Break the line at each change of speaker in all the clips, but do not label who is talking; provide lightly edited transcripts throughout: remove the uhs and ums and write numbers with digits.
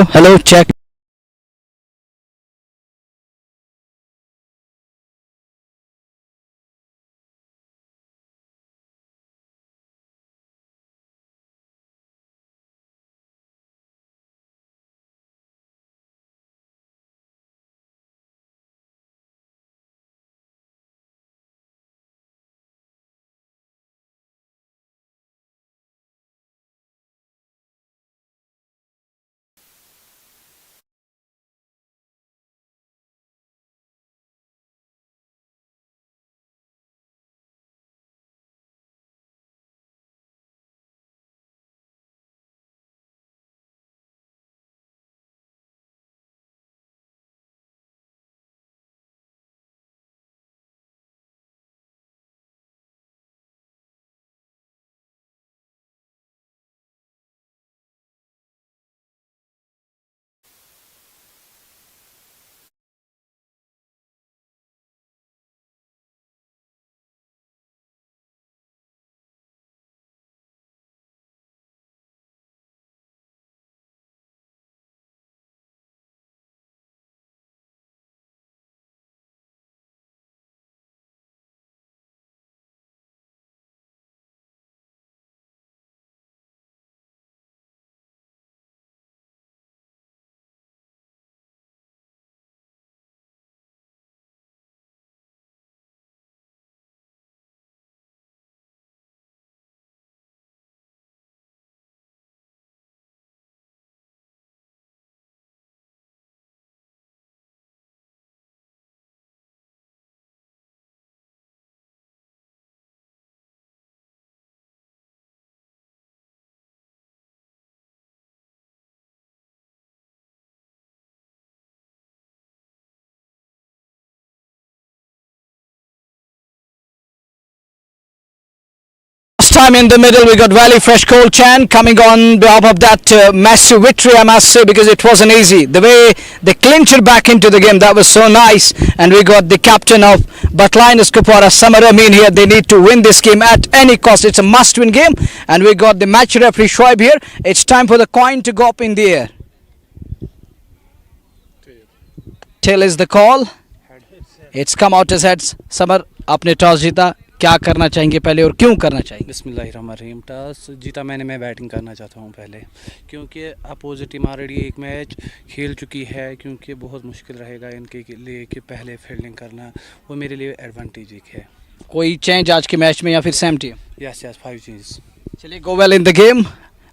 hello, check. Time in the middle, we got Valley Fresh Cold Chan coming on behalf of that massive victory, I must say, because it wasn't easy. The way they clinched back into the game, that was so nice. And we got the captain of Bhat Kupwara, Samar Amin here. They need to win this game at any cost. It's a must-win game. And we got the match referee Shoaib here. It's time for the coin to go up in the air. Tail is the call. It's come out as heads. Samar, आपने toss जीता, क्या करना चाहेंगे पहले और क्यों करना चाहेंगे?
बिस्मिल्लाहिर्रहमानिर्रहीम। टॉस जीता मैंने, मैं बैटिंग करना चाहता हूं पहले, क्योंकि अपोजिट टीम ऑलरेडी एक मैच खेल चुकी है, क्योंकि बहुत मुश्किल रहेगा इनके लिए कि पहले फील्डिंग करना, वो मेरे लिए एडवांटेज है।
कोई चेंज आज के मैच में या फिर same team?
Yes yes, 5 change.
चलिए, go well in the game.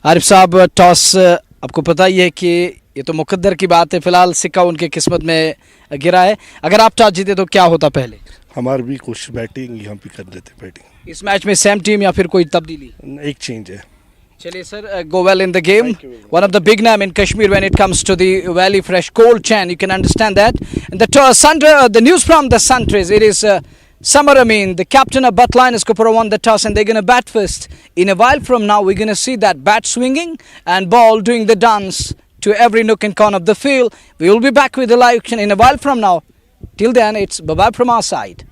Arif साहब, टॉस आपको पता ही है कि ये तो मुकद्दर की बात है, फिलहाल सिक्का उनके किस्मत में गिरा है। अगर आप टॉस जीते तो क्या होता पहले?
हमारी भी कोशिश बैटिंग यहाँ पे कर लेते बैटिंग।
इस मैच में सेम टीम या फिर कोई तब्दीली?
एक चेंज है।
चलिए sir, go well in the game. One of the big name in Kashmir when it comes to the Valley Fresh Cold Chan. You can understand that. And the news from the Suntrays, it is Samar Amin, the captain of Bhat Kupwara, won the toss and they're going to bat first. In a while from now, we're going to see that bat swinging and ball doing the dance to every nook and corner of the field. We will be back with the live action in a while from now. Till then, it's bye-bye from our side.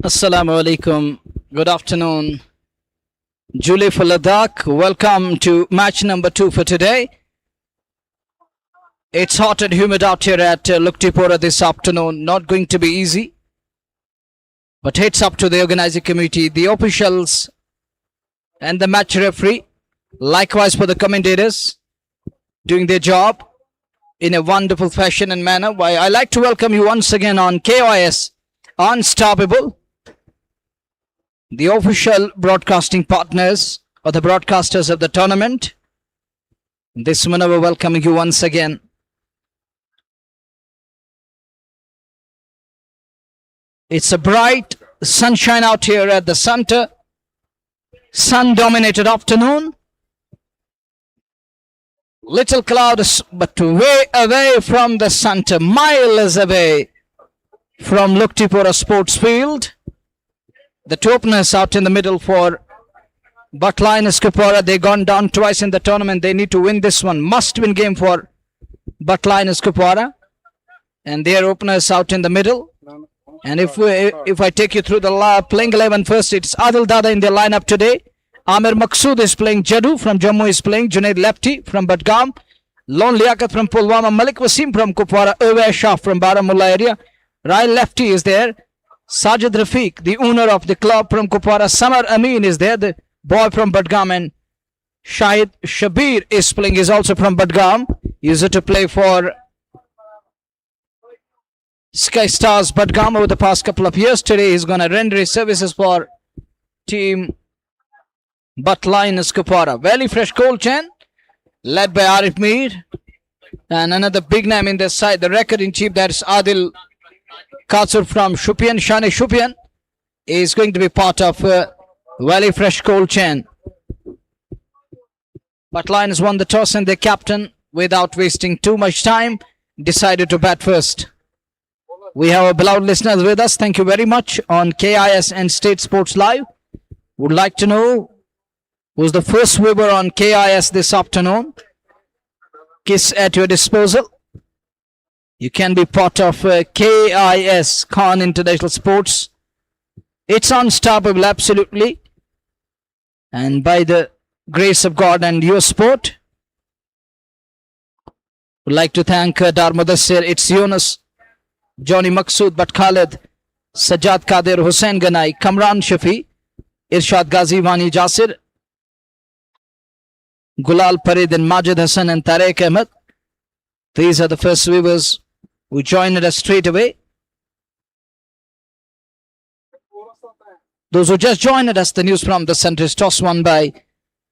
Assalamu alaikum. Good afternoon. Julie for Ladakh. Welcome to match number 2 for today. It's hot and humid out here at Luktipura this afternoon. Not going to be easy. But heads up to the organizing committee, the officials, and the match referee. Likewise for the commentators, doing their job in a wonderful fashion and manner. Why, I like to welcome you once again on KOIS Unstoppable, the official broadcasting partners or the broadcasters of the tournament. This Munawar welcoming you once again. It's a bright sunshine out here at the center. Sun-dominated afternoon. Little clouds, but way away from the center, miles away from Luktipura Sports Field. The two openers out in the middle for Bhat Kupwara. They've gone down twice in the tournament. They need to win this one. Must-win game for Bhat Kupwara. And their openers out in the middle. And if I take you through the playing 11 first, it's Adil Dada in their lineup today. Amir Maqsood is playing. Jaddu from Jammu is playing. Junaid Lefty from Badgam. Lon Liaquat from Pulwama. Malik Wasim from Kupwara. Uwais Shah from Baramulla area. Rai Lefty is there. Sajid Rafiq, the owner of the club from Kupwara. Samar Amin is there, the boy from Badgam. And Shahid Shabir is playing. He's also from Badgam. He used to play for Sky Stars Badgam over the past couple of years. Today he's going to render his services for team Bhat Kupwara. Very fresh cold chain led by Arif Mir. And another big name in this side, the record in chief, that's Adil Katsur from Shupian. Shani Shupian is going to be part of very fresh cold chain. Bhat Lions won the toss and their captain, without wasting too much time, decided to bat first. We have our beloved listeners with us. Thank you very much on KIS and State Sports Live. Would like to know who's the first viewer on KIS this afternoon. Kiss at your disposal. You can be part of KIS, Khan International Sports. It's unstoppable, absolutely. And by the grace of God and your support, would like to thank Dar Mudassir, it's Yunus, Johnny Maqsood, Bhat Khalid, Sajjad Kadir, Hussain Ganai, Kamran Shafi, Irshad Ghazi, Wani Jasir, Gulal Farid and Majid Hassan and Tariq Ahmed. These are the first viewers who joined us straight away. Those who just joined us, the news from the center is toss won by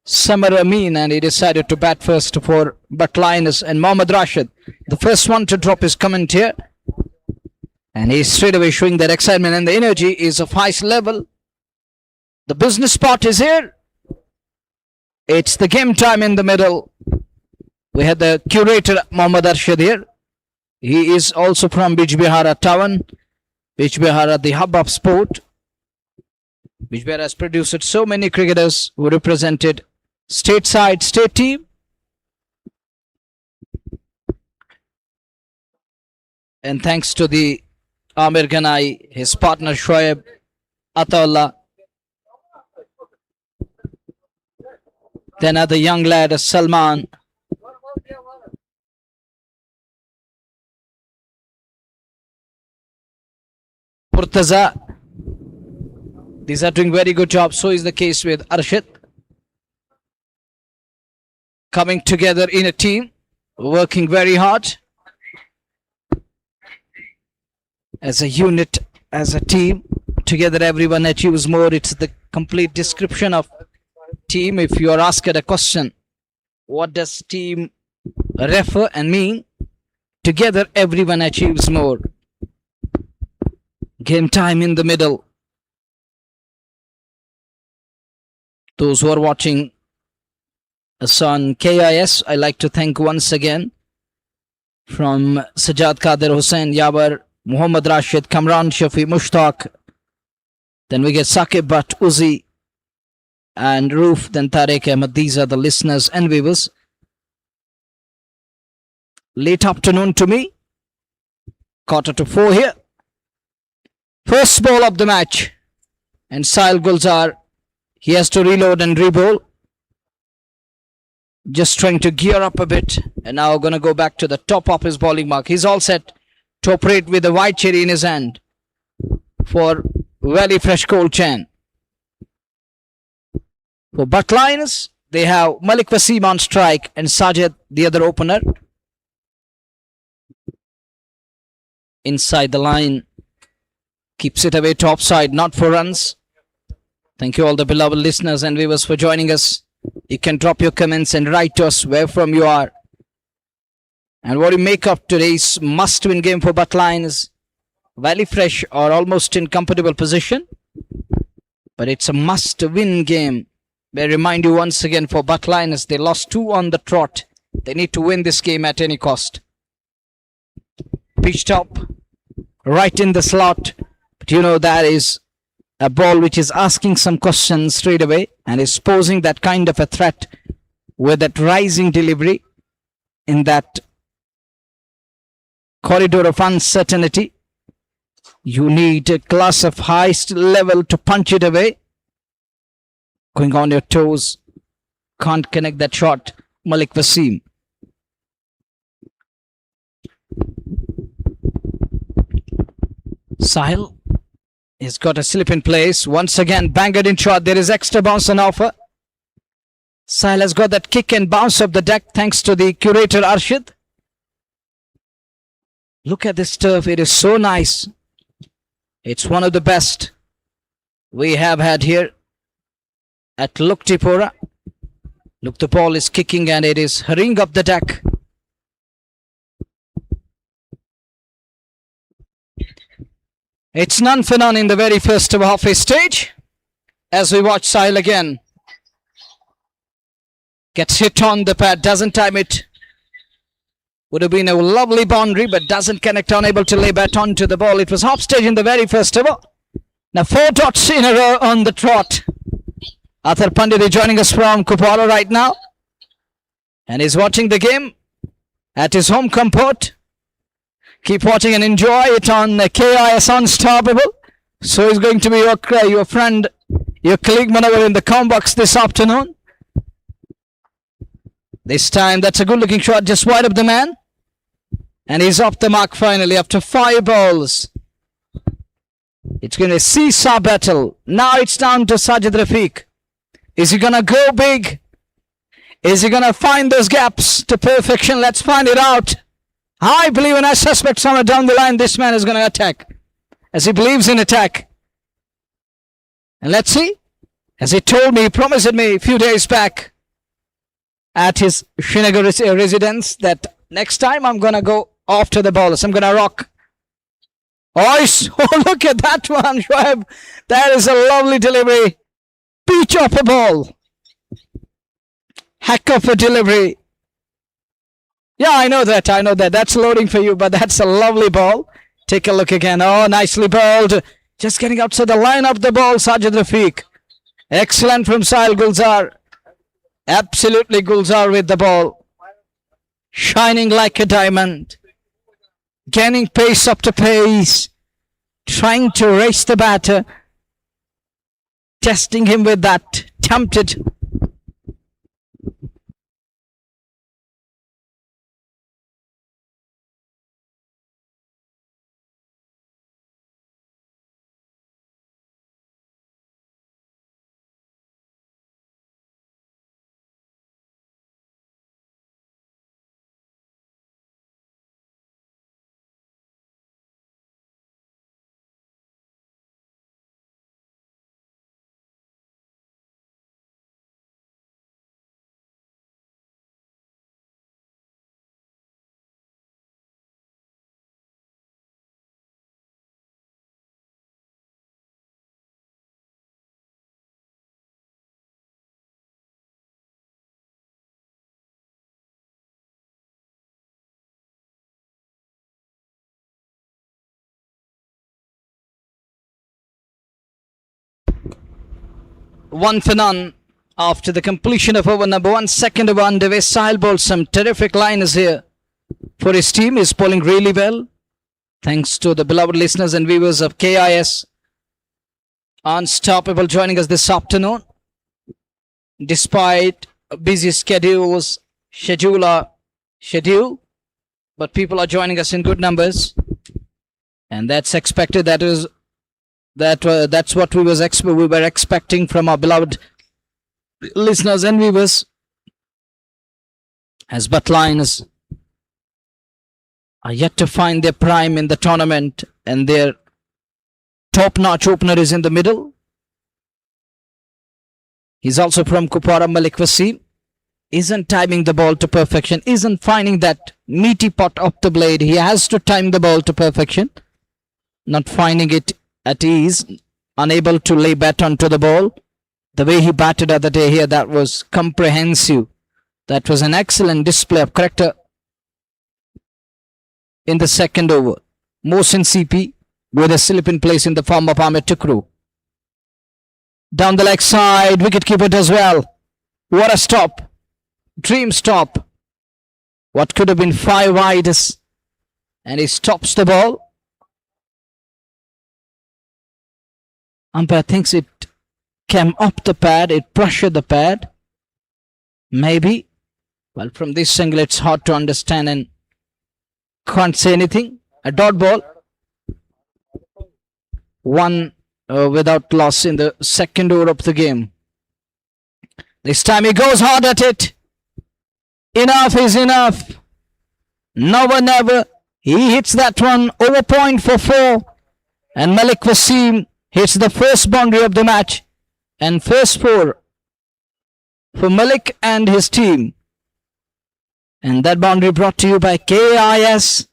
Samar Amin, and he decided to bat first for Bhat Lions, and Mohammad Rashid, the first one to drop his comment here. And he's straight away showing that excitement and the energy is of highest level. The business part is here. It's the game time in the middle. We had the curator Mohammad Arshad here. He is also from Bijbihara Town. Bijbihara, the hub of sport. Bijbihara has produced so many cricketers who represented stateside, state team. And thanks to the Amir Ganai, his partner Shoaib, Ataullah. Then other young lad Salman. Murtaza. These are doing very good job. So is the case with Arshad. Coming together in a team, working very hard. As a unit, as a team, together everyone achieves more. It's the complete description of team. If you are asked a question, what does team refer and mean? Together everyone achieves more. Game time in the middle. Those who are watching us on KIS, I like to thank once again from Sajjad Kadir, Hussain Yabar, Muhammad Rashid, Kamran Shafi, Mushtaq. Then we get Saqib Bhatt, Uzi, and Roof, then Tariq Ahmed. These are the listeners and viewers. Late afternoon to me. 3:45 here. First ball of the match. And Sahil Gulzar, he has to reload and rebowl. Just trying to gear up a bit. And now going to go back to the top of his bowling mark. He's all set to operate with the white cherry in his hand for Valley Fresh Cold Chan. For Bhat Lions, they have Malik Wasim on strike and Sajid, the other opener. Inside the line. Keeps it away top side, not for runs. Thank you all the beloved listeners and viewers for joining us. You can drop your comments and write to us where from you are. And what do you make of today's must-win game for Bhat Lions? Valley Fresh are almost in comfortable position. But it's a must-win game. I remind you once again for Bhat Lions, they lost 2 on the trot. They need to win this game at any cost. Pitch top, right in the slot. But you know that is a ball which is asking some questions straight away and is posing that kind of a threat with that rising delivery in that corridor of uncertainty. You need a class of highest level to punch it away. Going on your toes. Can't connect that shot. Malik Wasim. Sahil. He's got a slip in place. Once again, bangered in shot. There is extra bounce on offer. Sahil has got that kick and bounce of the deck thanks to the curator Arshid. Look at this turf. It is so nice. It's one of the best we have had here at Kupwara. Look, the ball is kicking and it is hurrying up the deck. It's none for none in the very first of halfway stage. As we watch Sahil again. Gets hit on the pad, doesn't time it. Would have been a lovely boundary, but doesn't connect, unable to lay bat onto the ball. It was half stage in the very first over. Now 4 dots in a row on the trot. Athar Pandit is joining us from Kupwara right now. And he's watching the game at his home comfort. Keep watching and enjoy it on KIS Unstoppable. So he's going to be your friend, your colleague Manohar in the com box this afternoon. This time that's a good looking shot just wide of the man. And he's off the mark finally after 5 balls. It's going to be a seesaw battle. Now it's down to Sajid Rafiq. Is he going to go big? Is he going to find those gaps to perfection? Let's find it out. I believe and I suspect somewhere down the line this man is going to attack. As he believes in attack. And let's see. As he told me, he promised me a few days back at his Srinagar residence that next time I'm going to go after the ballers. I'm going to rock. Oh, look at that one, Shoaib. That is a lovely delivery. Beach of a ball. Heck of a delivery. Yeah, I know that. That's loading for you, but that's a lovely ball. Take a look again. Oh, nicely bowled. Just getting outside the line of the ball, Sajid Rafiq. Excellent from Sahil Gulzar. Absolutely Gulzar with the ball. Shining like a diamond. Gaining pace up to pace. Trying to race the batter. Testing him with that. Tempted. One for none after the completion of over number 1. Second over underway. Sahil bowled some terrific liners here for his team. He's bowling really well. Thanks to the beloved listeners and viewers of KIS Unstoppable joining us this afternoon. Despite busy schedule, but people are joining us in good numbers, and that's expected. That's what we were expecting from our beloved listeners and viewers. As Bhat Lions are yet to find their prime in the tournament, and their top-notch opener is in the middle. He's also from Kupwara. Malik Wasim isn't timing the ball to perfection, isn't finding that meaty pot of the blade. He has to time the ball to perfection, not finding it at ease, unable to lay bat onto the ball. The way he batted other day here, that was comprehensive. That was an excellent display of character in the second over. Mohsin CP with a slip in place in the form of Ahmed Tukru. Down the leg side, wicketkeeper does well. What a stop. Dream stop. What could have been 5 wides, and he stops the ball. Umpire thinks it came up the pad, it pressured the pad. Maybe. Well, from this angle, it's hard to understand and can't say anything. A dot ball. One without loss in the second over of the game. This time he goes hard at it. Enough is enough. Now or never. He hits that one over point for 4. And Malik Wasim hits the first boundary of the match. And first 4 for Malik and his team. And that boundary brought to you by KIS.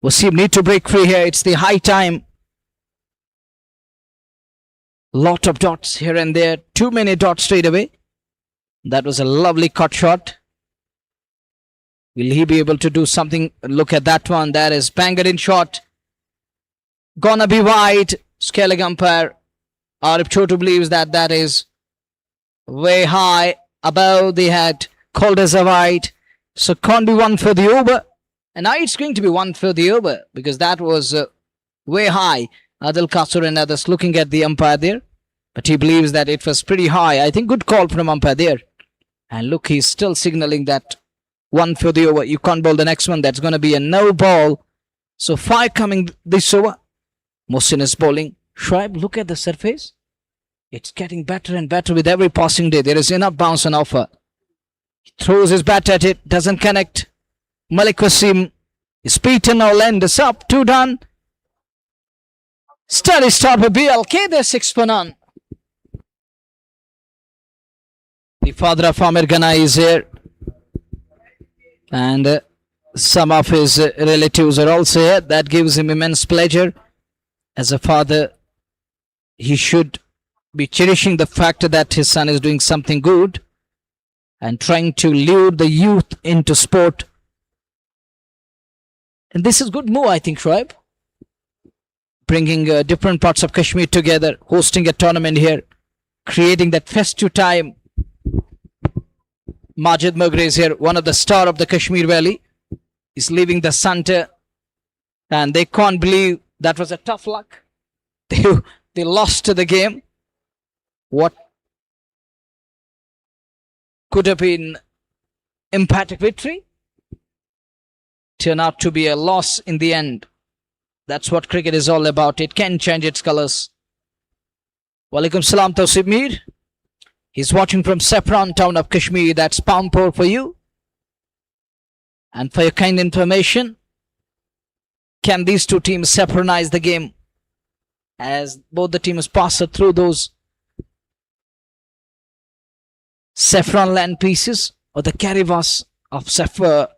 Wasim need to break free here. It's the high time. Lot of dots here and there. Too many dots straight away. That was a lovely cut shot. Will he be able to do something? Look at that one. That is banged in shot. Gonna be wide. Scaling umpire Arif Chotu believes that that is way high above the head. Called as a wide. So can't be 1 for the over. And now it's going to be 1 for the over, because that was way high. Adil Kasur and others looking at the umpire there. But he believes that it was pretty high. I think good call from umpire there. And look, he's still signaling that 1 for the over. You can't bowl the next one. That's going to be a no ball. So 5 coming this over. Mohsin is bowling. Shoaib, look at the surface. It's getting better and better with every passing day. There is enough bounce on offer. He throws his bat at it. Doesn't connect. Malik Wasim is beaten. All end is up. 2 done. Steady start for BLK. They're 6 for none. The father of Amir Ghana is here. And some of his relatives are also here. That gives him immense pleasure. As a father, he should be cherishing the fact that his son is doing something good and trying to lure the youth into sport. And this is good move, I think, Shoaib. Bringing different parts of Kashmir together, hosting a tournament here, creating that festive time. Majid Mogre is here, one of the star of the Kashmir Valley. Is leaving the center, and they can't believe that was a tough luck. They lost the game. What could have been emphatic victory turned out to be a loss in the end. That's what cricket is all about. It can change its colors. Walaikum salam Tausib Mir. He's watching from Saffron town of Kashmir. That's Pampur for you. And for your kind information, can these two teams synchronize the game as both the teams pass through those saffron land pieces or the carivas of Pampur?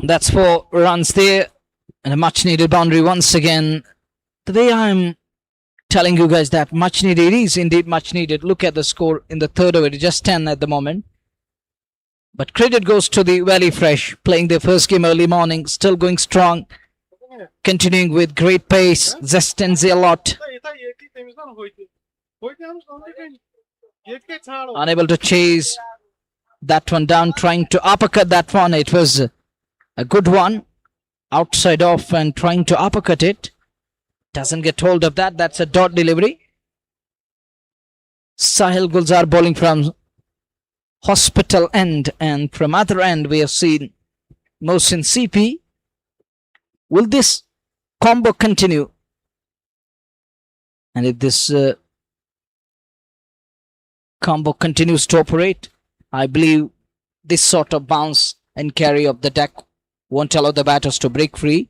That's 4 runs there and a much needed boundary once again. The way I'm telling you guys that much needed, it is indeed much needed. Look at the score in the third over, just 10 at the moment. But credit goes to the Valley Fresh, playing their first game early morning, still going strong, continuing with great pace, zest and zeal a lot. Unable to chase that one down, trying to uppercut that one. It was a good one. outside off and trying to uppercut it. Doesn't get hold of that. That's a dot delivery. Sahil Gulzar bowling from hospital end, and from other end we have seen Mohsin CP. Will this combo continue? And if this combo continues to operate, I believe this sort of bounce and carry of the deck won't allow the batters to break free.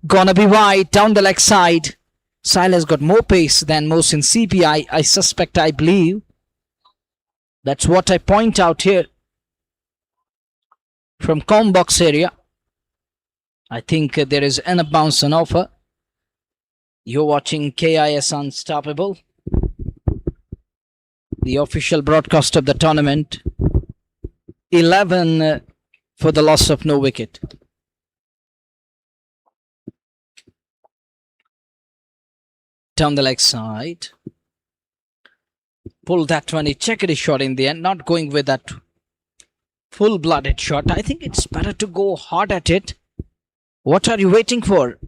Gonna be wide down the leg side. Sahil has got more pace than Mohsin CP. I suspect, I believe. That's what I point out here from comb box area. I think there is enough bounce on offer. You're watching KIS Unstoppable, the official broadcast of the tournament. 11 for the loss of no wicket. Down the leg side. Pull that one. He checked his shot in the end. Not going with that full-blooded shot. I think it's better to go hard at it. What are you waiting for?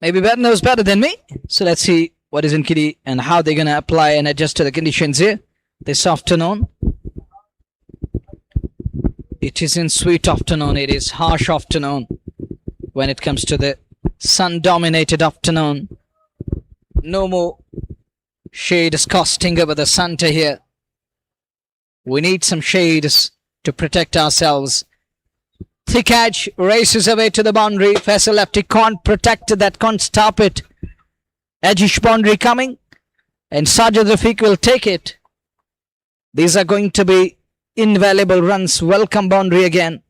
Maybe Bhat knows better than me. So let's see what is in kitty and how they're going to apply and adjust to the conditions here this afternoon. It is in sweet afternoon. It is harsh afternoon when it comes to the sun-dominated afternoon. No more shades casting over the center here. We need some shades to protect ourselves. Thick edge races away to the boundary. Faisal lefty can't protect that, can't stop it. Edgish boundary coming, and Sajid Rafiq will take it. These are going to be invaluable runs. Welcome boundary again.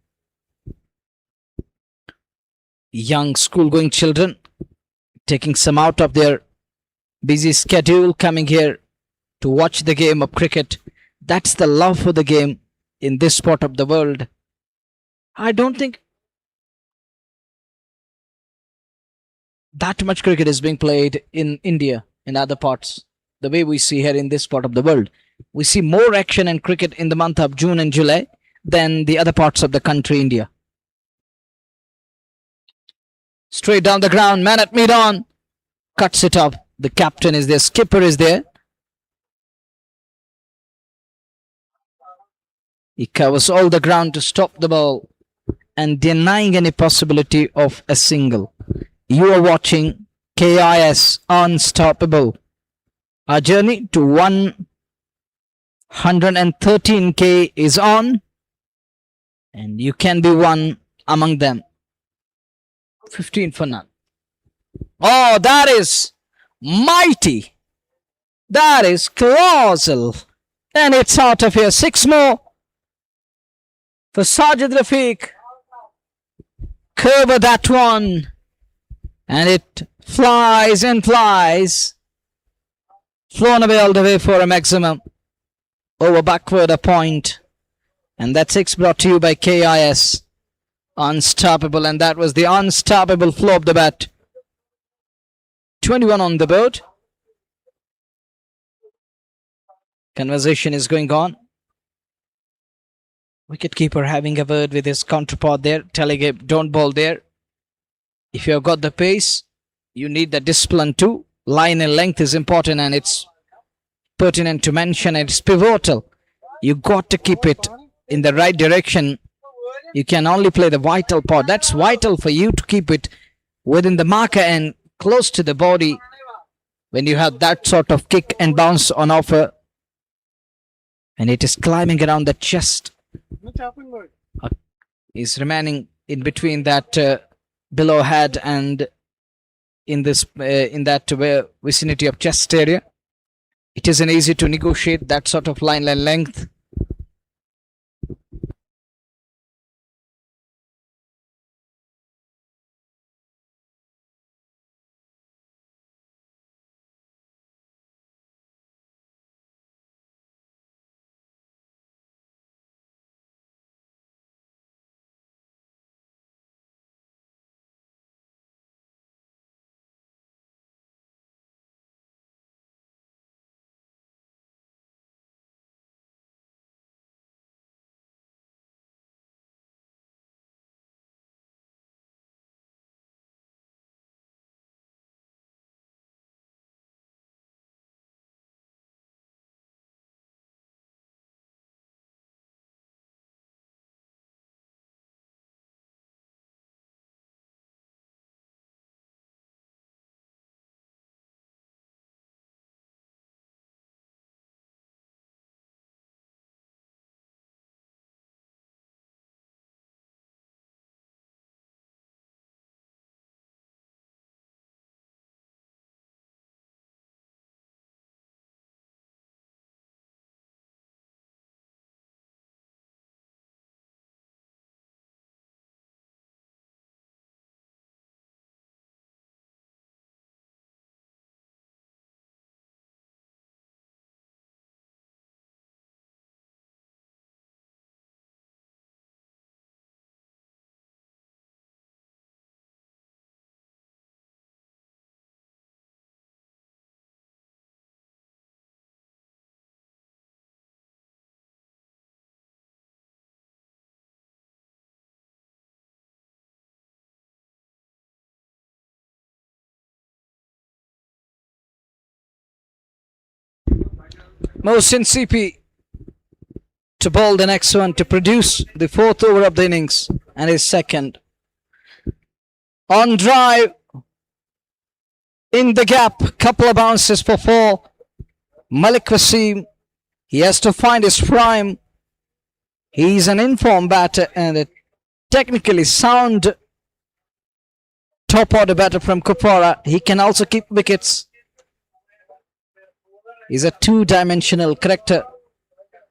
Young school-going children taking some out of their busy schedule, coming here to watch the game of cricket. That's the love for the game in this part of the world. I don't think that much cricket is being played in India, in other parts, the way we see here in this part of the world. We see more action in cricket in the month of June and July than the other parts of the country, India. Straight down the ground, man at mid-on, cuts it up. The captain is there, skipper is there. He covers all the ground to stop the ball and denying any possibility of a single. You are watching KIS Unstoppable. Our journey to 113k is on, and you can be one among them. 15 for none. Oh, that is mighty. That is colossal. And it's out of here. 6 more for Sajid Rafiq. Cover that one. And it flies and flies. Flown away all the way for a maximum. Over backward a point. And that 6 brought to you by KIS Unstoppable. And that was the unstoppable flow of the bat. 21 on the board. Conversation is going on. Wicketkeeper having a word with his counterpart there, telling him don't bowl there. If you have got the pace, you need the discipline too. Line and length is important, and it's pertinent to mention. It's pivotal. You got to keep it in the right direction. You can only play the vital part. That's vital for you to keep it within the marker and close to the body when you have that sort of kick and bounce on offer. And it is climbing around the chest. Is remaining in between that below head and in that vicinity of chest area. It isn't easy to negotiate that sort of line and length. Mohsin CP to bowl the next one to produce the fourth over of the innings and his second. On drive, in the gap, couple of bounces for four. Malik Wasim, he has to find his prime. He's an informed batter and a technically sound top order batter from Kupwara. He can also keep wickets. He's a two-dimensional character,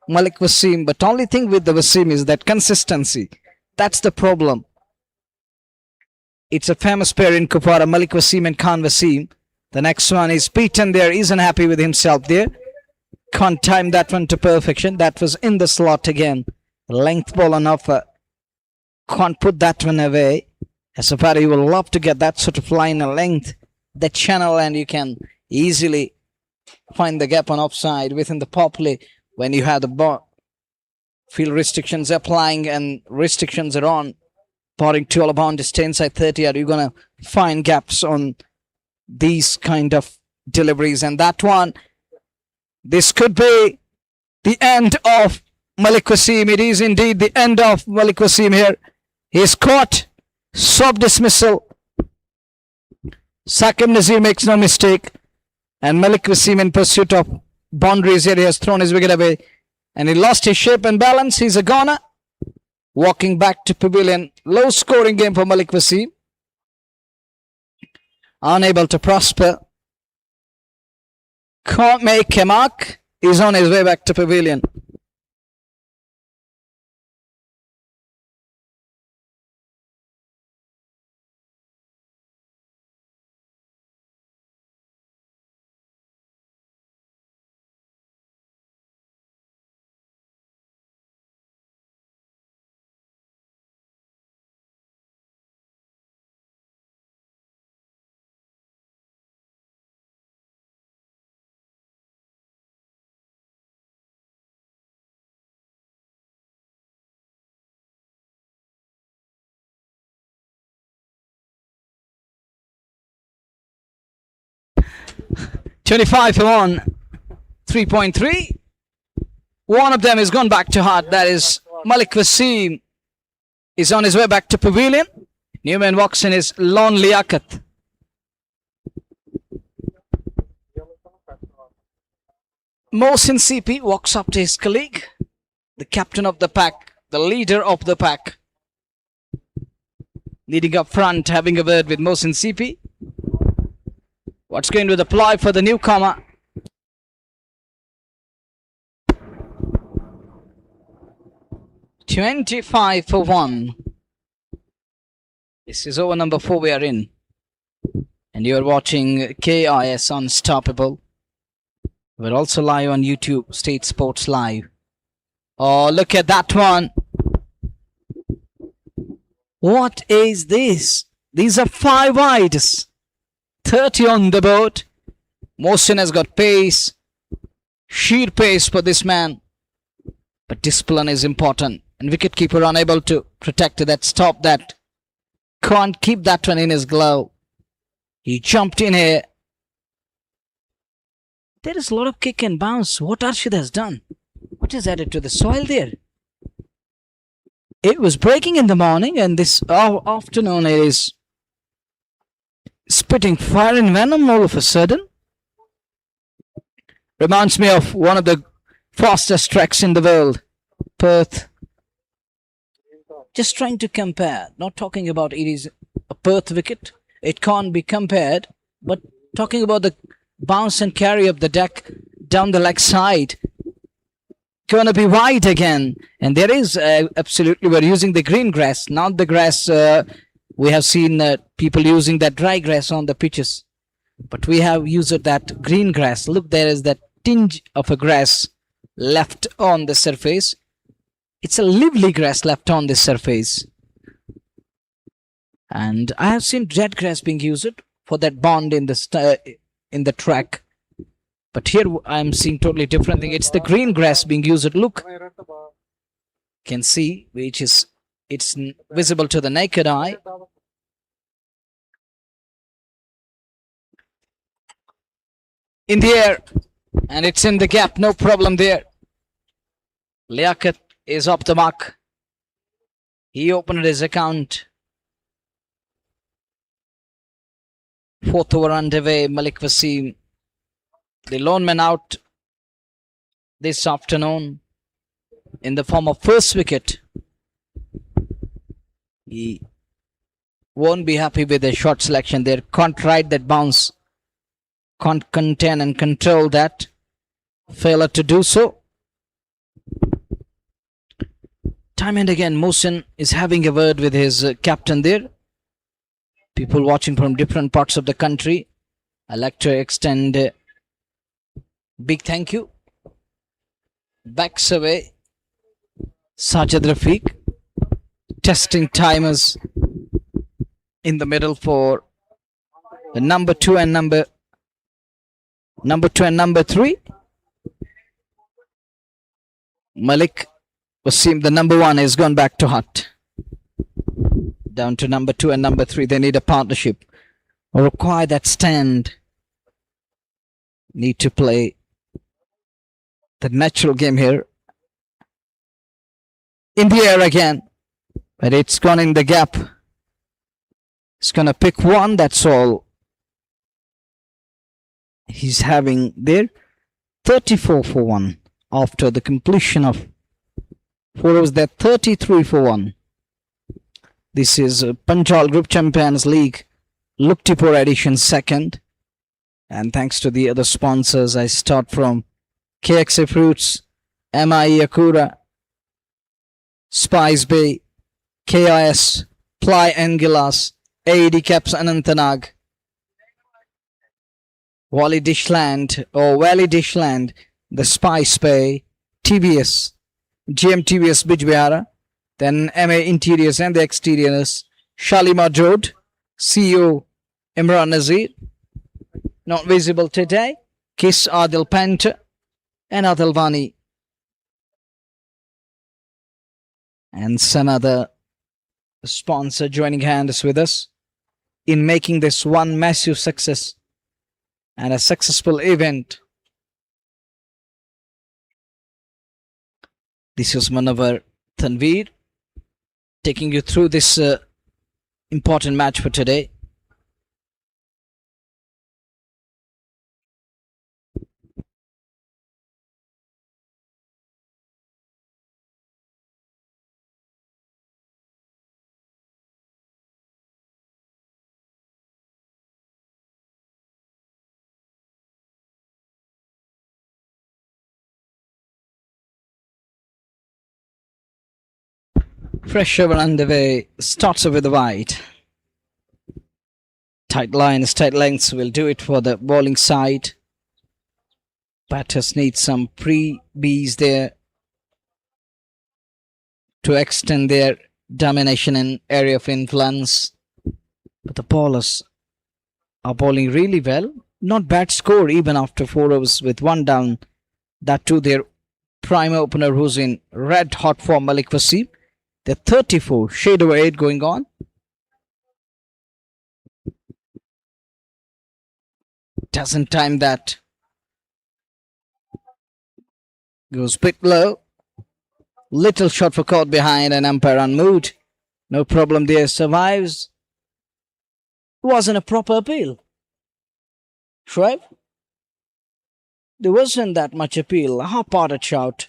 Malik Wasim. But only thing with the Wasim is that consistency. That's the problem. It's a famous pair in Kupwara, Malik Wasim and Khan Wasim. The next one is beaten there, isn't happy with himself there. Can't time that one to perfection. That was in the slot again. Length ball on offer. Can't put that one away. As a batter, you will love to get that sort of line of length, that channel, and you can easily find the gap on offside within the power play when you have the field restrictions applying and restrictions are on. Pouring to all about to stay inside 30. Are you going to find gaps on these kind of deliveries? And that one, this could be the end of Malik Wasim. It is indeed the end of Malik Wasim here. He's caught. Sub dismissal. Sakim Nazir makes no mistake. And Malik Wasim, in pursuit of boundaries here, he has thrown his wicket away. And he lost his shape and balance. He's a goner. Walking back to pavilion. Low scoring game for Malik Wasim. Unable to prosper. Can't make a mark. He's on his way back to pavilion. $25 for one. 3.3. One of them has gone back to heart. That is Malik Wasim. Is on his way back to pavilion. Newman walks in his lone liaquat. Mohsin CP walks up to his colleague, the captain of the pack, the leader of the pack. Leading up front, having a word with Mohsin CP. What's going to apply for the newcomer? $25 for one. This is over number 4 we are in. And you are watching KIS Unstoppable. We're also live on YouTube, State Sports Live. Oh, look at that one. What is this? These are 5 wides. 30 on the board. Mohsin has got pace. Sheer pace for this man. But discipline is important. And wicketkeeper unable to protect that, stop that. Can't keep that one in his glove. He jumped in here. There is a lot of kick and bounce. What Arshid has done? What is added to the soil there? It was breaking in the morning and this afternoon it is spitting fire and venom all of a sudden. Reminds me of one of the fastest tracks in the world, Perth. Just trying to compare, not talking about it is a Perth wicket. It can't be compared, but talking about the bounce and carry of the deck down the leg side. Going to be wide again. And there is absolutely, we're using the green grass, not the grass. We have seen people using that dry grass on the pitches. But we have used that green grass. Look, there is that tinge of a grass left on the surface. It's a lively grass left on the surface. And I have seen red grass being used for that bond in the track. But here I'm seeing totally different thing. It's the green grass being used. Look, can see which is it's visible to the naked eye. In the air, And it's in the gap, no problem there. Liaquat is off the mark. He opened his account. Fourth over underway. Malik Wasim, the lone man out this afternoon in the form of first wicket. He won't be happy with the shot selection there. Can't ride that bounce. Can't contain and control that. Failure to do so. Time and again, Mohsin is having a word with his captain there. People watching from different parts of the country, I'd like to extend a big thank you. Backs away. Sajid Rafiq testing timers in the middle for the number 2 and number 3. Malik Wasim, the number 1, has gone back to Bhat. Down to number 2 and number 3. They need a partnership. Or require that stand. Need to play the natural game here. In the air again. But it's gone in the gap. It's going to pick one. That's all he's having there. 34 for 1 after the completion of 4 overs there. 33 for 1. This is Panchal Group Champions League Luktipur edition 2nd. And thanks to the other sponsors, I start from KXA Fruits, MIE Akura, Spice Bay, KIS, Ply and Gilas, AED Caps Anantnag, Valley Dishland, the Spice Bay, TBS, GMTBS Bijbihara, then MA Interiors and the Exteriors, Shalimar Road, CEO Imran Nazir, not visible today, Kiss Adil Panta, and Adil Vani, and some other sponsor joining hands with us in making this one massive success and a successful event. This is Manavar Tanveer taking you through this important match for today. Fresh over underway, starts with the wide. Tight lines, tight lengths will do it for the bowling side. Batters need some pre-Bs there to extend their domination and area of influence. But the bowlers are bowling really well. Not bad score even after 4 overs with 1 down. That too their prime opener who's in red hot form, Malik Wasim. The 34, shade over 8 going on. Doesn't time that. Goes bit low. Little shot for caught behind and umpire unmoved. No problem there, survives. Wasn't a proper appeal. Shrev? There wasn't that much appeal. A half-hearted shout.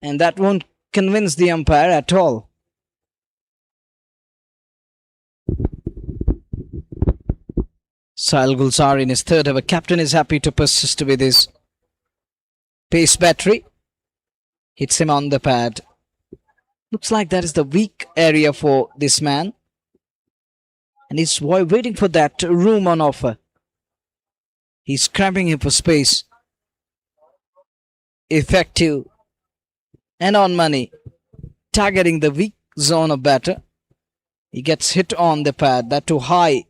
And that won't convince the umpire at all. Sahil Gulzar in his 3rd over. Captain is happy to persist with his pace battery. Hits him on the pad. Looks like that is the weak area for this man. And he's waiting for that room on offer. He's cramping him for space. Effective. And on money, targeting the weak zone of batter. He gets hit on the pad, that too high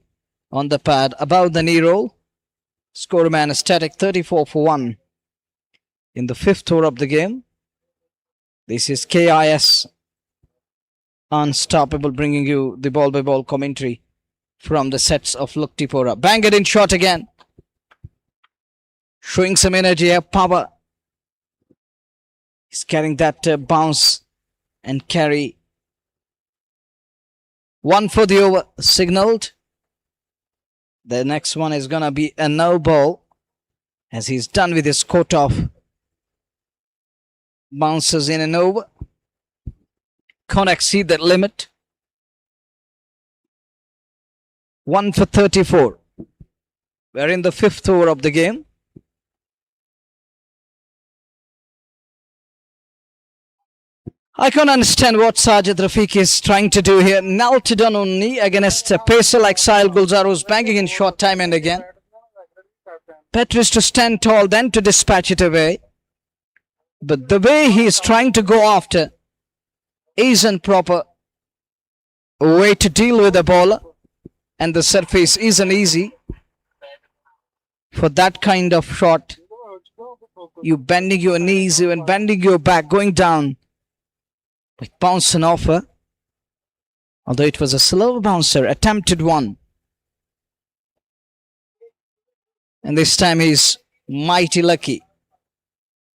on the pad, above the knee roll. Score man a static 34 for 1 in the 5th over of the game. This is KIS Unstoppable bringing you the ball by ball commentary from the sets of Luktipura. Bang it in shot again. showing some energy here, power. He's carrying that bounce and carry. 1 for the over signaled. The next one is gonna be a no ball, as he's done with his court off. Bounces in and over. Can't exceed that limit. 1 for 34. We're in the 5th over of the game. I can't understand what Sajid Rafiq is trying to do here. Knelt down only against a pacer like Sahil Gulzar, who's banging in short time and again. Better is to stand tall than to dispatch it away. But the way he is trying to go after isn't proper way to deal with the bowler. And the surface isn't easy for that kind of shot. You bending your knees, even bending your back, going down. With bounce and offer. Although it was a slow bouncer, attempted one. And this time he's mighty lucky.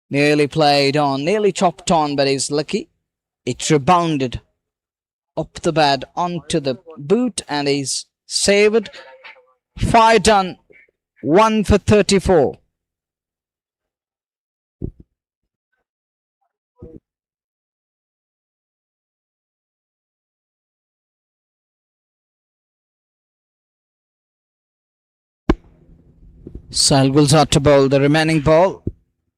Nearly played on, nearly chopped on, but he's lucky. It rebounded up the bat onto the boot and he's saved. 5 done. 1 for 34. Sahil Gulzar to bowl the remaining ball.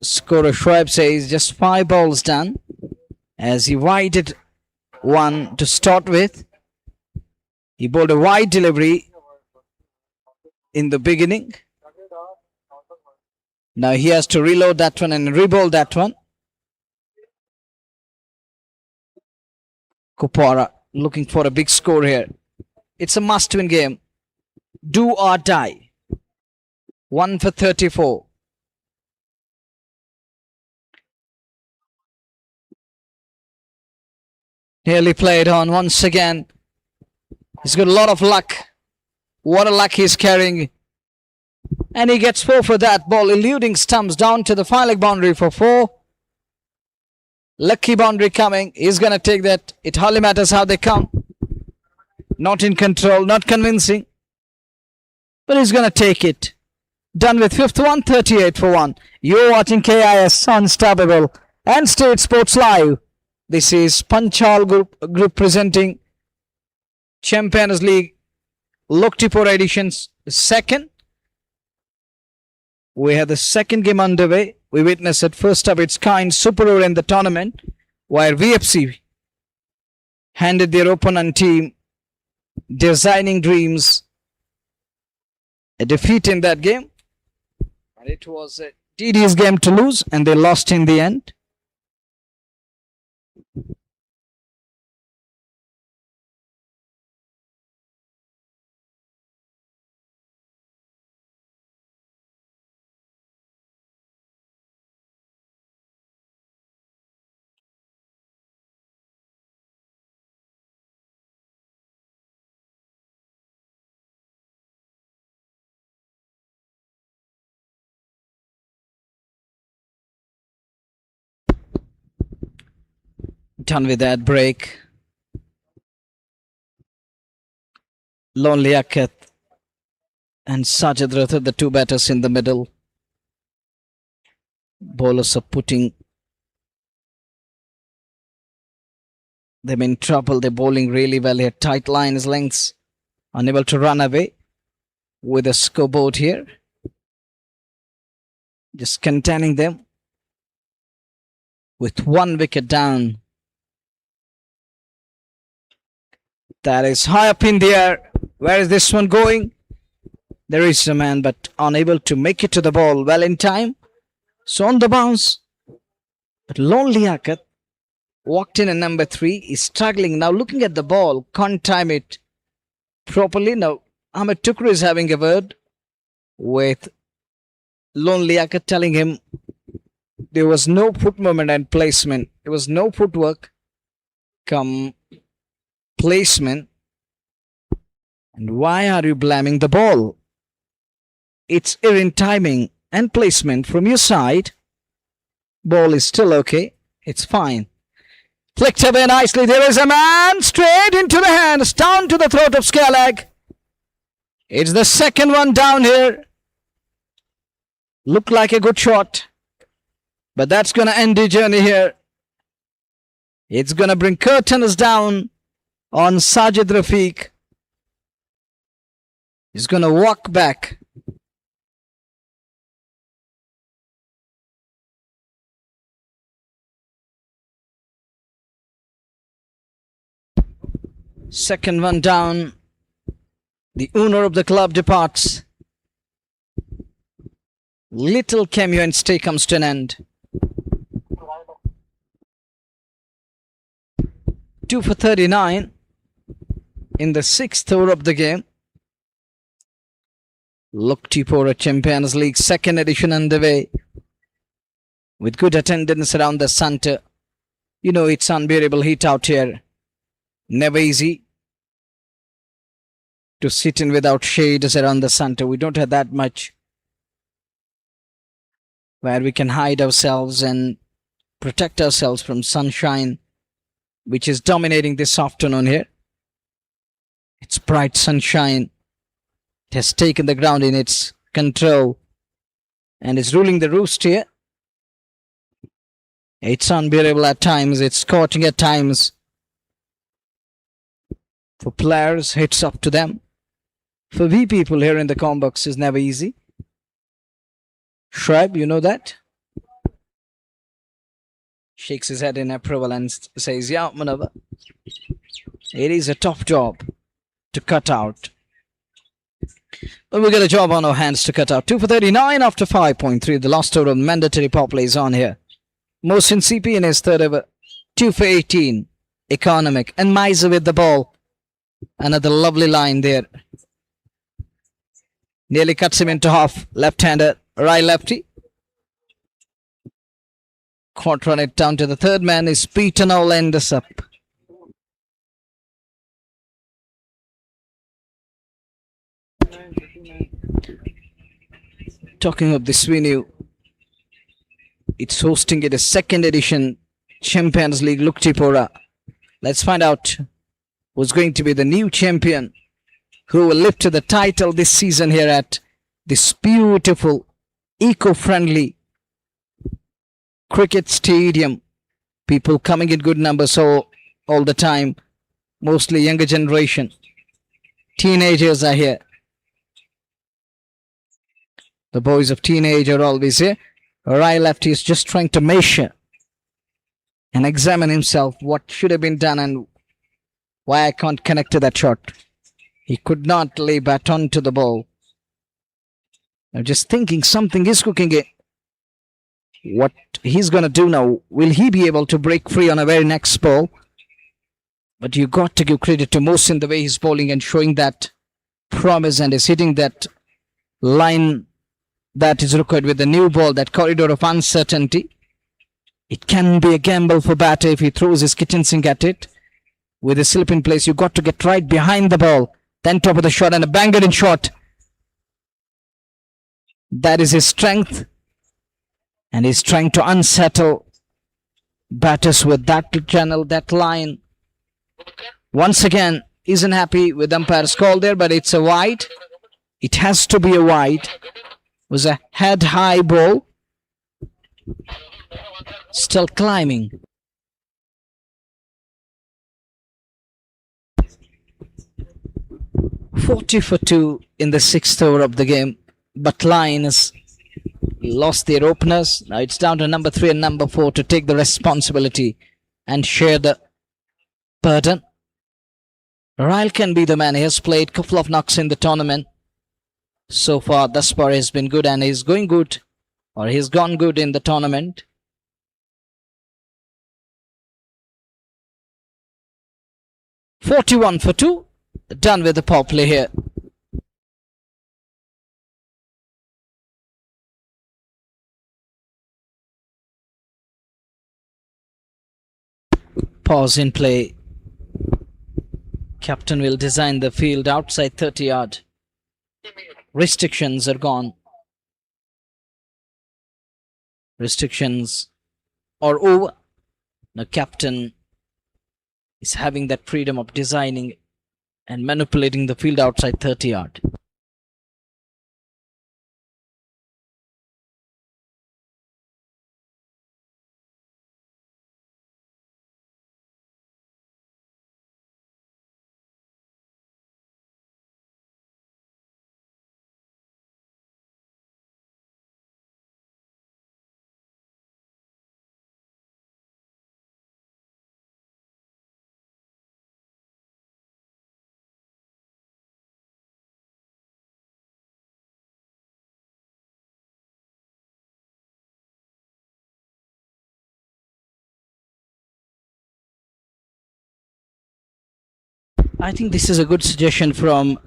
Scorer Shoaib says just 5 balls done, as he widened one to start with. He bowled a wide delivery in the beginning. Now he has to reload that one and re-bowl that one. Kupwara looking for a big score here. It's a must-win game. Do or die. 1 for 34. Nearly played on once again. He's got a lot of luck. What a luck he's carrying. And he gets 4 for that ball, eluding stumps down to the 5-leg boundary for 4. Lucky boundary coming. He's going to take that. It hardly matters how they come. Not in control, not convincing. But he's going to take it. Done with 5th one, 38 for 1. You're watching KIS Unstoppable and State Sports Live. This is Panchal group presenting Champions League Loktipur editions 2nd. We have the 2nd game underway. We witnessed it first of its kind super over in the tournament, where VFC handed their opponent team Designing Dreams a defeat in that game. And it was a tedious game to lose, and they lost in the end. Done with that break. Lonely Akat and Sajid Rathod, the 2 batters in the middle. Bowlers are putting them in trouble. They're bowling really well here. Tight lines, lengths. Unable to run away with a scoreboard here. Just containing them with 1 wicket down. That is high up in the air. Where is this one going? There is a man, but unable to make it to the ball well in time. So on the bounce. But Lonely Akat walked in at number 3. Is struggling now, looking at the ball. Can't time it properly. Now Ahmed Tukru is having a word with Lonely Akat, telling him there was no foot movement and placement. There was no footwork come placement. And why are you blaming the ball? It's errant timing and placement from your side. Ball is still okay. It's fine. Flicked away nicely. There is a man straight into the hands, down to the throat of Scalag. It's the second one down here. Looked like a good shot, but that's going to end the journey here. It's going to bring curtains down on Sajid Rafiq. He's going to walk back. Second one down. The owner of the club departs. Little cameo and stay comes to an end. 2 for 39 in the 6th over of the game. Kupwara Champions League 2nd edition underway with good attendance around the centre. You know, it's unbearable heat out here. Never easy to sit in without shades around the centre. We don't have that much where we can hide ourselves and protect ourselves from sunshine, which is dominating this afternoon here. It's bright sunshine. It has taken the ground in its control and is ruling the roost here. It's unbearable at times. It's scorching at times. For players, it's up to them. For we people here in the combox, is never easy. Shrib, you know that? Shakes his head in approval and says, yeah, Manava. It is a tough job to cut out. But we got a job on our hands to cut out. 2 for 39 after 5.3. The last over of mandatory power play is on here. Mohsin CP in his third over. 2 for 18. Economic. And Miser with the ball. Another lovely line there. Nearly cuts him into half. Left-hander. Right lefty. Caught run it down to the third man is Peter now end us up. Talking of this venue, it's hosting it a 2nd edition Champions League Kupwara. Let's find out who's going to be the new champion who will lift the title this season here at this beautiful, eco-friendly cricket stadium. People coming in good numbers all the time. Mostly younger generation. Teenagers are here. The boys of teenage are always here. Right lefty is just trying to measure and examine himself what should have been done and why I can't connect to that shot. He could not lay baton to the ball. I'm just thinking something is cooking it. What he's going to do now, will he be able to break free on a very next ball? But you got to give credit to Mohsin the way he's bowling and showing that promise and is hitting that line that is required with the new ball, that corridor of uncertainty. It can be a gamble for batter if he throws his kitchen sink at it. With a slip in place, you got to get right behind the ball, then top of the shot and a banger in shot. That is his strength. And he's trying to unsettle batters with that channel, that line. Once again, isn't happy with umpire's call there, but it's a wide. It has to be a wide. It was a head-high ball. Still climbing. "40 for 2 in the 6th over of the game, but Lions lost their openers. Now it's down to number 3 and number 4 to take the responsibility and share the burden. Ryle can be the man. He has played a couple of knocks in the tournament. So far, thus far, he's been good and he's going good, or he's gone good in the tournament. "41 for 2. Done with the power play here. Pause in play. Captain will design the field outside 30 yard. Restrictions are gone. restrictions are over. The captain is having that freedom of designing and manipulating the field outside 30 yard. I think this is a good suggestion from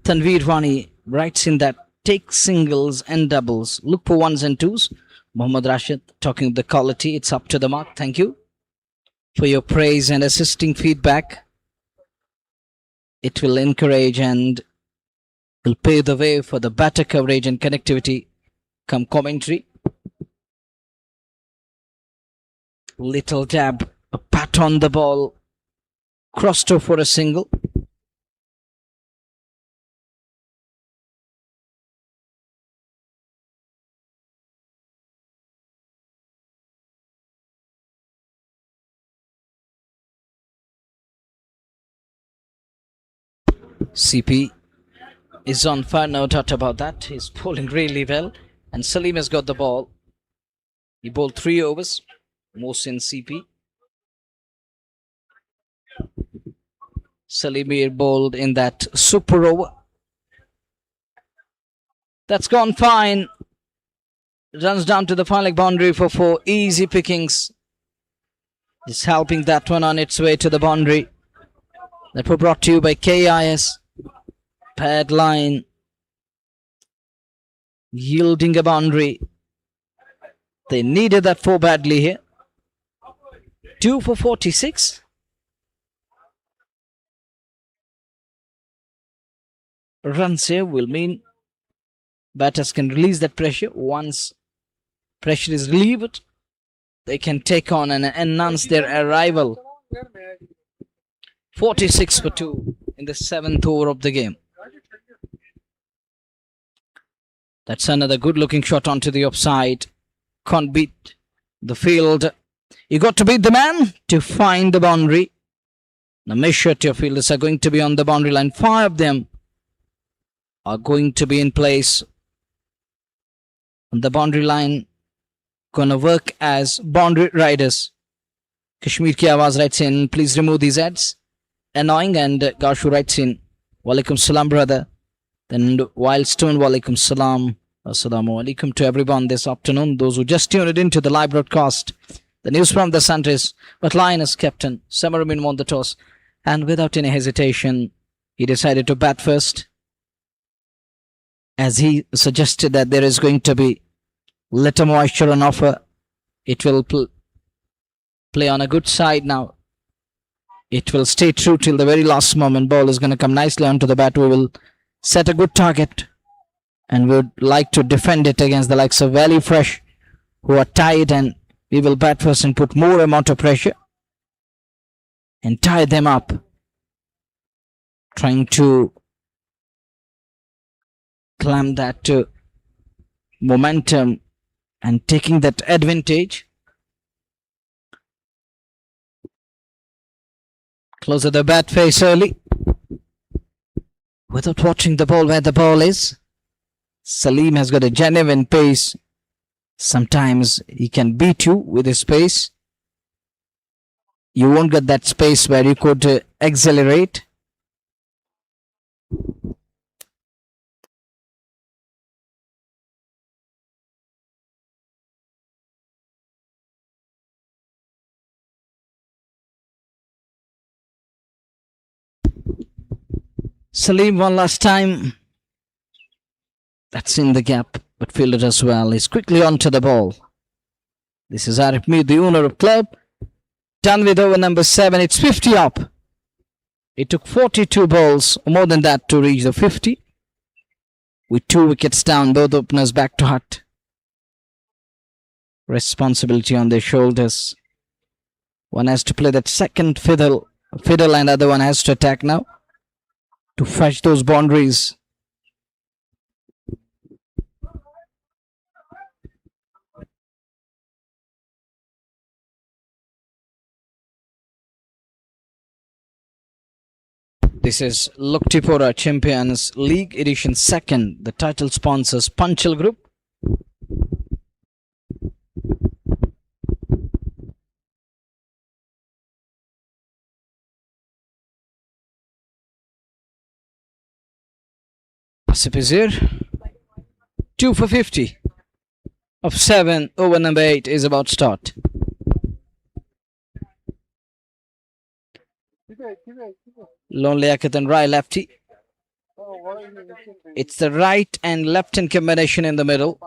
Tanveer Wani. Writes in that take singles and doubles. Look for ones and twos. Mohammad Rashid talking the quality. It's up to the mark. Thank you for your praise and assisting feedback. It will encourage and will pave the way for the better coverage and connectivity come commentary. Little dab, a pat on the ball, crossed over for a single. CP is on fire, no doubt about that. He's bowling really well. And Salim has got the ball. He bowled 3 overs. Mohsin CP. Salim bowled in that super over. That's gone fine. Runs down to the final leg boundary for 4. Easy pickings. Just helping that one on its way to the boundary. That were brought to you by KIS. Pad line. Yielding a boundary. They needed that 4 badly here. 2 for 46. Runs here will mean batters can release that pressure. Once pressure is relieved, they can take on and enhance their arrival. 46 for 2 in the 7th over of the game. That's another good looking shot onto the offside. Can't beat the field. You got to beat the man to find the boundary. Now make sure your fielders are going to be on the boundary line. 5 of them are going to be in place on the boundary line. Gonna work as boundary riders. Kashmir ki Awaz writes in, please remove these ads. Annoying. And Gashu writes in, Walaikum Salam brother. Then Wildstone, Walaikum Salam. Assalamu alaikum to everyone this afternoon. Those who just tuned into the live broadcast. The news from the Sunrise. But Lioness captain Samarumin won the toss. And without any hesitation, he decided to bat first. As he suggested that there is going to be little moisture on offer. It will play on a good side now. It will stay true till the very last moment. Ball is going to come nicely onto the bat. We will set a good target. And we would like to defend it against the likes of Valley Fresh, who are tied, and we will bat first and put more amount of pressure and tie them up. Trying to climb that momentum and taking that advantage. Closer the bat face early. Without watching the ball where the ball is. Salim has got a genuine pace. Sometimes he can beat you with his pace. You won't get that space where you could accelerate. Salim one last time. That's in the gap, but fielded as well. He's quickly onto the ball. This is Arif Mir, the owner of club. Done with over number 7. It's 50 up. It took 42 balls, or more than that, to reach the 50. With 2 wickets down, both openers back to hut. responsibility on their shoulders. One has to play that second fiddle, and other one has to attack now to fetch those boundaries. This is Kupwara Champions League Edition 2nd. The title sponsors Panchal Group. Asif is here. 2 for 50 of 7 over number 8 is about to start. Lonely Akat and right lefty. It's the right and left hand combination in the middle.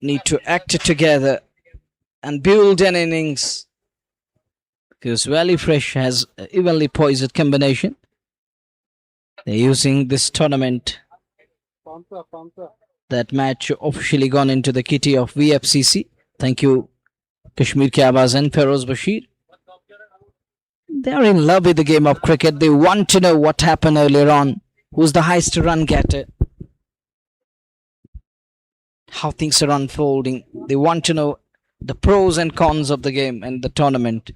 Need to act it together and build an innings. Because Valley Fresh has evenly poised combination. They're using this tournament. That match officially gone into the kitty of VFCC. Thank you, Kashmir Ke Awaaz and Feroz Bashir. They are in love with the game of cricket. They want to know what happened earlier on. Who's the highest run getter? How things are unfolding. They want to know the pros and cons of the game and the tournament.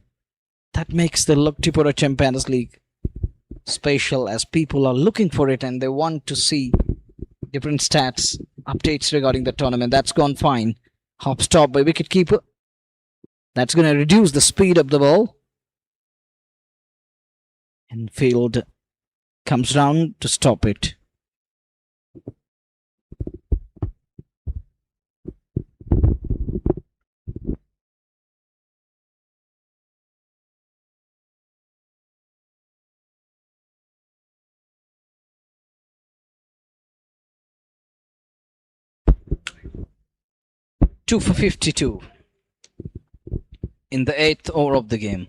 That makes the Kupwara Champions League special, as people are looking for it and they want to see different stats, updates regarding the tournament. That's gone fine. Hop stop by wicketkeeper. That's going to reduce the speed of the ball. And field comes round to stop it. Two for 52 in the 8th over of the game.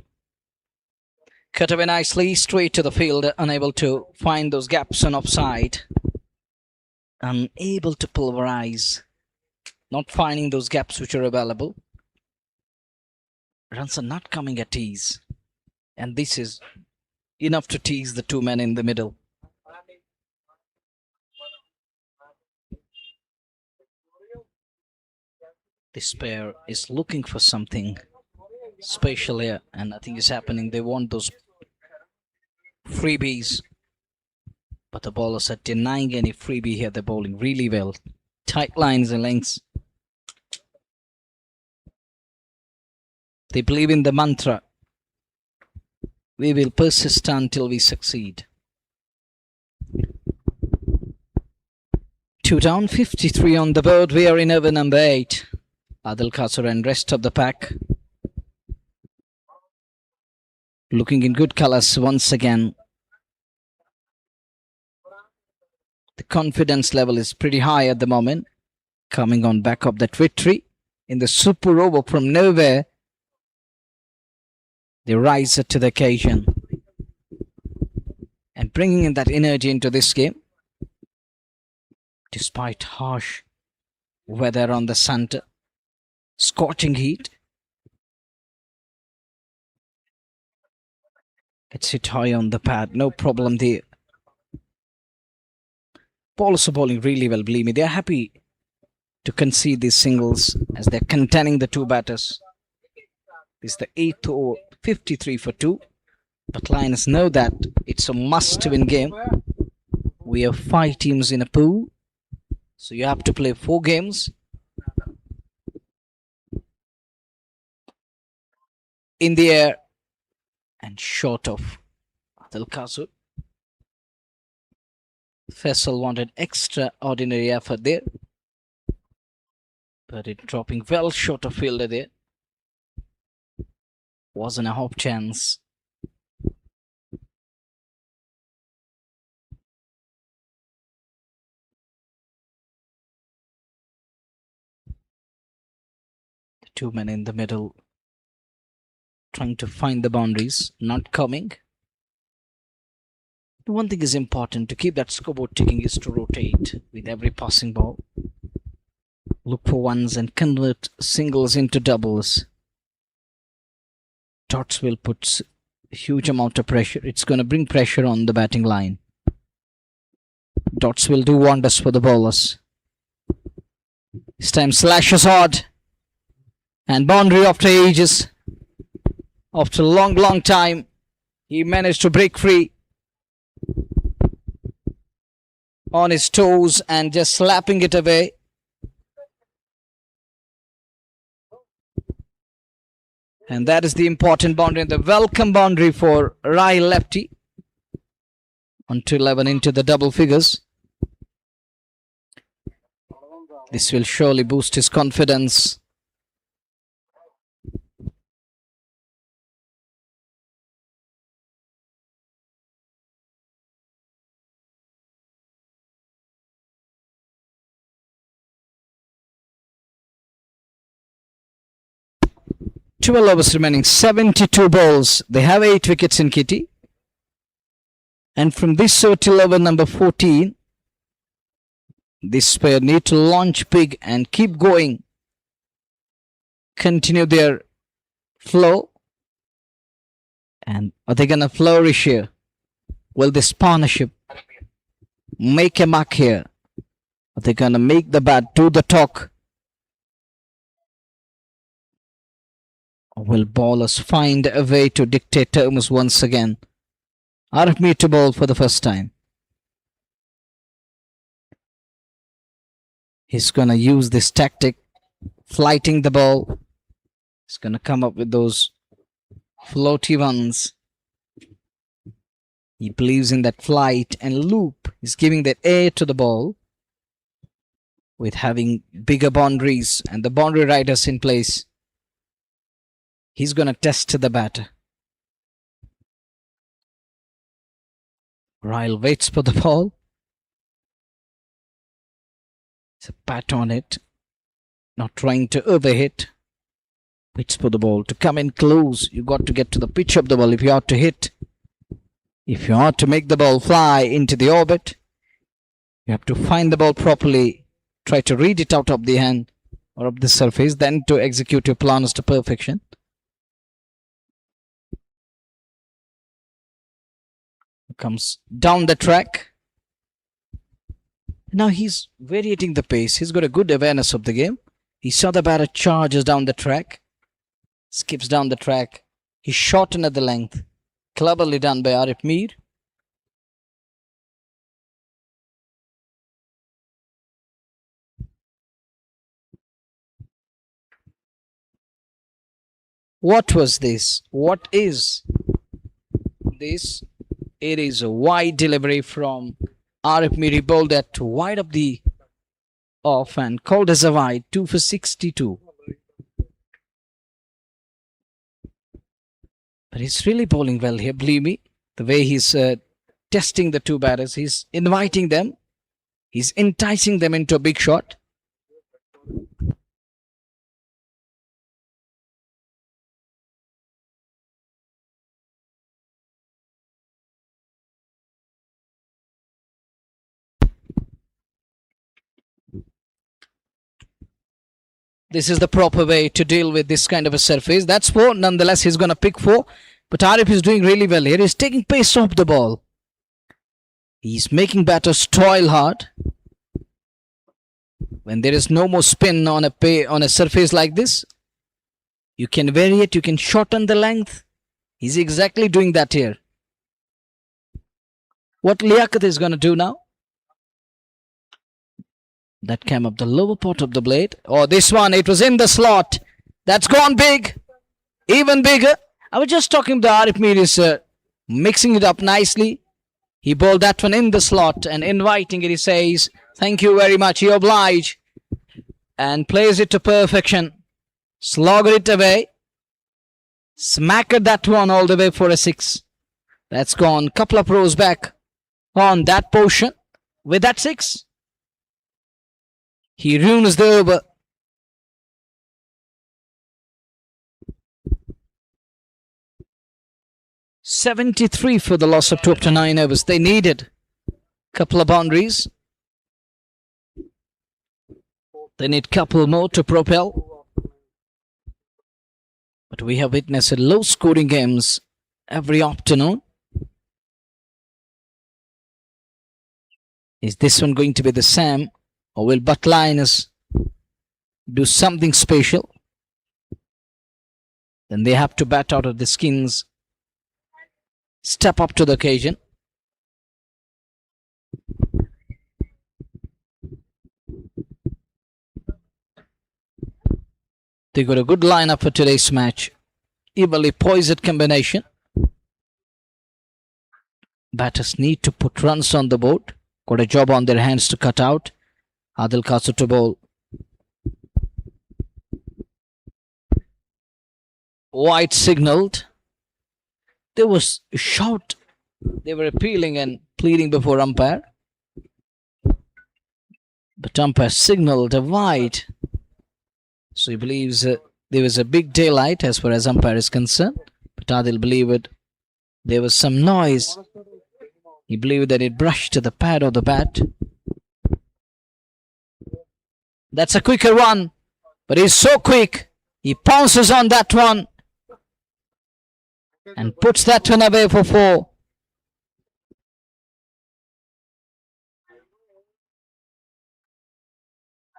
Cut away nicely, straight to the field, unable to find those gaps on offside. Unable to pulverize, not finding those gaps which are available. Runs are not coming at ease. And this is enough to tease the two men in the middle. This pair is looking for something special here, and nothing is happening. They want those freebies, but the bowlers are denying any freebie here. They're bowling really well. Tight lines and lengths. They believe in the mantra. We will persist until we succeed. 2 down, 53 on the board. We are in over number 8. Adil Kasur and rest of the pack looking in good colours once again. The confidence level is pretty high at the moment, coming on back of that victory in the super over from nowhere. They rise to the occasion and bringing in that energy into this game. Despite harsh weather on the centre, scorching heat, it's hit high on the pad, no problem there. Bowlers are bowling really well, believe me. They're happy to concede these singles as they're containing the two batters. This is the 8th over, 53 for 2. But Lions know that it's a must-win game. We have 5 teams in a pool, so you have to play 4 games. In the air and short of Adil Kasur. Faisal wanted extraordinary effort there, but it dropping well short of fielder there. Wasn't a hope chance. The two men in the middle trying to find the boundaries, not coming. One thing is important to keep that scoreboard ticking is to rotate with every passing ball. Look for ones and convert singles into doubles. Dots will put a huge amount of pressure. It's going to bring pressure on the batting line. Dots will do wonders for the bowlers. This time slashes hard. And boundary after ages. After a long time, he managed to break free on his toes and just slapping it away. And that is the important boundary and the welcome boundary for Rai lefty. On to 11 into the double figures. This will surely boost his confidence. Twelve overs remaining, 72 balls. They have 8 wickets in kitty. And from this over till over number 14, this pair need to launch big and keep going. Continue their flow. And are they going to flourish here? Will this partnership make a mark here? Are they going to make the bat do the talk? Or will bowlers find a way to dictate terms once again? Arif to bowl for the first time. He's going to use this tactic, flighting the ball. He's going to come up with those floaty ones. He believes in that flight and loop. He's giving that air to the ball with having bigger boundaries and the boundary riders in place. He's going to test the batter. Ryle waits for the ball. It's a pat on it. Not trying to overhit. Waits for the ball to come in close. You got to get to the pitch of the ball if you are to hit. If you are to make the ball fly into the orbit, you have to find the ball properly. Try to read it out of the hand or of the surface. Then to execute your plans to perfection. Comes down the track. Now he's variating the pace. He's got a good awareness of the game. He saw the batter charges down the track. Skips down the track. He shortened at the length. Cleverly done by Arif Mir. What was this? What is this? It is a wide delivery from Arif Mir. He bowled that wide of the off and called as a wide. 2 for 62. But he's really bowling well here, believe me. The way he's testing the two batters. He's inviting them. He's enticing them into a big shot. This is the proper way to deal with this kind of a surface. That's 4. Nonetheless, he's going to pick 4. But Arif is doing really well here. He's taking pace off the ball. He's making batters toil hard. When there is no more spin on a surface like this, you can vary it. You can shorten the length. He's exactly doing that here. What Liaquat is going to do now? That came up the lower part of the blade. Oh, this one, it was in the slot. That's gone big. Even bigger. I was just talking to Arif Mir is mixing it up nicely. He bowled that one in the slot and inviting it. He says, thank you very much. He oblige. And plays it to perfection. Slogger it away. Smacked that one all the way for a 6. That's gone. Couple of rows back on that portion. With that 6. He ruins the over. $73 for the loss of 2 up to 9 overs. They needed a couple of boundaries. They need couple more to propel. But we have witnessed low scoring games every afternoon. Is this one going to be the same, or will Bhat Lions do something special? Then they have to bat out of the skins, step up to the occasion. They got a good lineup for today's match. Evenly poised combination. Batters need to put runs on the board. Got a job on their hands to cut out. Adil Kasu to bowl. White signalled. There was a shout. They were appealing and pleading before umpire. But umpire signalled a wide. So he believes there was a big daylight as far as umpire is concerned. But Adil believed there was some noise. He believed that it brushed the pad of the bat. That's a quicker one. But he's so quick. He pounces on that one. And puts that one away for 4.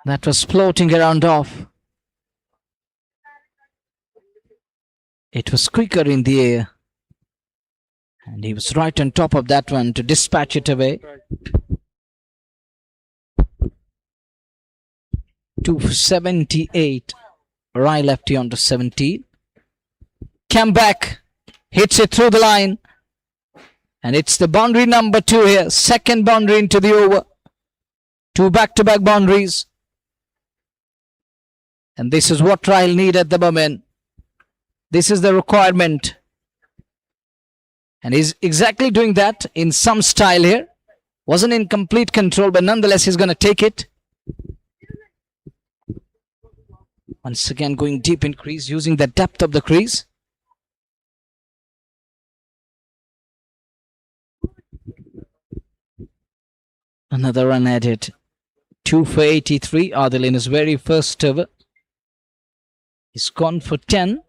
That was floating around off. It was quicker in the air. And he was right on top of that one to dispatch it away. 278. Right lefty onto 17. Came back. Hits it through the line. And it's the boundary number 2 here. Second boundary into the over. 2 back-to-back boundaries. And this is what Trial need at the moment. This is the requirement. And he's exactly doing that in some style here. Wasn't in complete control, but nonetheless he's going to take it. Once again going deep in crease, using the depth of the crease. Another run added. 2 for 83. Adil in his very first over. He's gone for 10.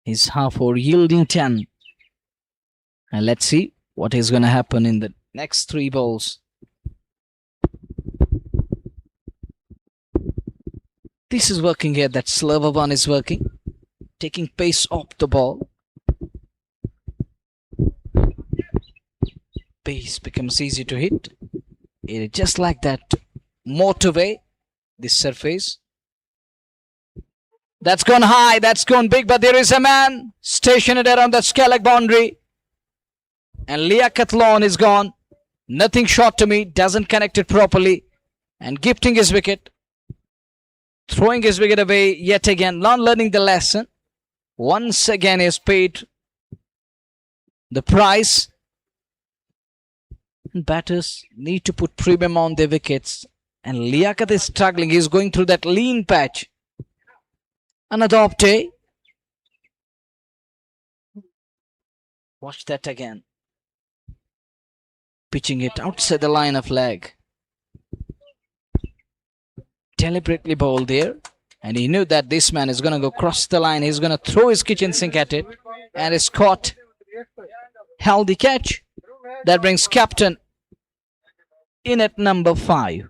He's half over yielding 10. And let's see what is going to happen in the next 3 balls. This is working here. That slower one is working. Taking pace off the ball. Pace becomes easy to hit. It is just like that motorway, this surface. That's gone high, that's gone big, but there is a man stationed around that scallop boundary. And Liaquat Lawn is gone. Nothing short to me, doesn't connect it properly. And gifting his wicket. Throwing his wicket away yet again, not learning the lesson. Once again is paid the price. And batters need to put premium on their wickets. And Liaquat is struggling, he's going through that lean patch. Another off day. Watch that again. Pitching it outside the line of leg. Deliberately bowled there. And he knew that this man is going to go cross the line. He's going to throw his kitchen sink at it. And it's caught. Held the catch. That brings captain in at number 5.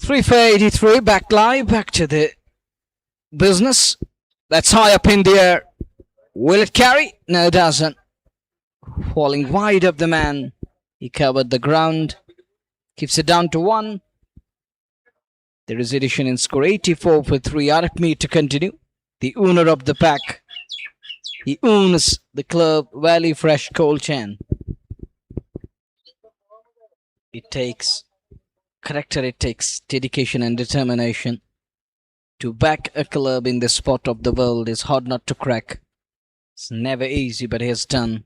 3 for 83. Back live. Back to the business. That's high up in the air. Will it carry? No, it doesn't. Falling wide of the man. He covered the ground. Keeps it down to 1. There is addition in score. 84 for 3. Arpme to continue. The owner of the pack. He owns the club Valley Fresh Cold Chain. It takes character, it takes dedication and determination. To back a club in this spot of the world is hard not to crack. It's never easy, but he has done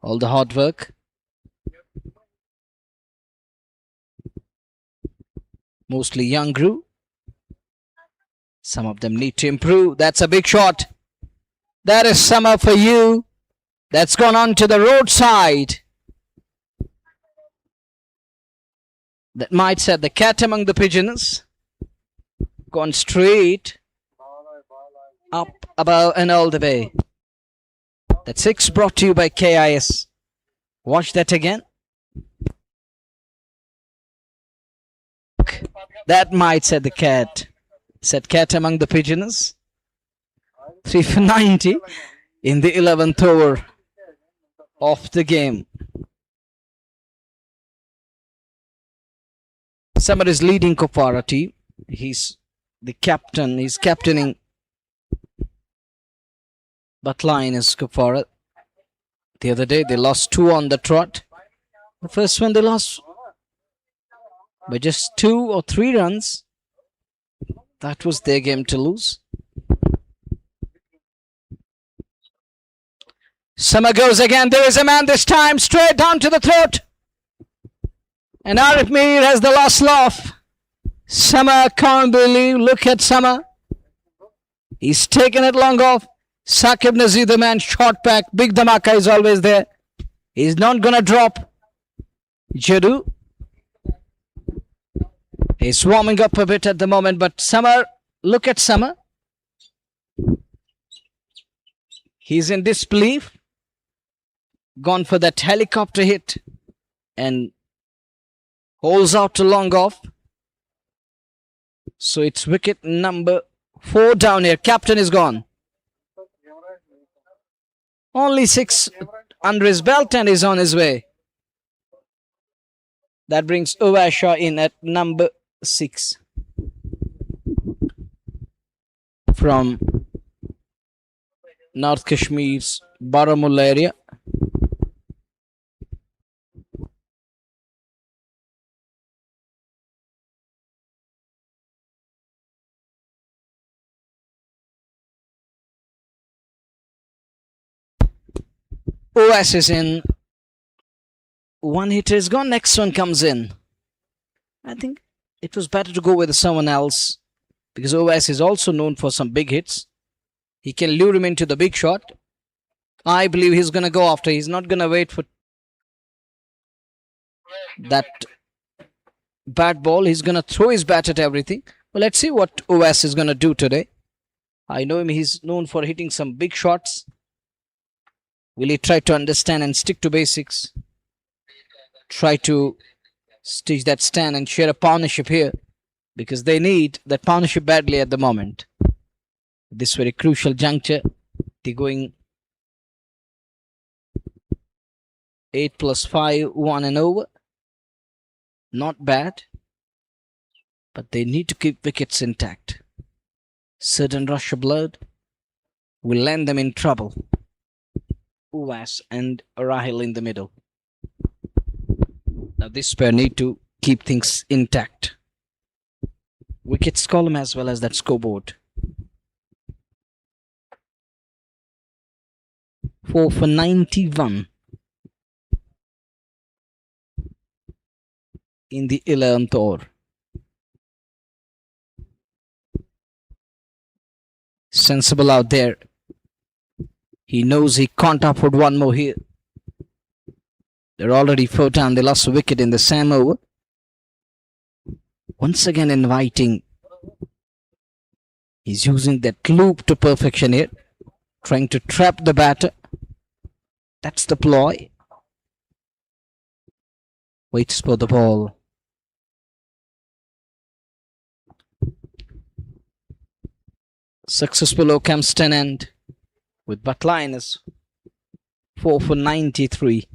all the hard work. Mostly young crew. Some of them need to improve. That's a big shot. That is summer for you. That's gone on to the roadside. That might set the cat among the pigeons. Gone straight up, above and all the way. That 6 brought to you by KIS. Watch that again. That might set the cat. Set cat among the pigeons. 3 for 90 in the 11th over of the game. Summer is leading Kupwara team. He's the captain. He's captaining Bhat line is Kupwara. The other day they lost 2 on the trot. The first one they lost by just 2 or 3 runs. That was their game to lose. Summer goes again. There is a man this time straight down to the throat. And Arif Mir has the last laugh. Summer can't believe. Look at Summer. He's taken it long off. Saqib Nazir, the man, short back. Big dhamaka is always there. He's not going to drop. Jadu. He's warming up a bit at the moment. But Summer, look at Summer. He's in disbelief. Gone for that helicopter hit. And holds out to long off. So it's wicket number 4 down here. Captain is gone. Only 6 under his belt and is on his way. That brings Uvasha in at number 6. From North Kashmir's Baramulla area. OS is in. 1 hitter is gone. Next one comes in. I think it was better to go with someone else because OS is also known for some big hits. He can lure him into the big shot. I believe he's going to go after. He's not going to wait for that bat ball. He's going to throw his bat at everything. Well, let's see what OS is going to do today. I know him. He's known for hitting some big shots. Will he try to understand and stick to basics? Try to stitch that stand and share a partnership here because they need that partnership badly at the moment. This very crucial juncture. They're going 8 plus 5, 1 and over. Not bad. But they need to keep wickets intact. Sudden rush of blood will land them in trouble. Uwas and Rahil in the middle. Now this pair need to keep things intact. Wickets column as well as that scoreboard. 4 for 91 in the 11th over. Sensible out there. He knows he can't afford one more here. They're already 4 down. They lost a wicket in the same over. Once again inviting. He's using that loop to perfection here. Trying to trap the batter. That's the ploy. Waits for the ball. Successful O comes 10 end with Bhat line is 4 for 93.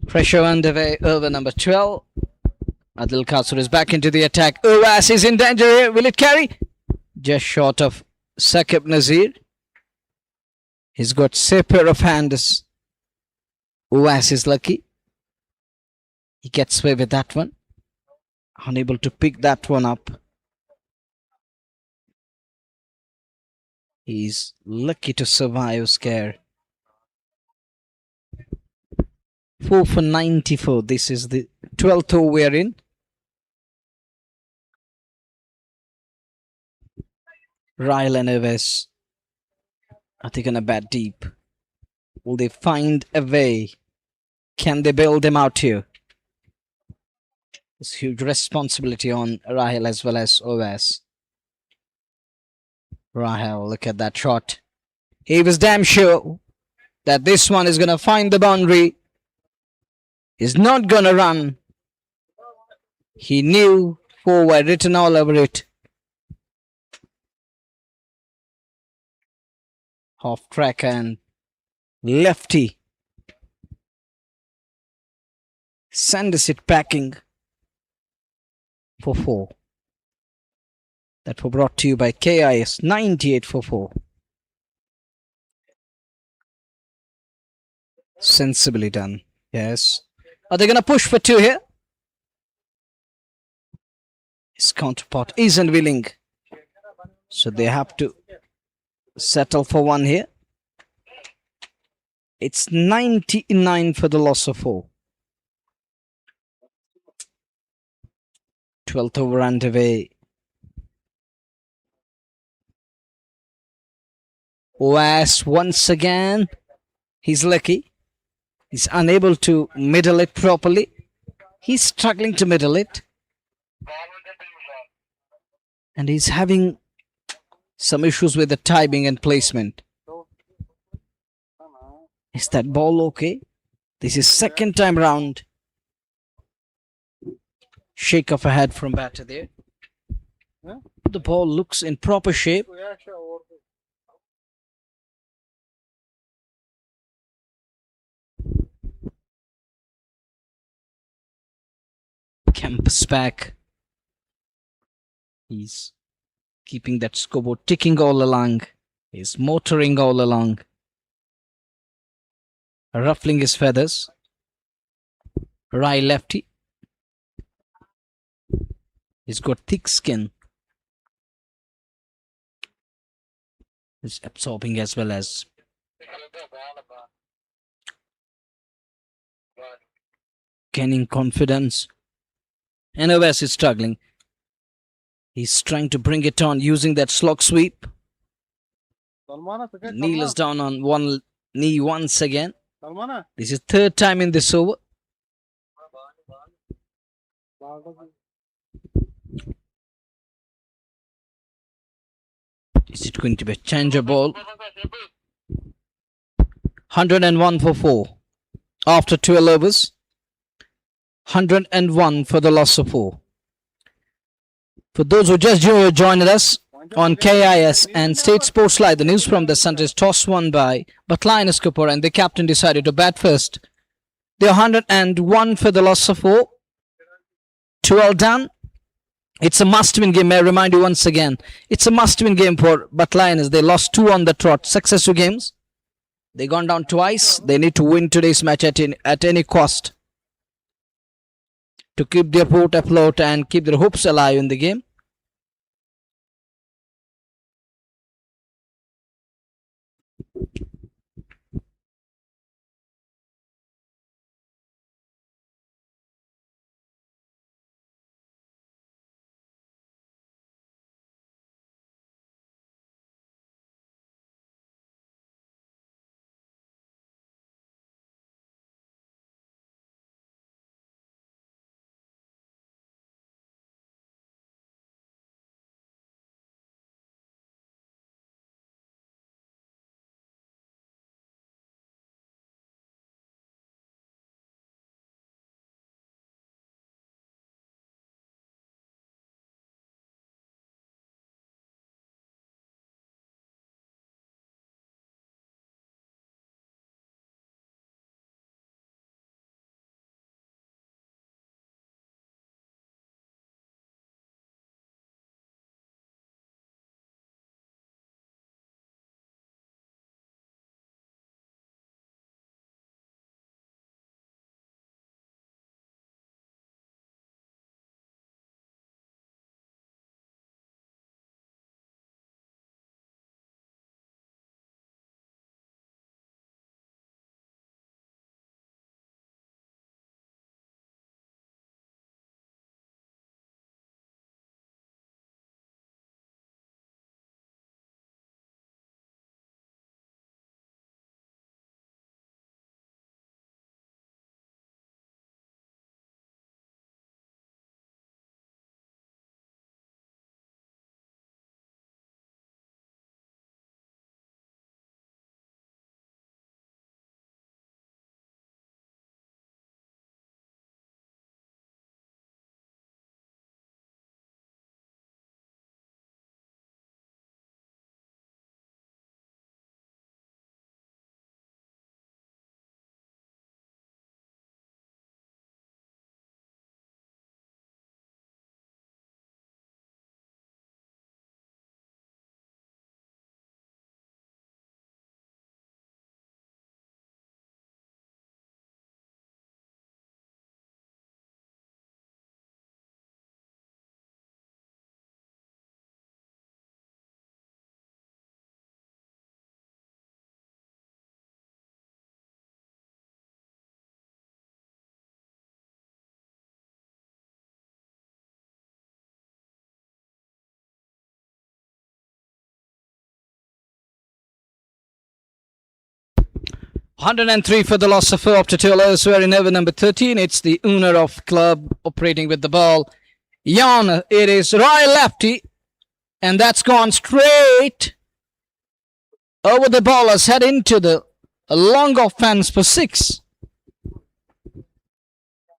Pressure underway over number 12. Adil Kasur is back into the attack. Uwas is in danger here. Will it carry? Just short of Saqib Nazir. He's got a pair of hands. Uwas is lucky. He gets away with that one. Unable to pick that one up. He's lucky to survive scare. 4 for 94. This is the 12th over we're in. Ryle and Uwas are they gonna bat deep? Will they find a way? Can they bail them out here? It's huge responsibility on Rahil as well as Uwas. Rahil, look at that shot. He was damn sure that this one is gonna find the boundary. He's not gonna run. He knew 4 were written all over it. Off track and lefty sends it packing for 4. That was brought to you by KIS 98 for 4. Sensibly done. Yes. Are they going to push for 2 here? His counterpart isn't willing. So they have to settle for 1 here. It's 99 for the loss of 4. 12th over underway. Uwas once again. He's lucky. He's unable to middle it properly. He's struggling to middle it. And he's having some issues with the timing and placement. Is that ball okay? This is second time round. Shake of a head from batter there. The ball looks in proper shape. Campus back. He's keeping that scoreboard ticking all along. He's motoring all along, ruffling his feathers. Right lefty. He's got thick skin. He's absorbing as well as gaining confidence. And Oves is struggling. He's trying to bring it on using that slog sweep. Neil is down on one knee once again. This is third time in this over. Is it going to be a changer ball? 101 for 4 after 12 overs. 101 for the loss of 4. For those who just joined us on KIS and State Sports Live, the news from the centre is toss won by Bhat Kupwara, and the captain decided to bat first. They're 101 for the loss of 4. 12 done. It's a must-win game. May I remind you once again, it's a must-win game for Bhat Lions. They lost 2 on the trot, successive games. They gone down twice. They need to win today's match at any cost to keep their boat afloat and keep their hopes alive in the game. $103 for the loss of 4 after 2 overs. We're in over number 13. It's the owner of club operating with the ball. Yon, it is right lefty. And that's gone straight over the bowler's head into the long off fence for 6.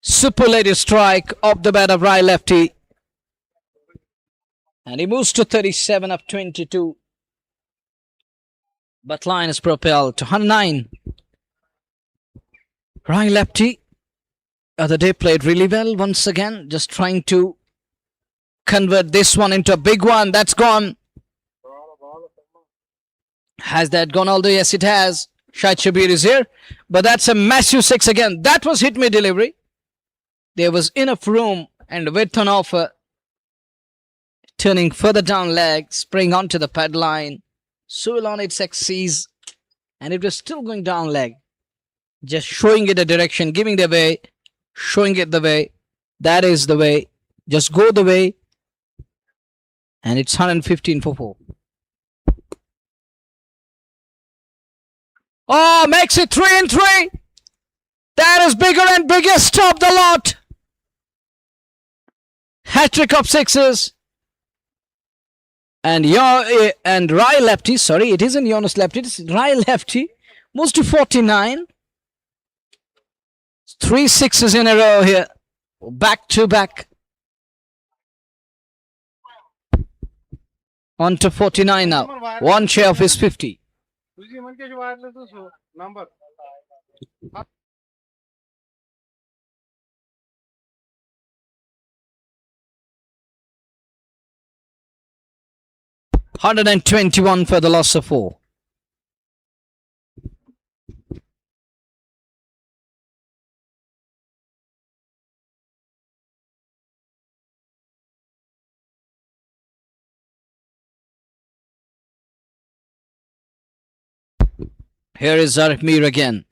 Superlative strike off the bat of right lefty. And he moves to 37 of 22. But line is propelled to 109. Right lefty. Other day played really well once again. Just trying to convert this one into a big one. That's gone Has that gone all the way? Yes, it has. Shahid Shabir is here. But that's a massive six again. That was hit me delivery. There was enough room and width on offer. Turning further down leg, spraying onto the pad line. Soil on its axis. And it was still going down leg. Just showing it a direction, giving the way, showing it the way. That is the way. Just go the way. And it's 115 for 4. Oh, makes it 3 and 3. That is bigger and biggest of the lot. Hat-trick of sixes. And Rai lefty, sorry, it isn't Jonas lefty, it's Rai lefty. Moves to 49. 3 sixes in a row here. Back to back. On to 49 now. One share of his 50.
Number.
121 for the loss of 4. Here is Zarif Mir again.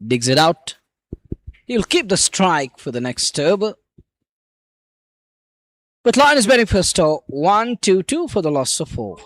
Digs it out. He'll keep the strike for the next over. But line is betting first score. 1-2-2 for the loss of 4.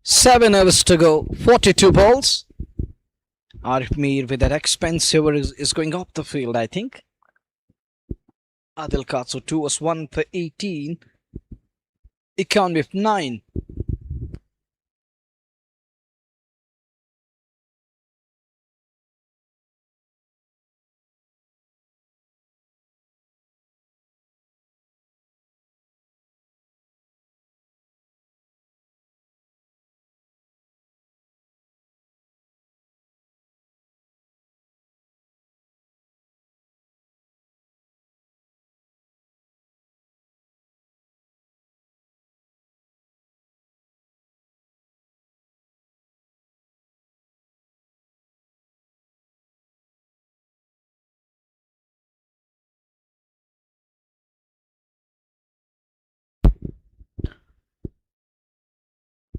Seven overs to go, 42 balls. Arif Mir with that expensive over is going off the field, I think. Adil Katsu 2 was 1 for 18. Ikan with 9.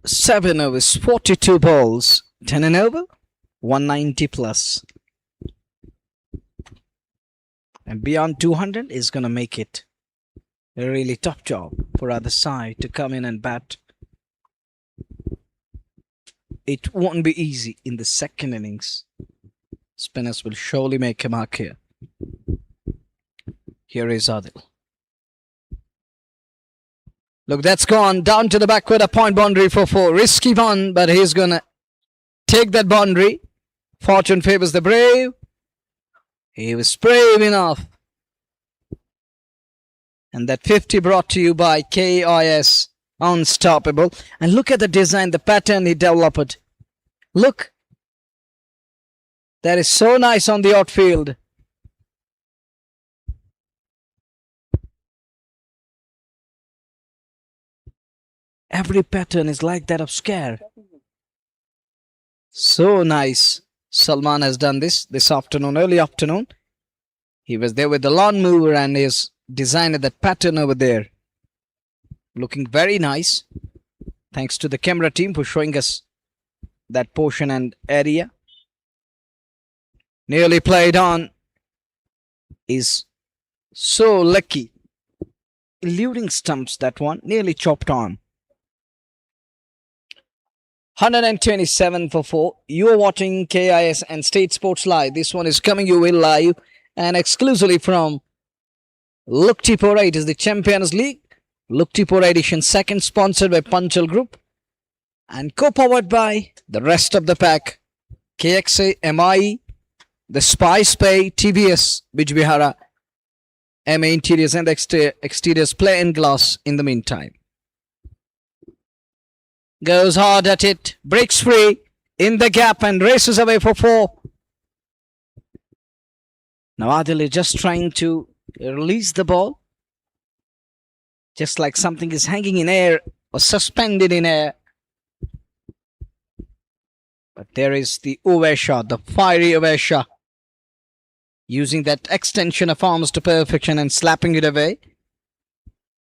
Seven overs, 42 balls, 10 and over, 190 plus. And beyond 200 is going to make it a really tough job for other side to come in and bat. It won't be easy in the second innings. Spinners will surely make a mark here. Here is Adil. Look, that's gone down to the backward, a point boundary for 4. Risky one, but he's going to take that boundary. Fortune favors the brave. He was brave enough. And that 50 brought to you by KIS Unstoppable. And look at the design, the pattern he developed. Look. That is so nice on the outfield. Every pattern is like that of Scare. So nice. Salman has done this afternoon, early afternoon. He was there with the lawn mower and he's designed that pattern over there. Looking very nice. Thanks to the camera team for showing us that portion and area. Nearly played on. Is so lucky. Eluding stumps, that one. Nearly chopped on. 127 for 4. You are watching KIS and State Sports Live. This one is coming you in live and exclusively from Luktipura. It is the Champions League. Luktipura edition 2nd, sponsored by Panchal Group and co-powered by the rest of the pack. KXA, MI, the Spice Pay, TVS, Bijbihara, MA Interiors and Exteriors play in glass in the meantime. Goes hard at it, breaks free in the gap and races away for 4. Now Adil is just trying to release the ball. Just like something is hanging in air or suspended in air. But there is the over shot, the fiery over shot. Using that extension of arms to perfection and slapping it away.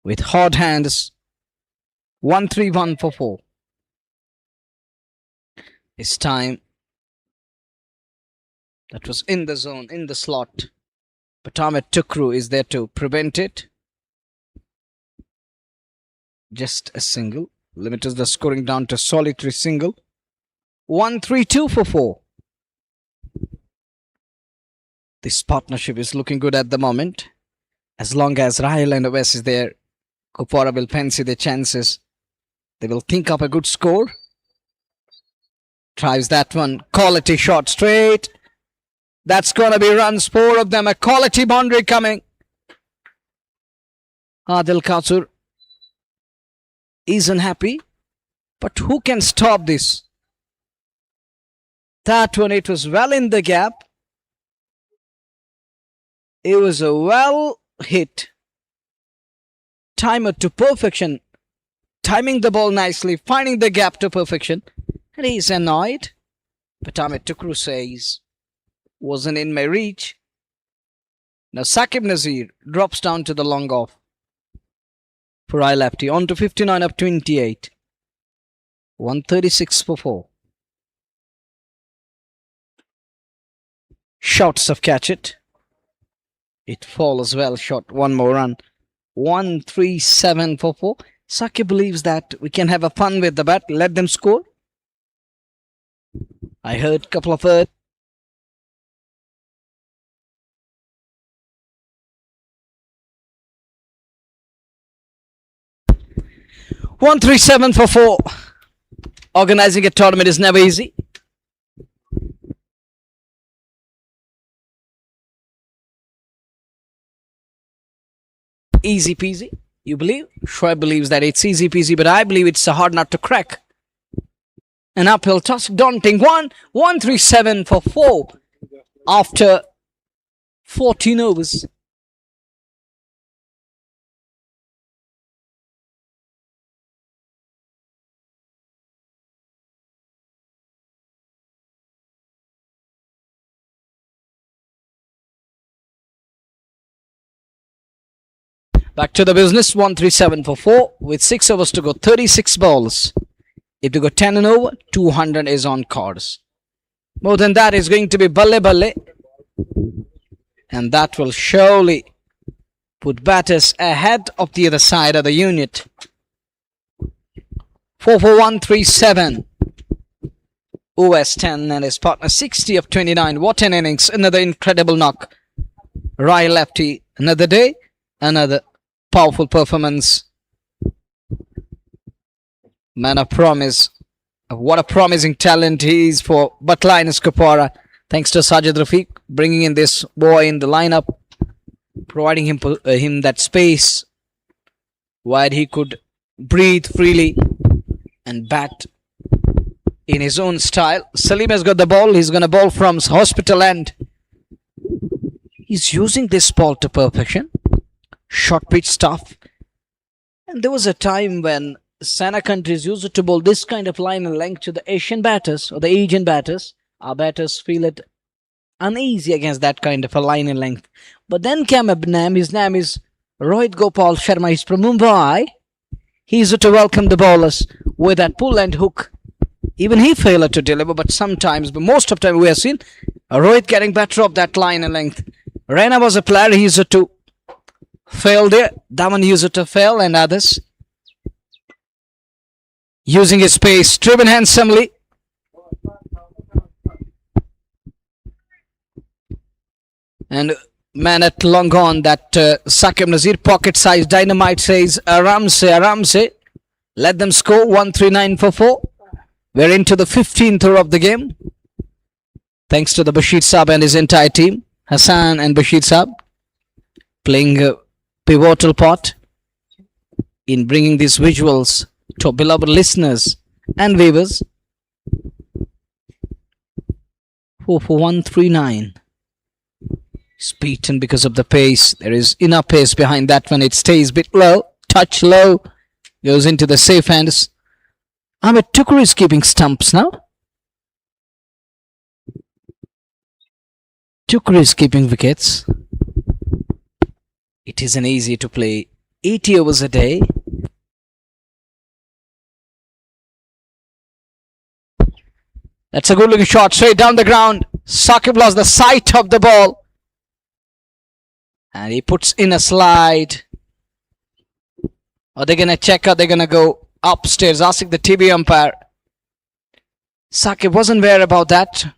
With hard hands. 1-3-1 for 4. It's time. That was in the zone, in the slot. But Ahmed Tukru is there to prevent it. Just a single. Limits the scoring down to solitary single. 1-3-2 for 4. This partnership is looking good at the moment. As long as Rahil and Oves is there, Kupwara will fancy their chances. They will think up a good score. Tries that one. Quality shot straight. That's going to be runs. 4 of them. A quality boundary coming. Adil Katsur is unhappy. But who can stop this? That one, it was well in the gap. It was a well hit. Timer to perfection. Timing the ball nicely. Finding the gap to perfection. And he's annoyed. But Ahmed Tukru says, wasn't in my reach. Now Saqib Nazir drops down to the long off. For I lefty. On to 59 of 28. 136 for 4. Shots of catch it. It falls well shot. One more run. 137 for 4. Saqib believes that we can have a fun with the bat. Let them score. I heard a couple of words. One 3-7 for 4. Organizing a tournament is never easy. Easy peasy. You believe? Shoaib believes that it's easy peasy, but I believe it's a hard nut to crack. An uphill toss, daunting 1-3-7 for 4 after 14 overs. Back to the business. 1-3-7 for 4 with 6 overs to go. 36 balls. If they go 10 and over, 200 is on cards. More than that is going to be balle balle. And that will surely put batters ahead of the other side of the unit. 4-1-3-7. OS 10 and his partner 60 of 29. What an innings. Another incredible knock. Right lefty. Another day. Another powerful performance. Man of promise. What a promising talent he is for Butlinus Kupwara. Thanks to Sajid Rafiq bringing in this boy in the lineup, providing him that space where he could breathe freely and bat in his own style. Salim has got the ball. He's going to bowl from hospital end. He's using this ball to perfection. Short pitch stuff. And there was a time when Sana countries used to bowl this kind of line and length to the Asian batters or the Asian batters. Our batters feel it uneasy against that kind of a line and length. But then came a name. His name is Rohit Gopal Sharma. He's from Mumbai. He used to welcome the bowlers with that pull and hook Even he failed to deliver, but sometimes, but most of the time we have seen Rohit getting better of that line and length. Raina was a player, he used to fail there. Daman used to fail, and others using his pace, driven handsomely. And man at long on, that Saqib Nazir pocket size dynamite says Aram se. Let them score 139 for 4. We're into the 15th over of the game. Thanks to the Bashir Saab and his entire team. Hassan and Bashir Saab playing a pivotal part in bringing these visuals to our beloved listeners and viewers. 4 for 139. It's beaten because of the pace. There is enough pace behind that one. It stays a bit low. Touch low. Goes into the safe hands. Ahmed Tukur is keeping stumps now. Tukur is keeping wickets. It isn't easy to play 80 overs a day. That's a good looking shot straight down the ground. Saqib lost the sight of the ball. And he puts in a slide. Are they going to check? Are they going to go upstairs? Asking the TV umpire. Saqib wasn't aware about that.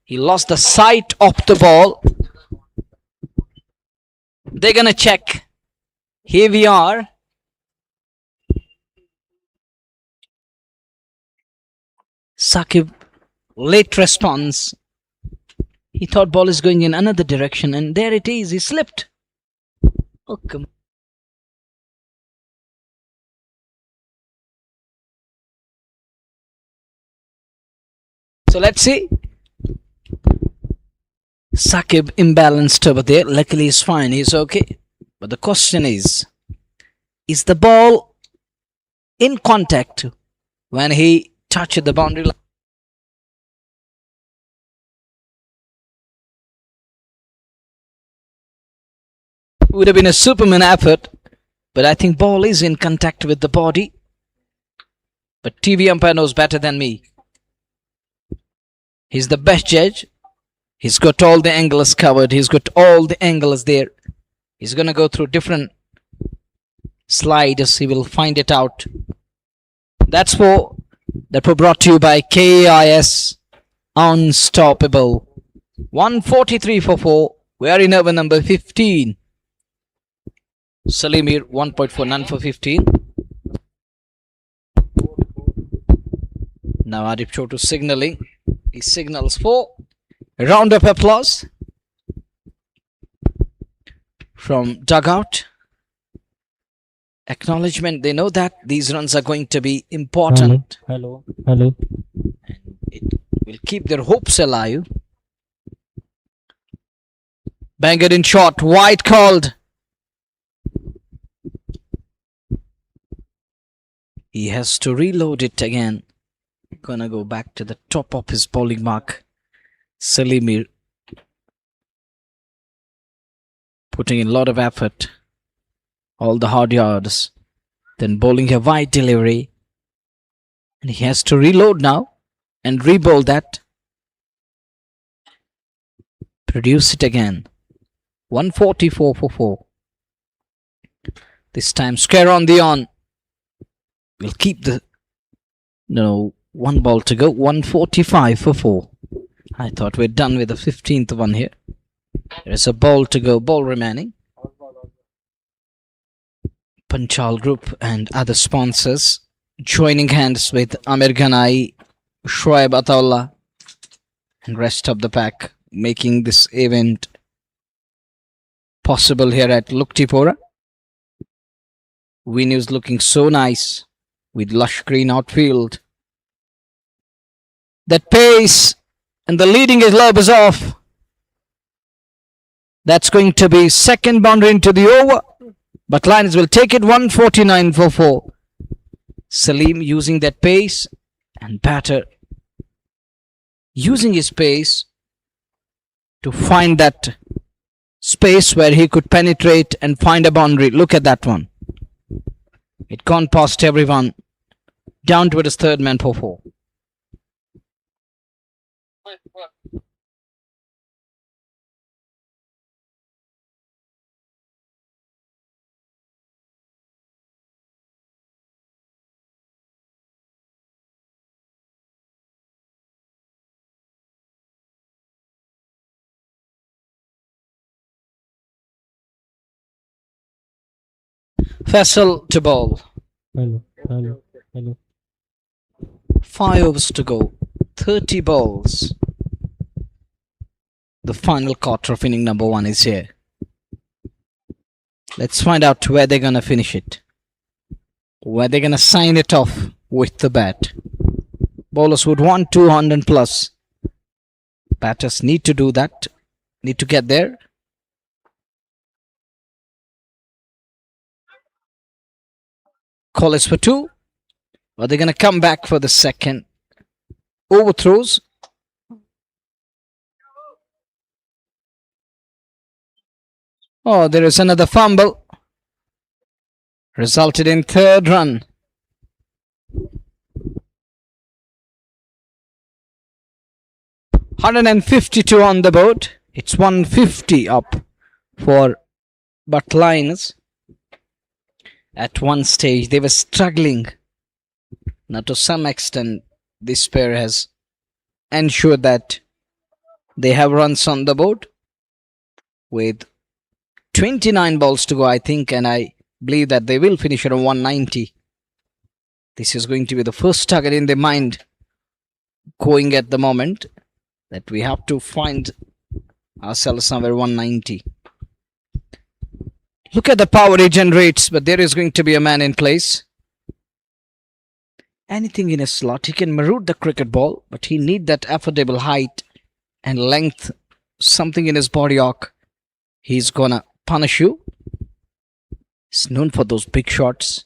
He lost the sight of the ball. They're going to check. Here we are. Saqib, late response. He thought ball is going in another direction, and there it is. He slipped. Oh, come on. So let's see. Saqib imbalanced over there. Luckily he's fine. He's okay. But the question is the ball in contact when he touched the boundary line? Would have been a Superman effort, but I think ball is in contact with the body. But TV umpire knows better than me. He's the best judge. He's got all the angles covered. He's got all the angles there. He's going to go through different slides. He will find it out. That were brought to you by KIS Unstoppable. 143 for 4. We are in over number 15. Salimir 1.4, none for 15. Now Adib Chotu signaling. He signals for a round of applause from dugout. Acknowledgement. They know that these runs are going to be important.
Hello.
And it will keep their hopes alive. Banger in shot. Wide called. He has to reload it again. Gonna go back to the top of his bowling mark. Salimir putting in a lot of effort. All the hard yards. Then bowling a wide delivery. And he has to reload now. And re-bowl that. Produce it again. 144 for 4. This time square on the on. We'll keep the... No, one ball to go. 145 for 4. I thought we're done with the 15th one here. There's a ball to go. Ball remaining. Panchal Group and other sponsors joining hands with Amir Ghanai, Shoaib Ataullah and rest of the pack, making this event possible here at Luktipora. Venue's looking so nice with lush green outfield. That pace and the leading lob is off. That's going to be second boundary into the over. But Lions will take it 149 for 4. Salim using that pace and batter using his pace to find that space where he could penetrate and find a boundary. Look at that one. It gone past everyone. Down to his third man for 4. Faisal to bowl.
Hello.
5 overs to go. 30 balls. The final quarter of inning number 1 is here. Let's find out where they're gonna finish it. Where they're gonna sign it off with the bat. Bowlers would want 200 plus. Batters need to do that. Need to get there. Call is for 2. Are they gonna come back for the second? Overthrows. Oh, there is another fumble. Resulted in third run. $152 on the board. It's 150 up for Bhat Lions. At one stage, they were struggling. Now, to some extent, this pair has ensured that they have runs on the board with 29 balls to go, I think, and I believe that they will finish around 190. This is going to be the first target in their mind going at the moment, that we have to find ourselves somewhere 190. Look at the power he generates, but there is going to be a man in place. Anything in a slot, he can maroon the cricket ball, but he need that affordable height and length, something in his body arc. He's gonna punish you. He's known for those big shots.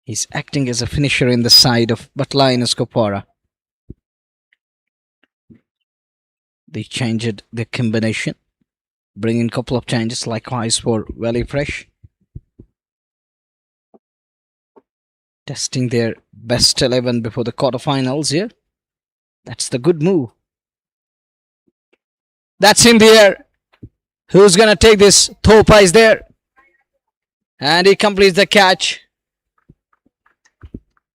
He's acting as a finisher in the side of Bhat Lions Kupwara. They changed the combination, bringing a couple of changes likewise for Valley Fresh. Testing their best 11 before the quarterfinals here. That's the good move. That's in the air. Who's going to take this? Thopa is there. And he completes the catch.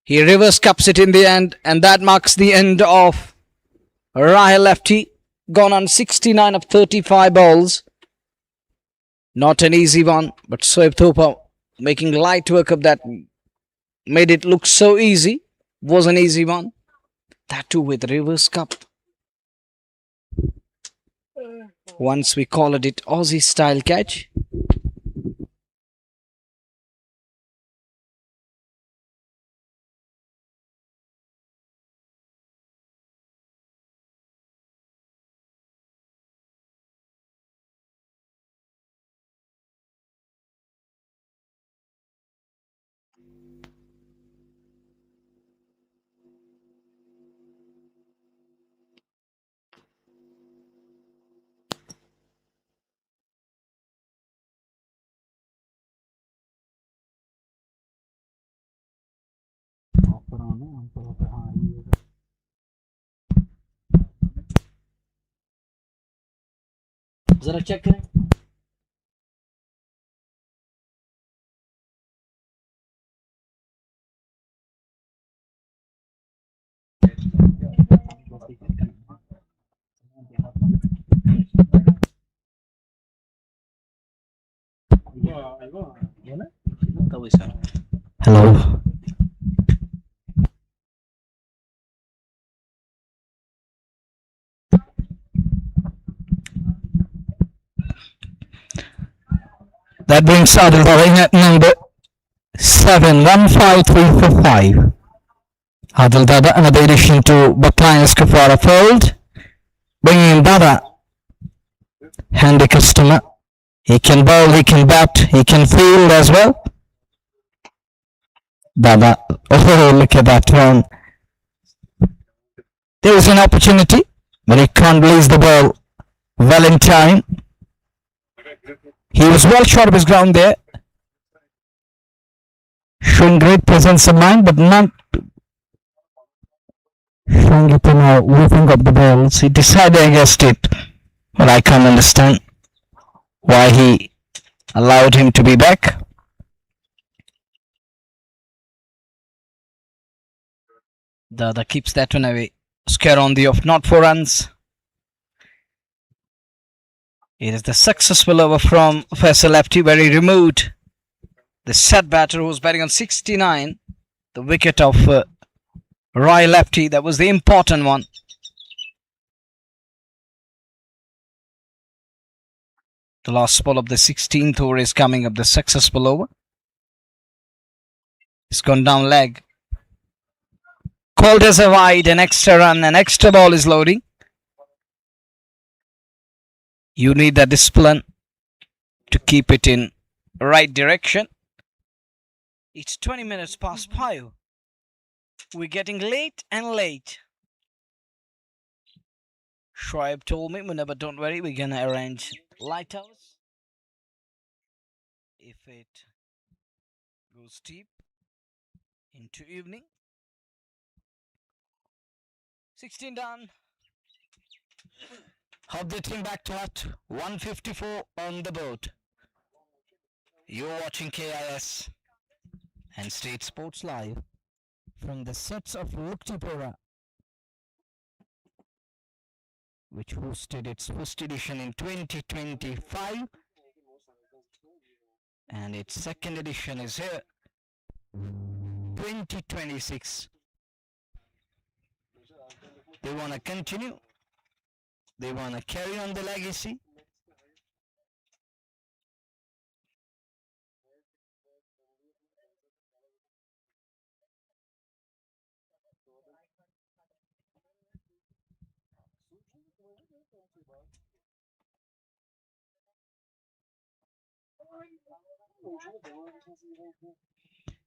He reverse cups it in the end. And that marks the end of Rahil Lefty. Gone on 69 of 35 balls. Not an easy one. But Soeb Thopa making light work of that. Made it look so easy. Was an easy one. That too with reverse cup. Once we called it Aussie style catch. जरा check करें. Hello. That brings Adil Dada in at number 7, 15345. Adil Dada, another addition to Bhat Lions Kupwara fold. Bringing in Dada, handy customer. He can bowl, he can bat, he can field as well. Dada, oh look at that one. There is an opportunity, but he can't release the ball well in time. He was well short of his ground there. showing great presence of mind, but not showing it in a whipping of the balls. He decided against it, but I can't understand why he allowed him to be back. The other keeps that one away. Scare on the off, not 4 runs. It is the successful over from Faisal Lefty, where he removed the set batter who was batting on 69, the wicket of Roy Lefty. That was the important one. The last ball of the 16th over is coming up, the successful over. It's gone down leg. Called as a wide, an extra run, an extra ball is loading. You need the discipline to keep it in right direction. It's 20 minutes past 5. We're getting late and late. Shoaib told me, Munaba, don't worry, we're gonna arrange light hours. If it goes deep into evening. 16 done. Updating back to at 154 on the boat. You're watching KIS and State Sports Live from the sets of Kupwara, which hosted its first edition in 2025, and its second edition is here 2026. They want to continue, they want to carry on the legacy.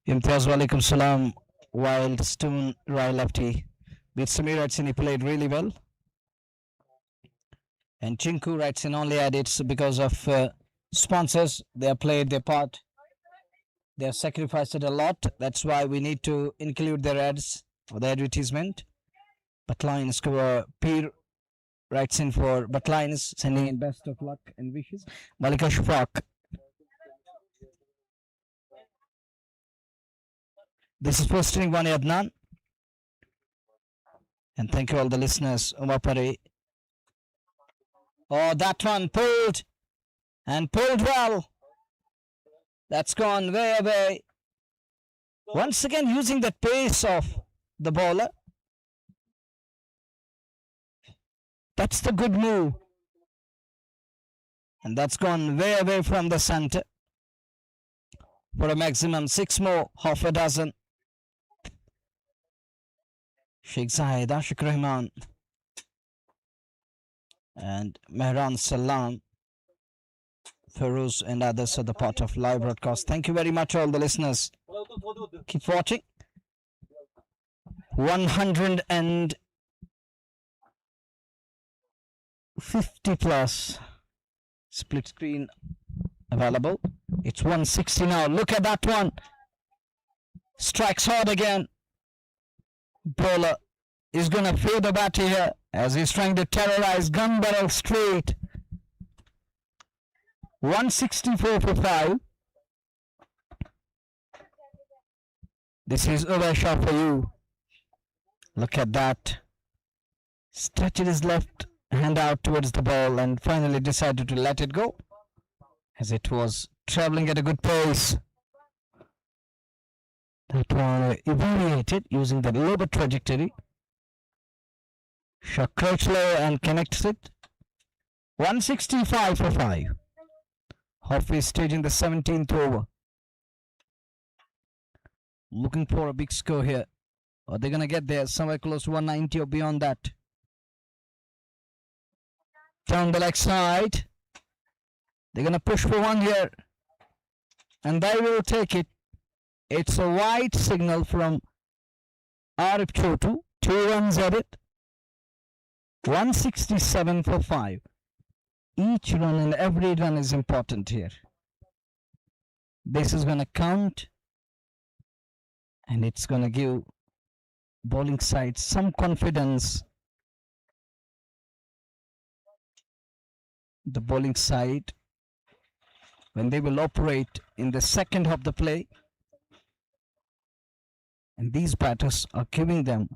Imtiaz Walaikum Salam. Wild Stone Roy Lefty with Samir writes in, he played really well. And Chinku writes in, only edits because of sponsors. They have played their part. They have sacrificed it a lot. That's why we need to include their ads or the advertisement. Butlines Peer writes in for Butlines, sending in best of luck and wishes. Malika Shufaq. This is first inning 1 Adnan. And thank you all the listeners. Umar Pare. Oh, that one pulled. And pulled well. That's gone way away. Once again using the pace of the bowler. That's the good move. And that's gone way away from the center. For a maximum 6 more, half a dozen. Sheikh Zahid, Ashik Rahman, and Mehran Salam, Feroz, and others are the part of live broadcast. Thank you very much, all the listeners. Keep watching. 150 plus split screen available. It's 160 now. Look at that one. Strikes hard again. Bowler is going to feel the bat here as he's trying to terrorize gun barrel straight. 164 for 5. This is over shot for you. Look at that. Stretched his left hand out towards the ball and finally decided to let it go as it was traveling at a good pace. That one evaluated using the lower trajectory. Shot crouch low and connects it. 165 for 5. Halfway stage in the 17th over. Looking for a big score here. Are they going to get there somewhere close to 190 or beyond that? Down the leg side. They're going to push for one here. And they will take it. It's a wide signal from Arif Chotu. 2 runs at it. 167 for 5. Each run and every run is important here. This is going to count And it's going to give bowling side some confidence. The bowling side, when they will operate in the second of the play, and these batters are giving them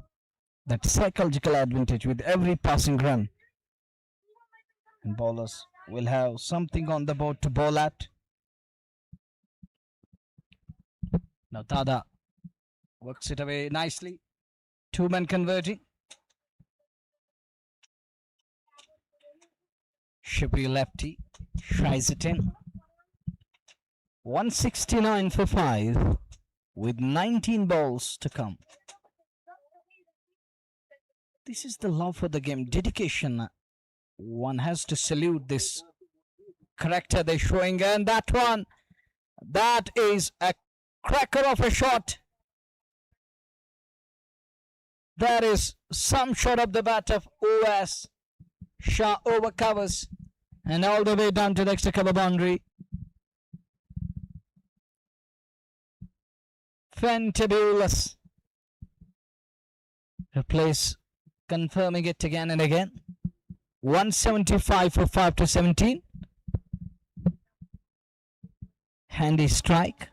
that psychological advantage with every passing run. And bowlers will have something on the board to bowl at. Now Dada works it away nicely. Two men converging. Shibi lefty tries it in. 169 for 5 with 19 balls to come. This is the love for the game, dedication. One has to salute this character they're showing, and that one, that is a cracker of a shot. That is some shot of the bat of OS. Shah overcovers and all the way down to the extra cover boundary. Fantabulous. Replace, confirming it again and again. 175 for 5 to 17. Handy strike.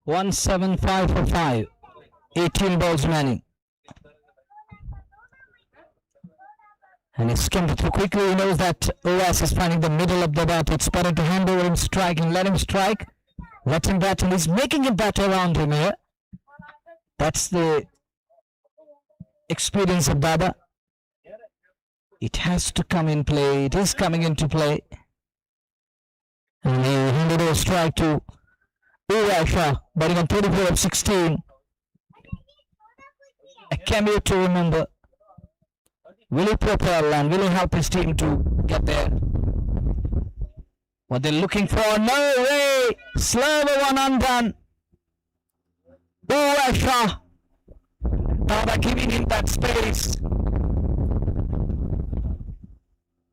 One 175 for 5. 18 balls remaining. And he skimmed through quickly. He knows that OS is finding the middle of the bat. It's better to hand over him strike and let him strike. Let him bat, and he's making it bat around him here. That's the experience of Baba. It has to come in play. It is coming into play. And he handed over strike to Shah, batting on 34 of 16. A cameo to remember. Will he propel and will he help his team to get there? What they're looking for? No way! Slower one undone. Shah. Baba giving him that space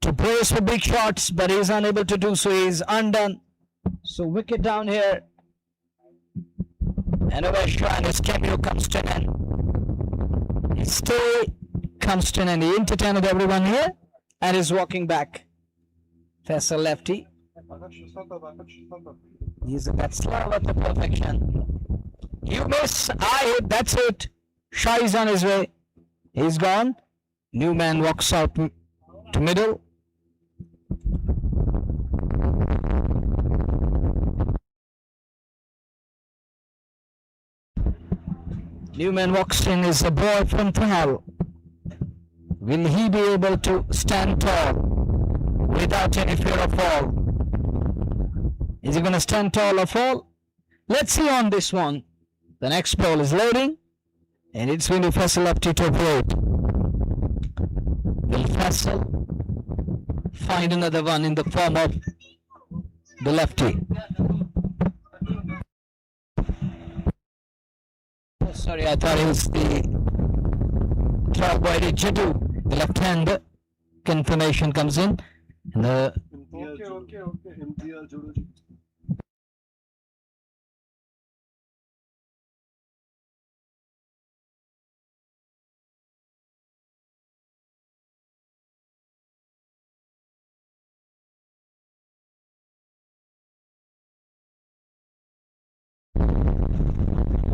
to brace for big shots, but he's unable to do so. He's undone. So wicket down here. And Shah and his cameo comes to an end. His stay comes to an end. He entertained everyone here and is walking back. Faisal lefty. He's a bat slow at the perfection. You miss, I hit, that's it. Shah is on his way. He's gone. New man walks out to middle. Newman walks in is a boy from Panchal. Will he be able to stand tall without any fear of fall? Is he going to stand tall or fall? Let's see on this one. The next ball is loading, and it's going to Faisal up to operate. Will Faisal find another one in the form of the lefty? Sorry, I thought it was the drop by the Jadu. The left hand confirmation comes in. And the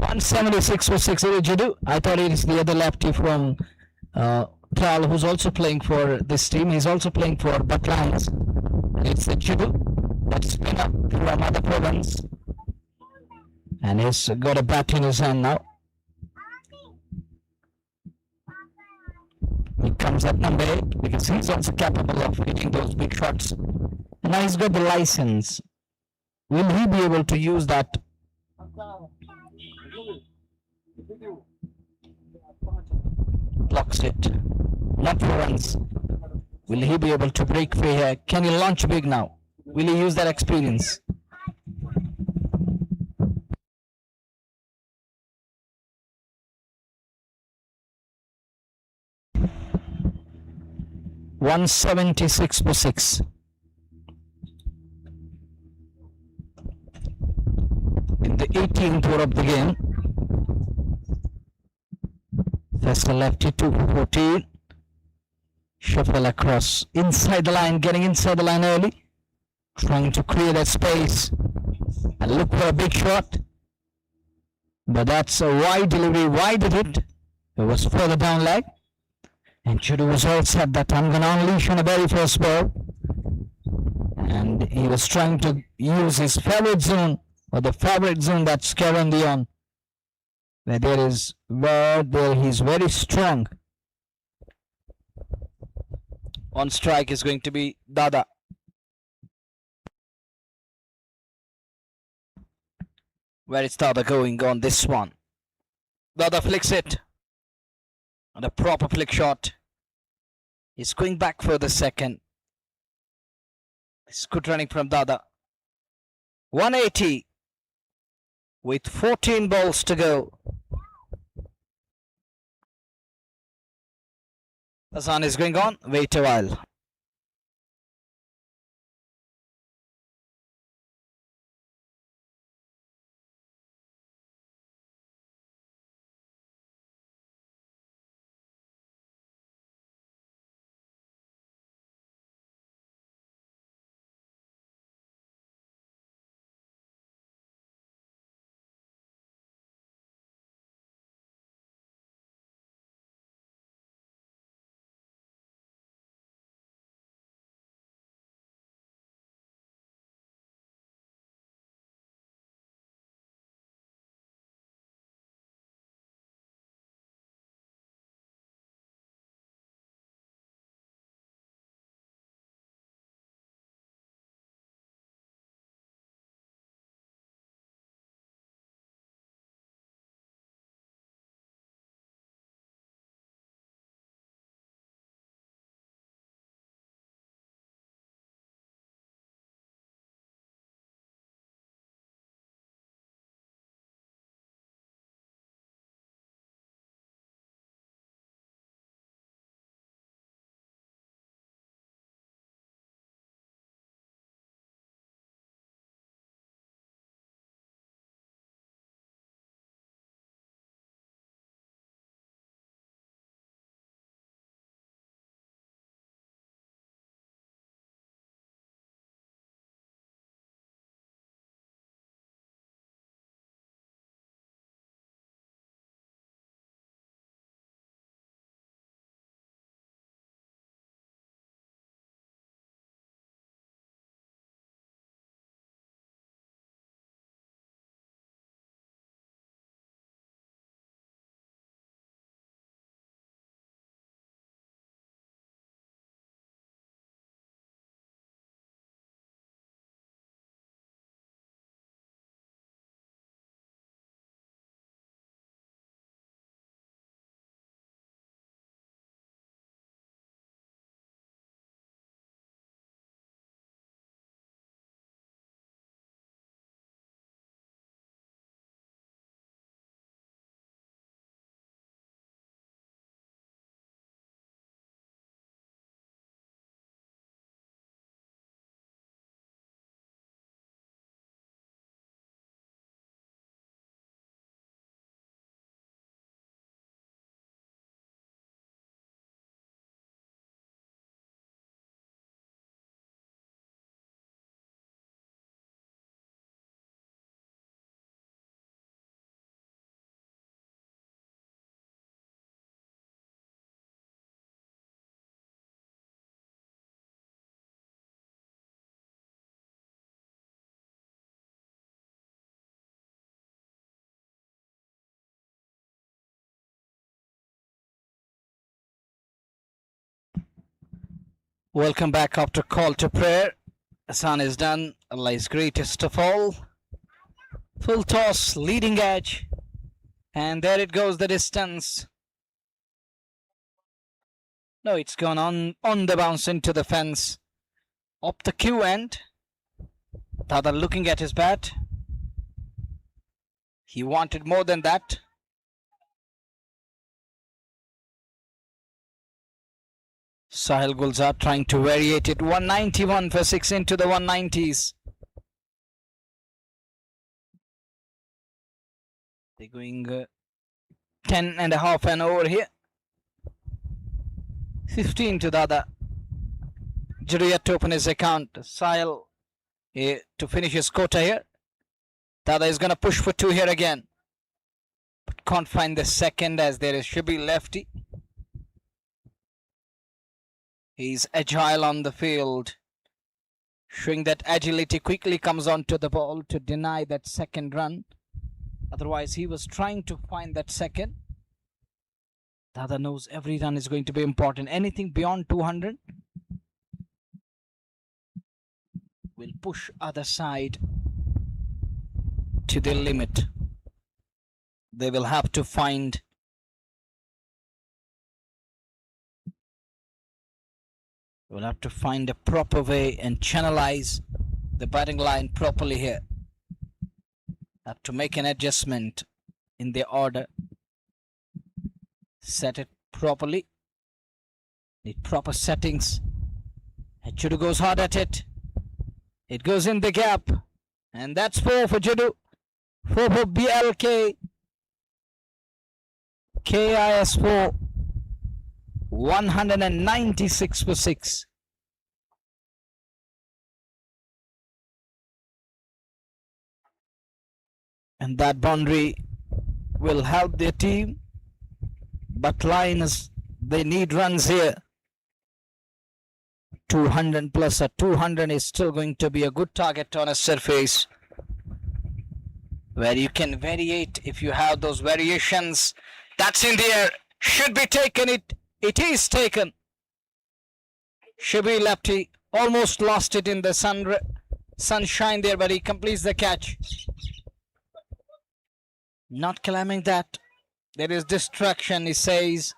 $176 for 6 Jadu. I thought it is the other lefty from Tral, who's also playing for this team. He's also playing for Bhat. It's the Jadu. Let's spin up from other province. And he's got a bat in his hand now. He comes at number 8 because he's also capable of hitting those big shots. And now he's got the license. Will he be able to use that? Blocks it. Not for runs. Will he be able to break free here? Can he launch big now? Will he use that experience? $176 for 6. In the 18th over of the game, Festa lefty 2 for 14. Shuffle across inside the line, getting inside the line early, trying to create a space and look for a big shot. But that's a wide delivery, wide of it. It was further down leg. And Chudu was all set that I'm going to unleash on the very first ball. And he was trying to use his favorite zone, or the favorite zone that's Karen Dion. Where he's very strong. On strike is going to be Dada. Where is Dada going on this one? Dada flicks it. And a proper flick shot. He's going back for the second. It's good running from Dada. 180 with 14 balls to go. Hassan is going on. Wait a while. Welcome back after call to prayer. Sun is done. Allah is greatest of all. Full toss, leading edge. And there it goes, the distance. No, it's gone on the bounce into the fence. Up the queue end. Dada looking at his bat. He wanted more than that. Sahil Gulzar trying to variate it. 191 for 6 into the 190s. They're going 10 and a half and over here. 15 to Dada. Juru yet to open his account. Sahil to finish his quota here. Dada is going to push for 2 here again. But can't find the second as there is Shibi lefty. He's agile on the field. Showing that agility, quickly comes onto the ball to deny that second run. Otherwise, he was trying to find that second. Dada knows every run is going to be important. Anything beyond 200 will push other side to the limit. They will have to find a proper way and channelize the batting line properly here. Have to make an adjustment in the order. Set it properly. Need proper settings. Judu goes hard at it. It goes in the gap. And that's 4 for Judu. 4 for BLK. KIS 4. 196 for 6. And that boundary will help their team. But Lions, they need runs here. 200 plus a 200 is still going to be a good target on a surface where you can variate. If you have those variations, that's in the air. Should be taken. It is taken. Shibi lefty almost lost it in the sunshine there, but he completes the catch. Not claiming that there is distraction, he says.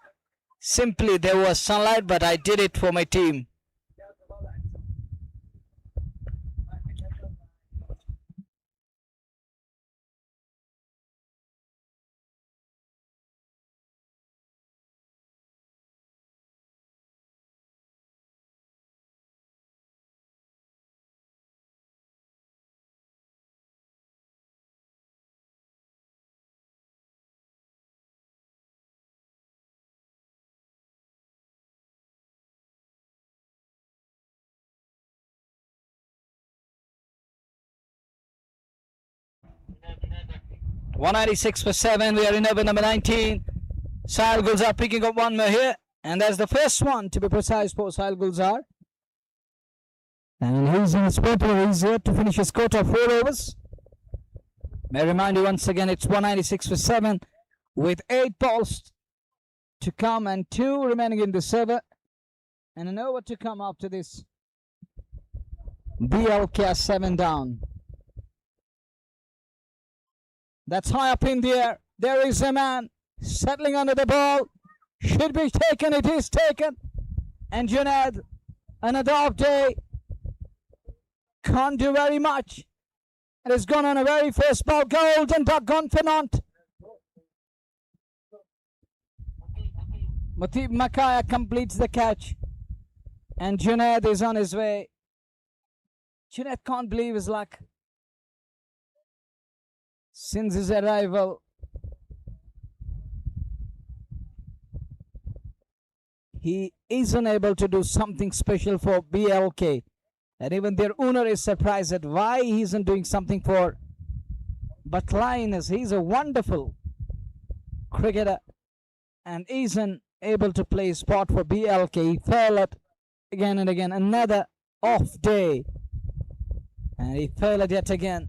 Simply there was sunlight, but I did it for my team. (196 for 7). We are in over number 19. Sahil Gulzar picking up one more here. And that's the first one, to be precise, for Sahil Gulzar. And he's in his paper. He's here to finish his quota of 4 overs. May I remind you once again, it's 196 for 7 with 8 balls to come and 2 remaining in the server. And an over to come after this. BLK 7 down. That's high up in the air. There is a man settling under the ball. Should be taken. It is taken. And Junaid, another off day. Can't do very much. And it's gone on a very first ball. Golden duck gone for naught. Mutib Makaya completes the catch. And Junaid is on his way. Junaid can't believe his luck. Since his arrival, he is unable to do something special for BLK. And even their owner is surprised at why he isn't doing something for But Linus. He's a wonderful cricketer and isn't able to play spot for BLK. He fell at again and again. Another off day. And he fell at yet again.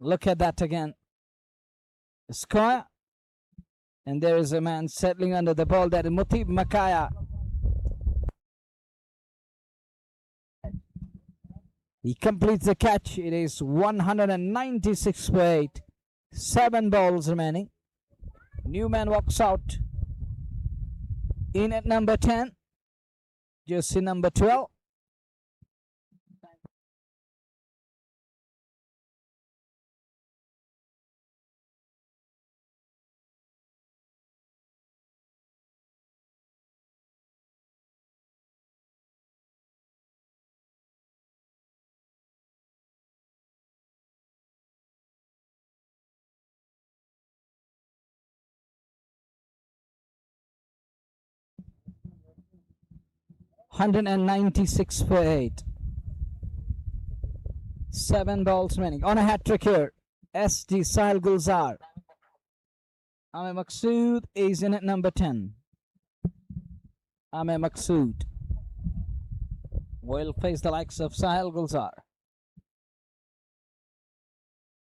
Look at that again. The score And there is a man settling under the ball. That is Mutib Makaya. He completes the catch. It is 196 for 8. 7 balls remaining. Newman walks out. In at number 10. Jersey number 12. $196 for 8. 7 balls remaining. On a hat trick here. SD Sahil Gulzar. Ame Maqsood is in at number 10. Ame Maqsood will face the likes of Sahil Gulzar.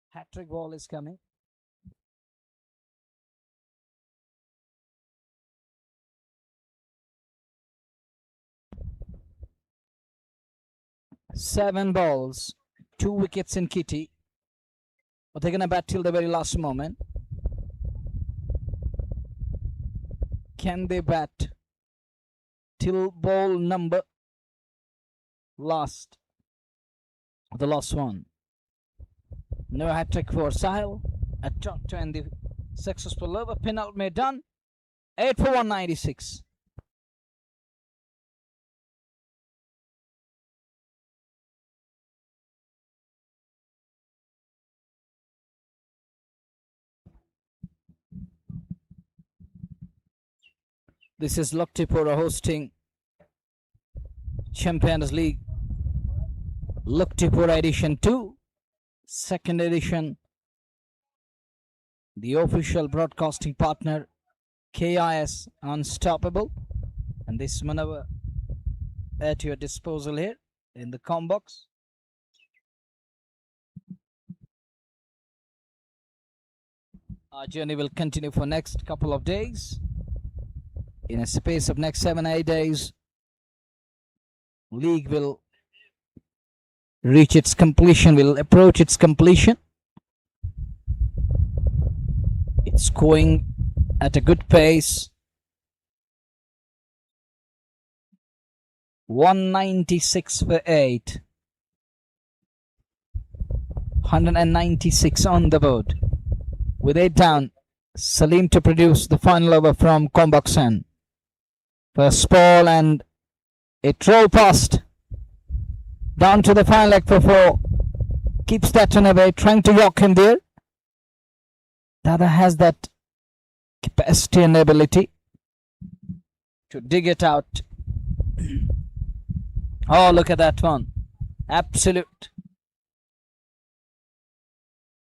Hat trick ball is coming. Seven balls, 2 wickets in kitty. But they're going to bat till the very last moment. Can they bat till ball number last? The last one. No hat trick for Sahil. A top to end the successful over. Penalty made done. 8 for 196. This is Luktipura hosting Champions League Luktipura Edition 2, second edition. The official broadcasting partner KIS Unstoppable, and this maneuver at your disposal here in the com box. Our journey will continue for next couple of days. In a space of next 7-8 days, league will reach its completion, will approach its completion. It's going at a good pace. 196 for 8. 196 on the board. With 8 down, Salim to produce the final over from Kombaksan. First ball and a throw past down to the final leg for 4. Keeps that one away, trying to york him there. Dada has that capacity and ability to dig it out. Oh, look at that one. Absolute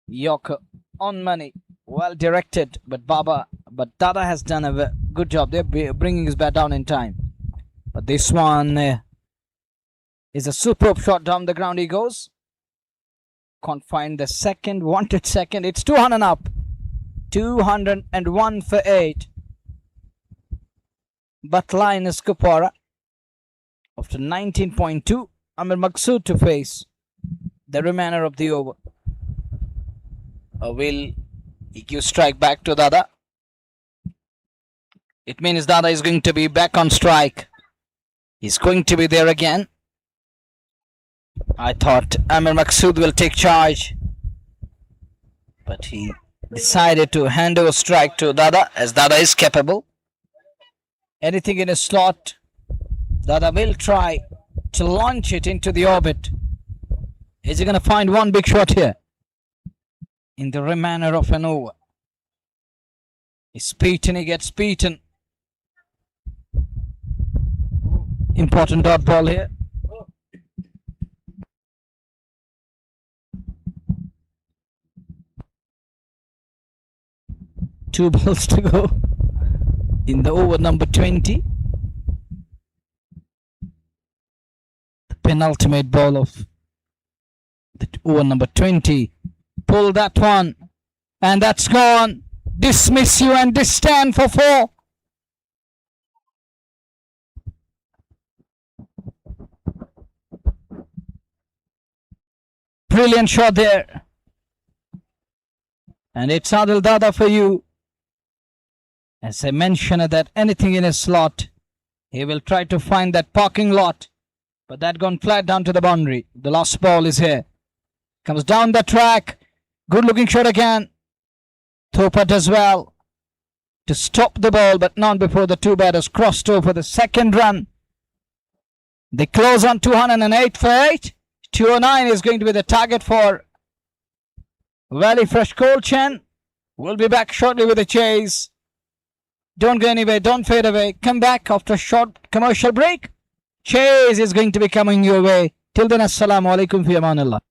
yorker on money. Well directed, but Dada has done a good job. They're bringing his bat down in time. But this one is a superb shot down the ground. He goes. Can't find the second, wanted second. It's 200 up. 201 for 8. But line is Kupwara. After 19.2, Amir Maqsood to face the remainder of the over. Will he give strike back to Dada? It means Dada is going to be back on strike. He's going to be there again. I thought Amir Maqsood will take charge, but he decided to hand over strike to Dada, as Dada is capable. Anything in a slot, Dada will try to launch it into the orbit. Is he going to find one big shot here in the remainder of an over? He's beaten, he gets beaten. Important dot ball here. Two balls to go in the over number 20. The penultimate ball of the over number 20. Pull that one, and that's gone. dismiss you and disstand for 4. Brilliant shot there. And it's Adil Dada for you. As I mentioned that anything in his slot, he will try to find that parking lot. But that gone flat down to the boundary. The last ball is here. Comes down the track. Good looking shot again. Thopat as well to stop the ball, but not before the two batters crossed over the second run. They close on 208 for 8. 209 is going to be the target for Valley Fresh Cold Chen. We'll be back shortly with the chase. Don't go anywhere, don't fade away. Come back after a short commercial break. Chase is going to be coming your way. Till then, assalamu alaikum fi amanillah.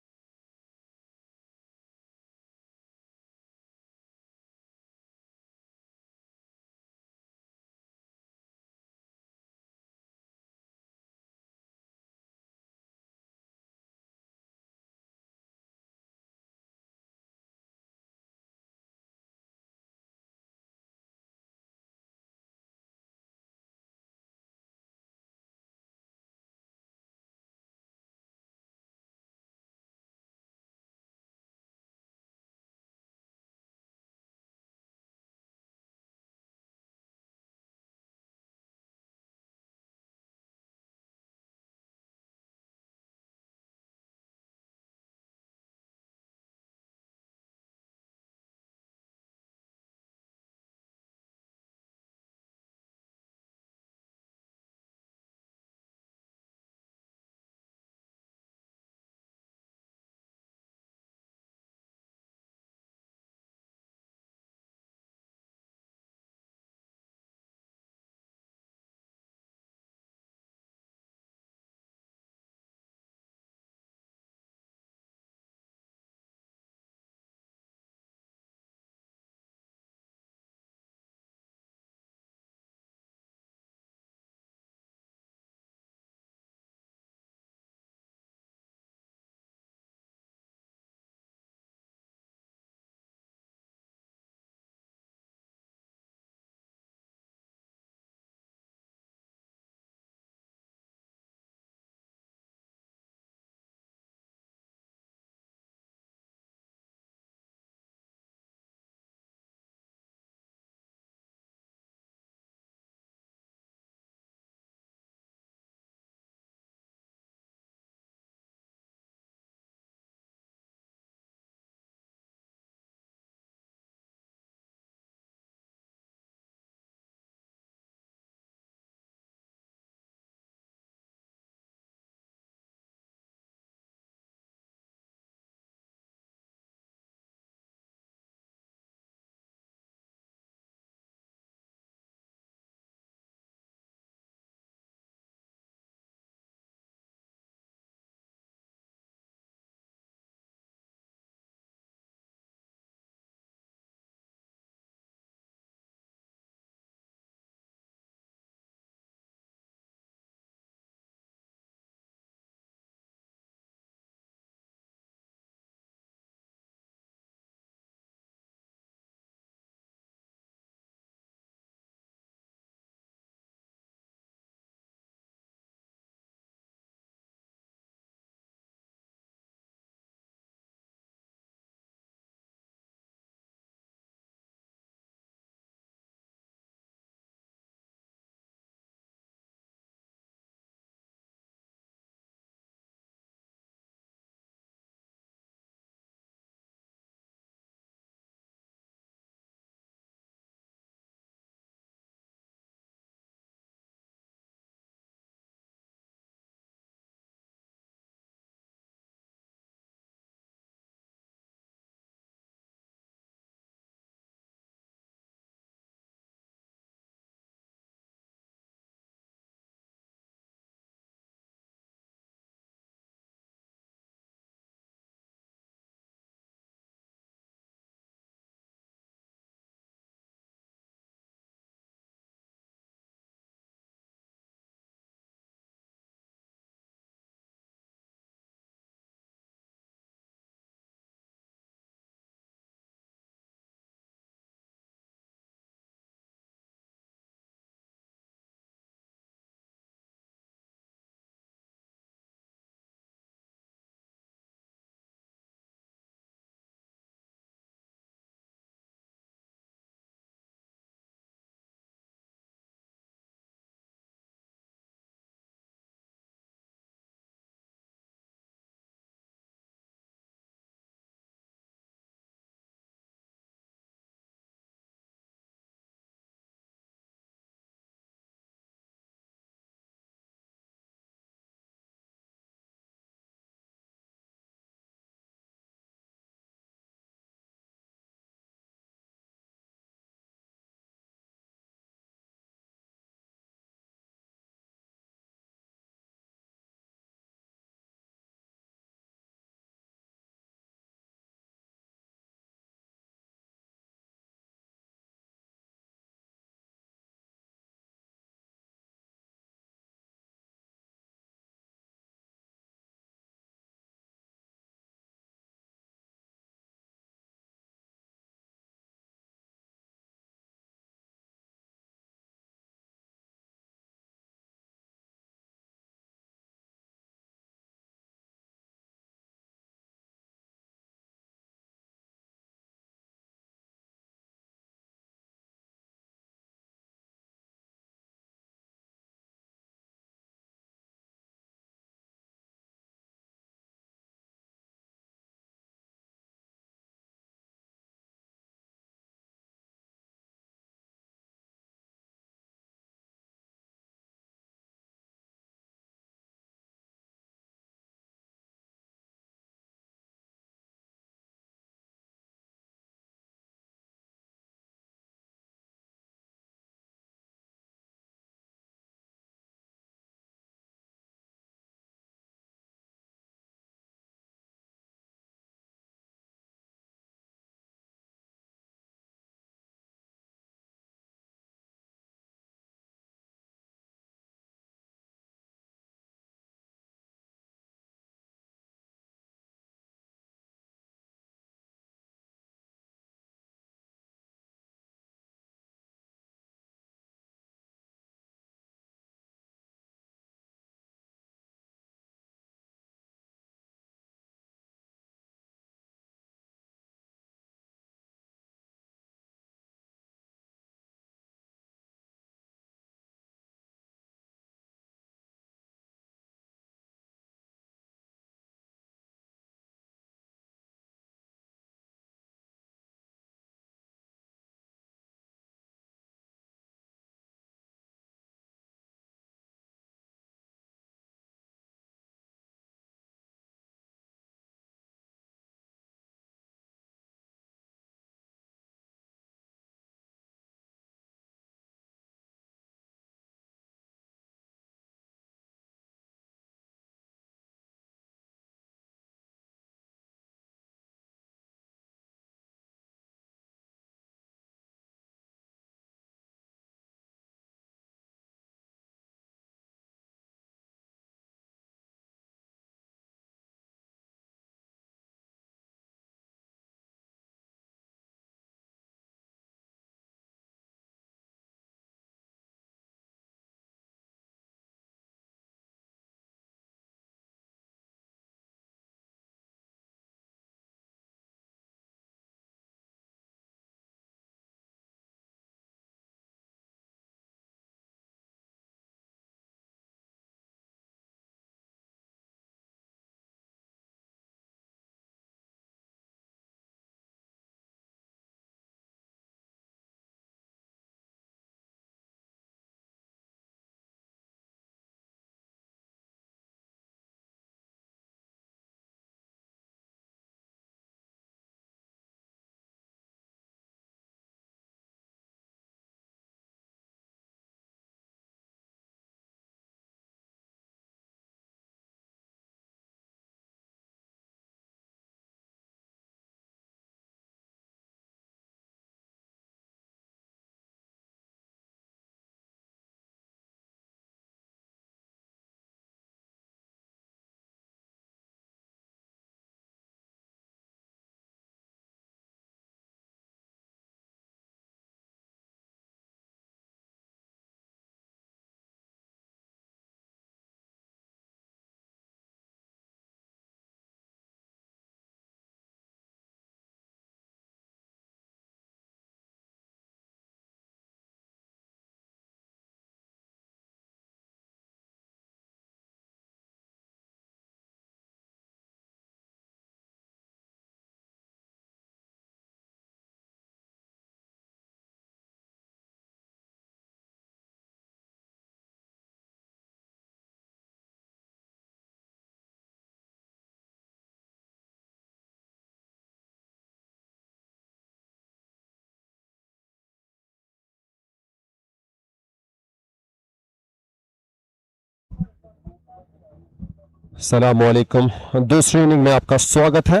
अस्सलामुअलैकुम। दूसरी inning में आपका स्वागत है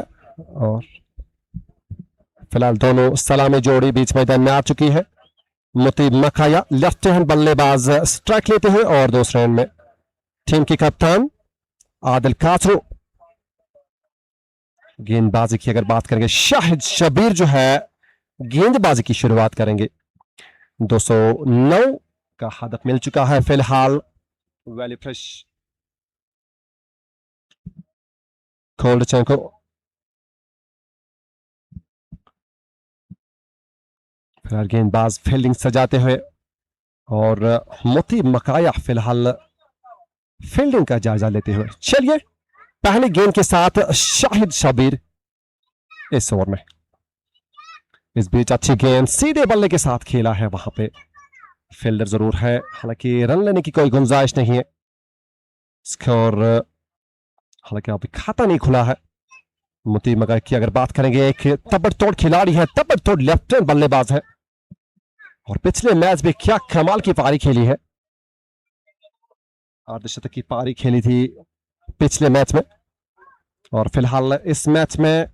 और फिलहाल दोनों सलामी जोड़ी बीच मैदान में आ चुकी है। मुतीब मकाया लेफ्ट हैंड बल्लेबाज स्ट्राइक लेते हैं और दूसरे एंड में टीम की कप्तान आदिल कासरू। गेंदबाजी की अगर बात करेंगे शाहिद शबीर जो है गेंदबाजी की शुरुआत करेंगे। 209 का हदफ मिल चुका है फिलहाल। वैली फ्रेश कोल्ड चैन को फिलहाल गेंदबाज फील्डिंग सजाते हुए और मोती मकाया फिलहाल फील्डिंग का जायजा लेते हुए। चलिए पहली गेंद के साथ शाहिद शबीर इस ओवर में। इस बीच अच्छी गेंद सीधे बल्ले के साथ खेला है, वहां पे फील्डर जरूर है, हालांकि रन लेने की कोई गुंजाइश नहीं है। स्कोर हालांकि अभी खाता नहीं खुला है। मोती मकाया की अगर बात करेंगे एक तबड़तोड़ खिलाड़ी है, तबड़तोड़ लेफ्ट हैंड बल्लेबाज है और पिछले मैच में क्या कमाल की पारी खेली है। अर्धशतक की पारी खेली थी पिछले मैच में और फिलहाल इस मैच में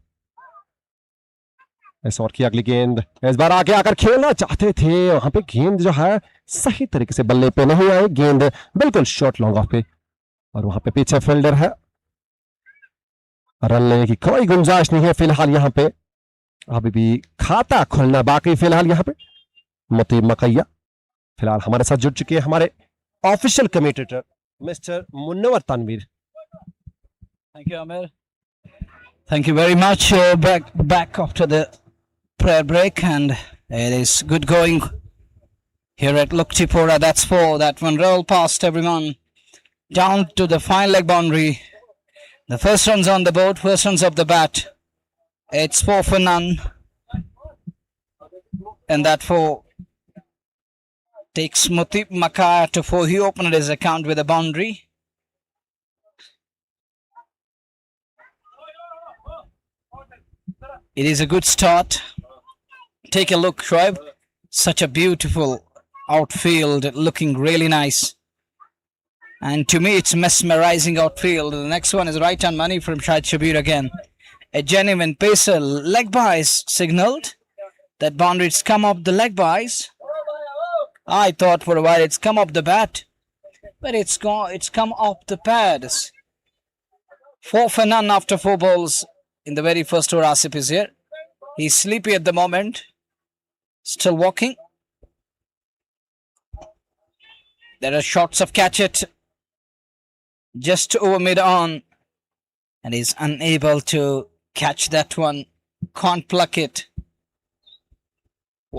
इस ओवर की अगली गेंद इस बार आगे आकर खेलना चाहते थे, वहां पे गेंद जो है सही तरीके से बल्ले पे नहीं आई, गेंद बिल्कुल शॉर्ट लॉन्ग ऑफ पे और वहां पे पीछे फील्डर है, रन लेने की कोई गुंजाइश नहीं है फिलहाल। यहाँ पे अभी भी खाता खुलना बाकी फिलहाल। यहाँ पे मुतीब मकैया फिलहाल हमारे साथ जुड़ चुके हैं हमारे official commentator mister Munawar Tanveer.
Thank you, Amir. Thank you very much. Back after the prayer break, and it is good going here at Kupwara. That's four. That one roll past everyone down to the final leg boundary. The first run's on the board. First run's of the bat. It's 4 for none, and that 4 takes Mutip Makaya to 4. He opened his account with a boundary. It is a good start. Take a look, Shoaib. Such a beautiful outfield, looking really nice. And to me, it's mesmerizing outfield. The next one is right on money from Shahid Shabir again. A genuine pacer. Leg bys signaled. That boundary, it's come up the leg bys. I thought for a while it's come up the bat, but it's come up the pads. 4 for none after 4 balls in the very first over. Asif is here. He's sleepy at the moment. Still walking. There are shots of catch it just over mid on, and he's unable to catch that one. Can't pluck it.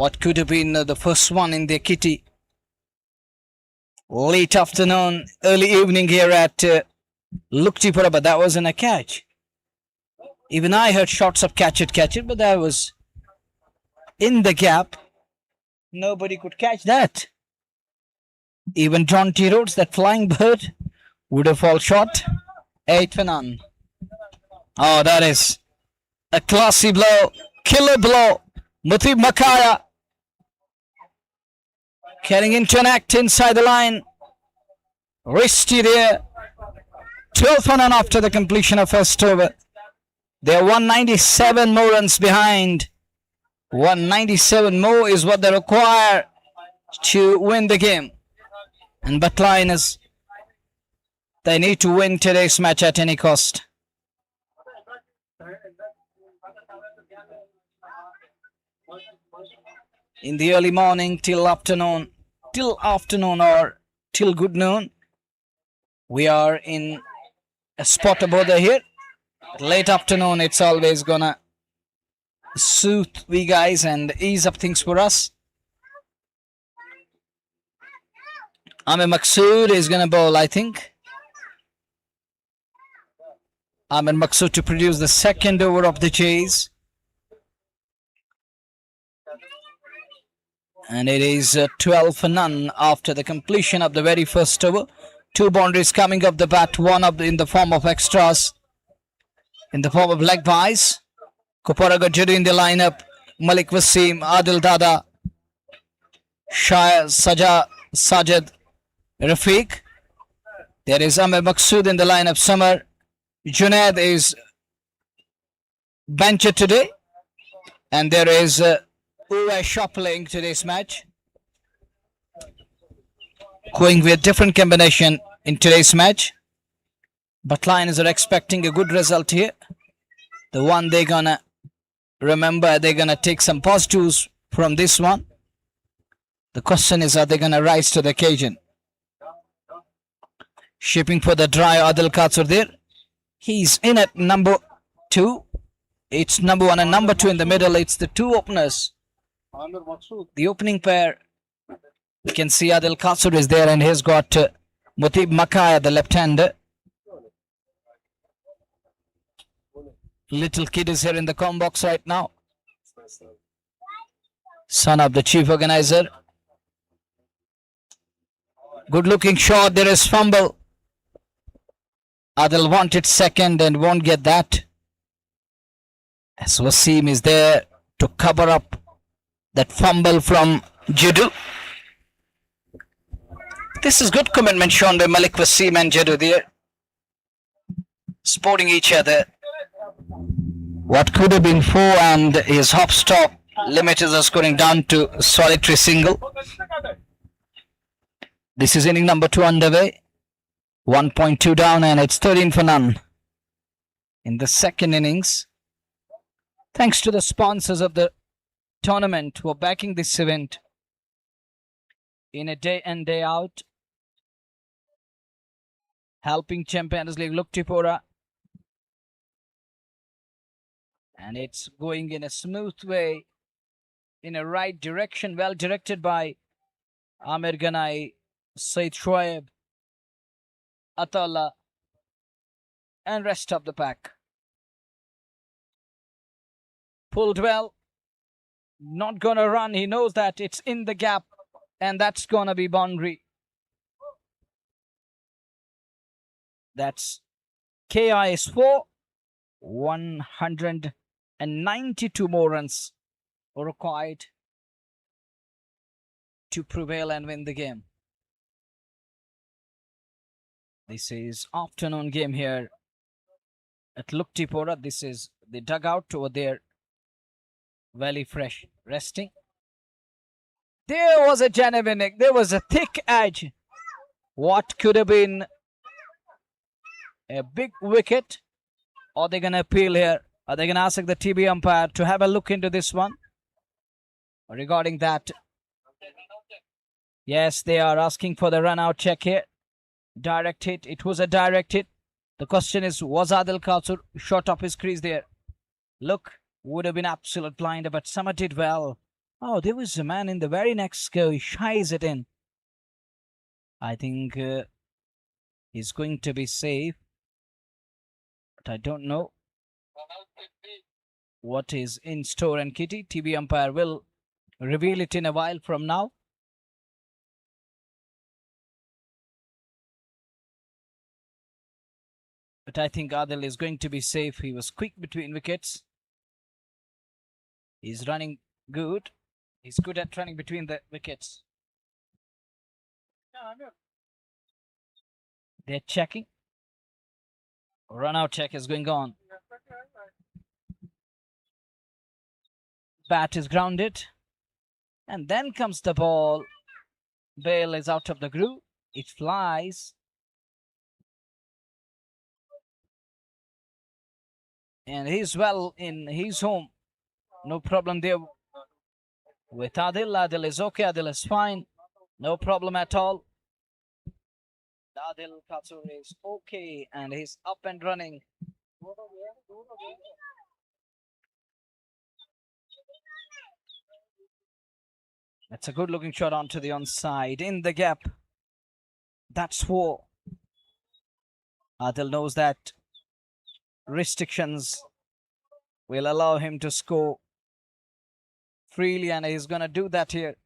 What could have been the first one in their kitty. Late afternoon, early evening here at Kupwara, but that wasn't a catch. Even I heard shots of catch it, but that was in the gap. Nobody could catch that. Even John T. Rhodes, that flying bird, would have fall short. 8 for none. Oh, that is a classy blow, killer blow. Mutib Makaya getting into an act inside the line. Wristy there. 12 for none after the completion of first over. They are 197 more runs behind. 197 more is what they require to win the game. And Bhat is they need to win today's match at any cost. In the early morning till afternoon or till good noon, we are in a spot about here. Late afternoon, it's always gonna soothe we guys and ease up things for us. Amir Maqsood is gonna bowl, I think. Amir Maqsood to produce the second over of the chase. And it is 12 for none after the completion of the very first over. 2 boundaries coming up the bat, one up in the form of extras, in the form of leg bys. Kupwara got Judy in the lineup. Malik Wasim, Adil Dada, Sajid, Rafiq. There is Amir Maqsood in the lineup. Samar, Junaid is benched today, and there is Uwe shuffling today's match, going with different combination in today's match. But Lions are expecting a good result here. The one they're gonna remember, they're gonna take some positives from this one. The question is, are they gonna rise to the occasion? Shipping for the dry Adil Katsur there. He's in at number 2. It's number 1 and number 2 in the middle. It's the two openers. The opening pair. You can see Adil Katsur is there, and he's got Mutib Makaya, the left-hander. Little kid is here in the com box right now. Son of the chief organizer. Good looking shot. There is fumble. Adil wanted second and won't get that. As Wasim is there to cover up that fumble from Jiddu. This is good commitment shown by Malik Wasim and Jiddu there. Sporting each other. What could have been 4 and his hop stop limit is scoring down to solitary single. This is inning number 2 underway. 1.2 down, and it's 13 for none in the second innings. Thanks to the sponsors of the tournament who are backing this event in a day in, day out, helping Champions League Kupwara. And it's going in a smooth way, in a right direction, well directed by Amir Ganai, Said Shoaib, Atala, and rest of the pack. Pulled well, not gonna run. He knows that it's in the gap, and that's gonna be boundary. That's KIS 4, 192 more runs required to prevail and win the game. This is afternoon game here at Kupwara. This is the dugout over there. Valley Fresh resting. There was a genuine, there was a thick edge. What could have been a big wicket? Are they going to appeal here? Are they going to ask the TB umpire to have a look into this one? Regarding that, yes, they are asking for the run out check here. Direct hit. It was a direct hit. The question is, was Adil Katsur shot up his crease there? Look, would have been absolute blinder, but Summer did well. Oh, there was a man in the very next go. He shies it in. I think he's going to be safe. But I don't know what is in store and kitty. TB umpire will reveal it in a while from now. But I think Adil is going to be safe. He was quick between wickets. He's running good. He's good at running between the wickets. They're checking. Run out check is going on. Bat is grounded. And then comes the ball. Bale is out of the groove. It flies. And he's well in his home. No problem there with Adil. Adil is okay. Adil is fine. No problem at all. Adil Katsur is okay and he's up and running. That's a good looking shot onto the onside. In the gap. That's 4. Adil knows that restrictions will allow him to score freely, and he's going to do that here.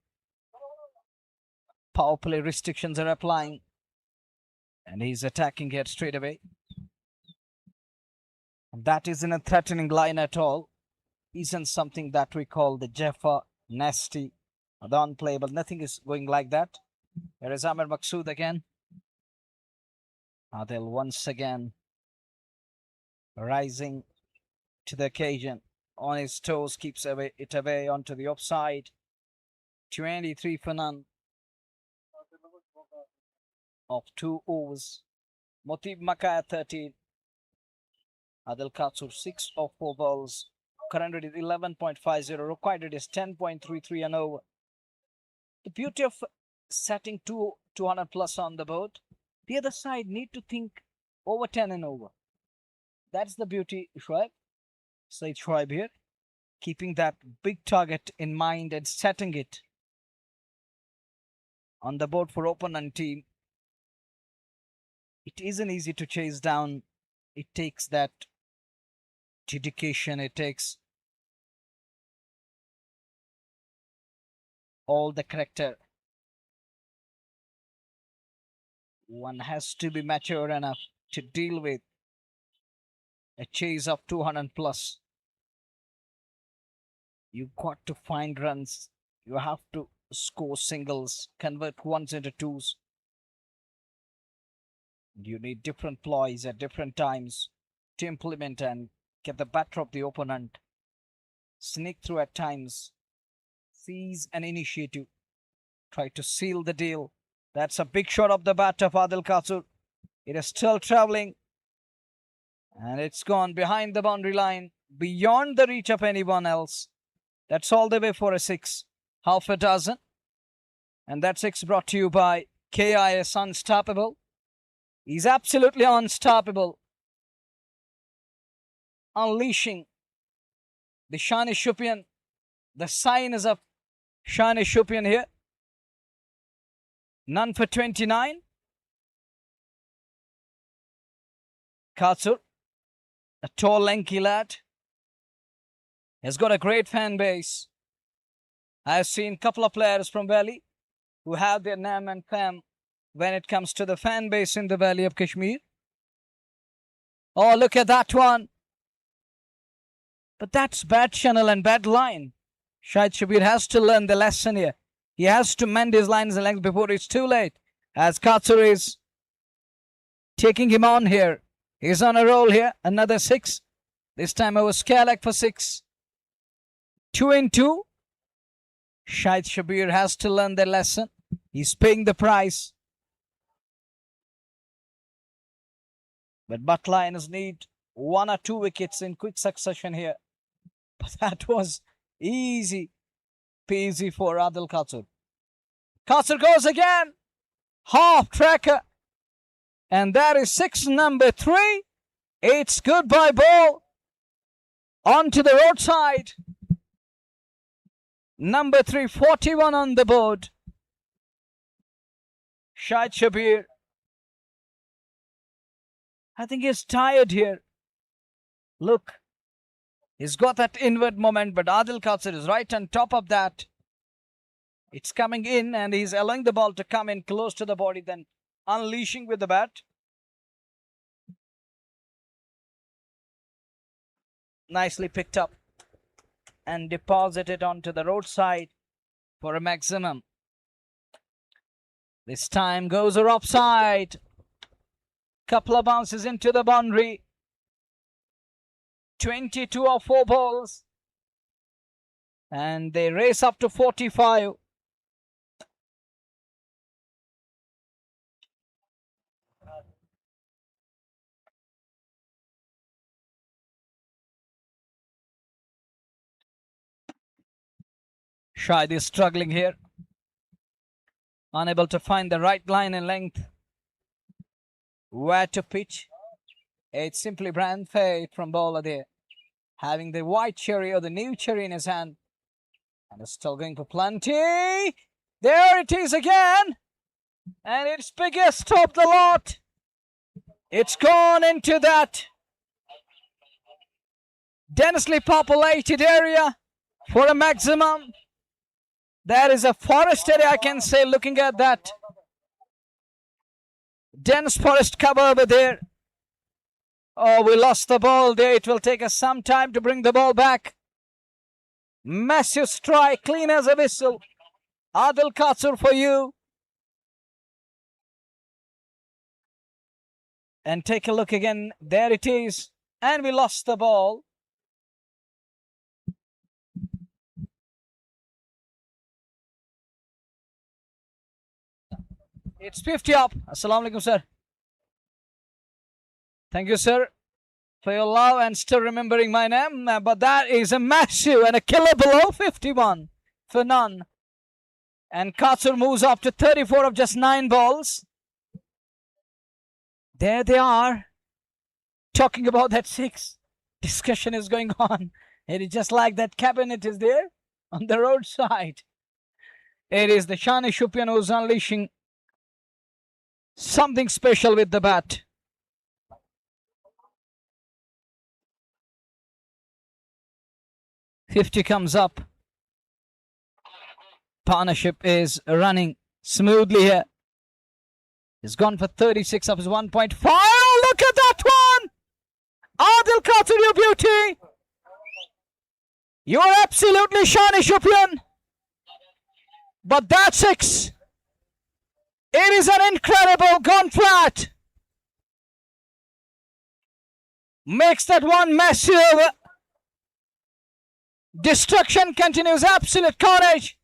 Power play restrictions are applying, and he's attacking here straight away. And that isn't a threatening line at all. Isn't something that we call the Jaffa nasty, the unplayable. Nothing is going like that. There is Amir Maqsood again. Adil once again rising to the occasion. On his toes, keeps it away onto the offside. 23 for none of 2 overs. Motib Makaya 13. Adil Katsur 6 of 4 balls. Current rate is 11.50. Required rate is 10.33 an over. The beauty of setting 200 plus on the board, the other side need to think over 10 and over. That's the beauty, Shoaib. Say Shoaib here. Keeping that big target in mind and setting it on the board for opponent team. It isn't easy to chase down. It takes that dedication. It takes all the character. One has to be mature enough to deal with a chase of 200 plus. You got to find runs. You have to score singles, convert ones into twos. You need different ploys at different times to implement and get the better of the opponent. Sneak through at times. Seize an initiative. Try to seal the deal. That's a big shot of the bat of Adil Katsur. It is still traveling. And it's gone behind the boundary line, beyond the reach of anyone else. That's all the way for a 6. Half a dozen. And that 6 brought to you by KIS Unstoppable. He's absolutely unstoppable. Unleashing the Shani Shupian. The sign is of Shani Shupian here. None for 29. Katsur, a tall, lanky lad, has got a great fan base. I've seen a couple of players from Valley who have their name and fame when it comes to the fan base in the Valley of Kashmir. Oh, look at that one. But that's bad channel and bad line. Shahid Shabir has to learn the lesson here. He has to mend his lines and length before it's too late. As Katsur is taking him on here. He's on a roll here. Another 6. This time over Skalak for 6. 2 in 2. Shahid Shabir has to learn the lesson. He's paying the price. But Bhat Lions need 1 or 2 wickets in quick succession here. But that was easy peasy for Adil Katsur. Katsur goes again. Half tracker. And that is 6 number 3. It's goodbye ball. Onto the roadside. Number 3, 41 on the board. Shahid Shabir. I think he's tired here. Look. He's got that inward moment, but Adil Katsur is right on top of that. It's coming in and he's allowing the ball to come in close to the body, then unleashing with the bat. Nicely picked up and deposited onto the roadside for a maximum. This time goes a offside. Couple of bounces into the boundary. 22 of 4 balls. And they race up to 45. Shahid is struggling here. Unable to find the right line and length. Where to pitch. It's simply brand fade from bowler there. Having the white cherry or the new cherry in his hand. And it's still going for plenty. There it is again. And it's biggest of the lot. It's gone into that densely populated area for a maximum. There is a forest area, I can say, looking at that dense forest cover over there. Oh, we lost the ball there. It will take us some time to bring the ball back. Massive strike, clean as a whistle. Adil Katsur for you. And take a look again. There it is. And we lost the ball. It's 50 up. Assalamu alaikum, sir. Thank you, sir, for your love and still remembering my name. But that is a massive and a killer below 51 for none. And Katsur moves up to 34 of just 9 balls. There they are, talking about that 6. Discussion is going on. It is just like that cabinet is there on the roadside. It is the Shani Shupian who's unleashing something special with the bat. .50 comes up. Partnership is running smoothly here. He's gone for 36 of his 1.5. Oh, look at that one! Adil Khatir, you beauty! You are absolutely Shani Shupian. But that 6, it is an incredible gone flat. Makes that one massive. Destruction continues, absolute carnage.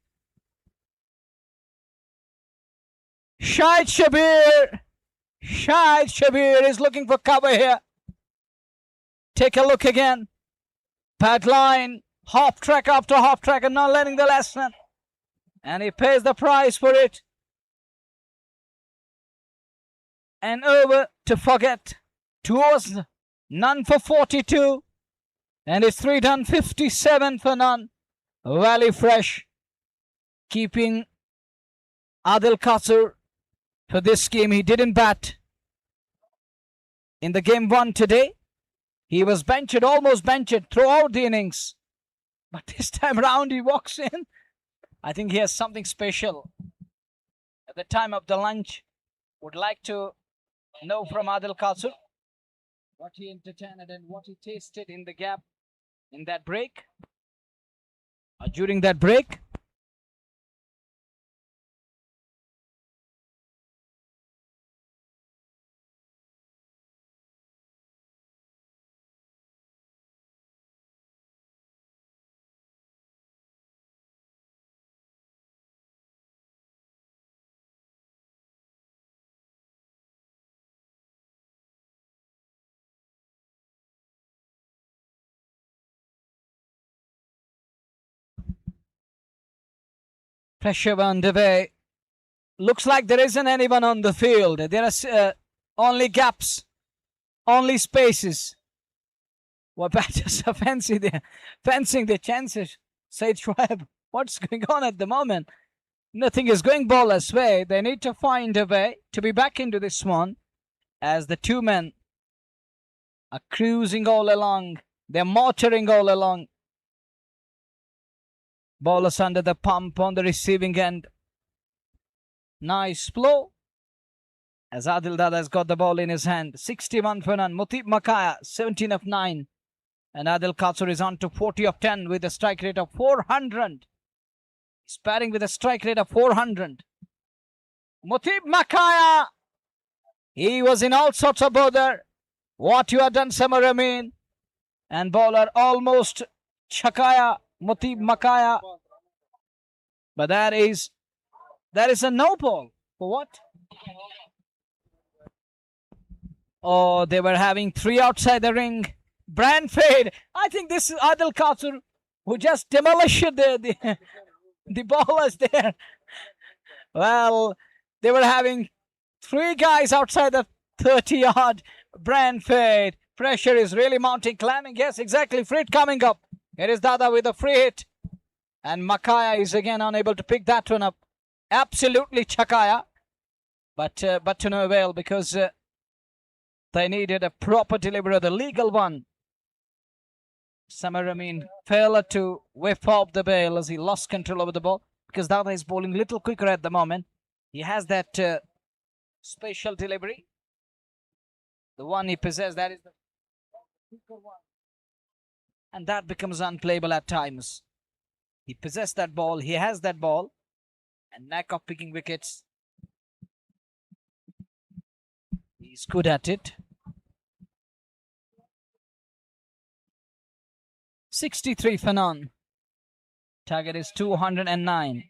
Shahid Shabir is looking for cover here. Take a look again. Bad line, half track after half track and not learning the lesson. And he pays the price for it. And over to forget. 2 overs, none for 42. And it's 3 done, 57 for none. Valley Fresh keeping Adil Katsur for this game. He didn't bat in the game 1 today. He was benched, almost benched throughout the innings. But this time round he walks in. I think he has something special. At the time of the lunch, would like to know from Adil Katsur what he entertained and what he tasted in the gap, in that break, or during that break. Pressure underway. Looks like there isn't anyone on the field. There are only gaps, only spaces. What batters are fencing their chances. Said Shoaib, what's going on at the moment? Nothing is going bowler's way. They need to find a way to be back into this one as the 2 men are cruising all along. They're motoring all along. Bowlers under the pump on the receiving end. Nice blow as Adil Dada has got the ball in his hand. 61 for none. Mutib Makaya, 17 of 9. And Adil Katsur is on to 40 of 10 with a strike rate of 400. He's batting with a strike rate of 400. Mutib Makaya, he was in all sorts of bother. What you have done, Samar Amin. And bowler almost Chakaya, Mutib Makaya. But that is a no ball. For what? Oh, they were having 3 outside the ring. Brand fade. I think this is Adil Katsur who just demolished the bowlers there. Well, they were having 3 guys outside the 30-yard. Brand fade. Pressure is really mounting, climbing. Yes, exactly. Free hit coming up. Here is Dada with a free hit. And Makaya is again unable to pick that one up. Absolutely Chakaya. But to no avail because they needed a proper delivery, the legal one. Samar Amin failed to whiff off the bail as he lost control over the ball because Dada is bowling a little quicker at the moment. He has that special delivery. The one he possessed, that is the quicker one. And that becomes unplayable at times. He possessed that ball, he has that ball, and knack of picking wickets. He's good at it. 63 for none. Target is 209.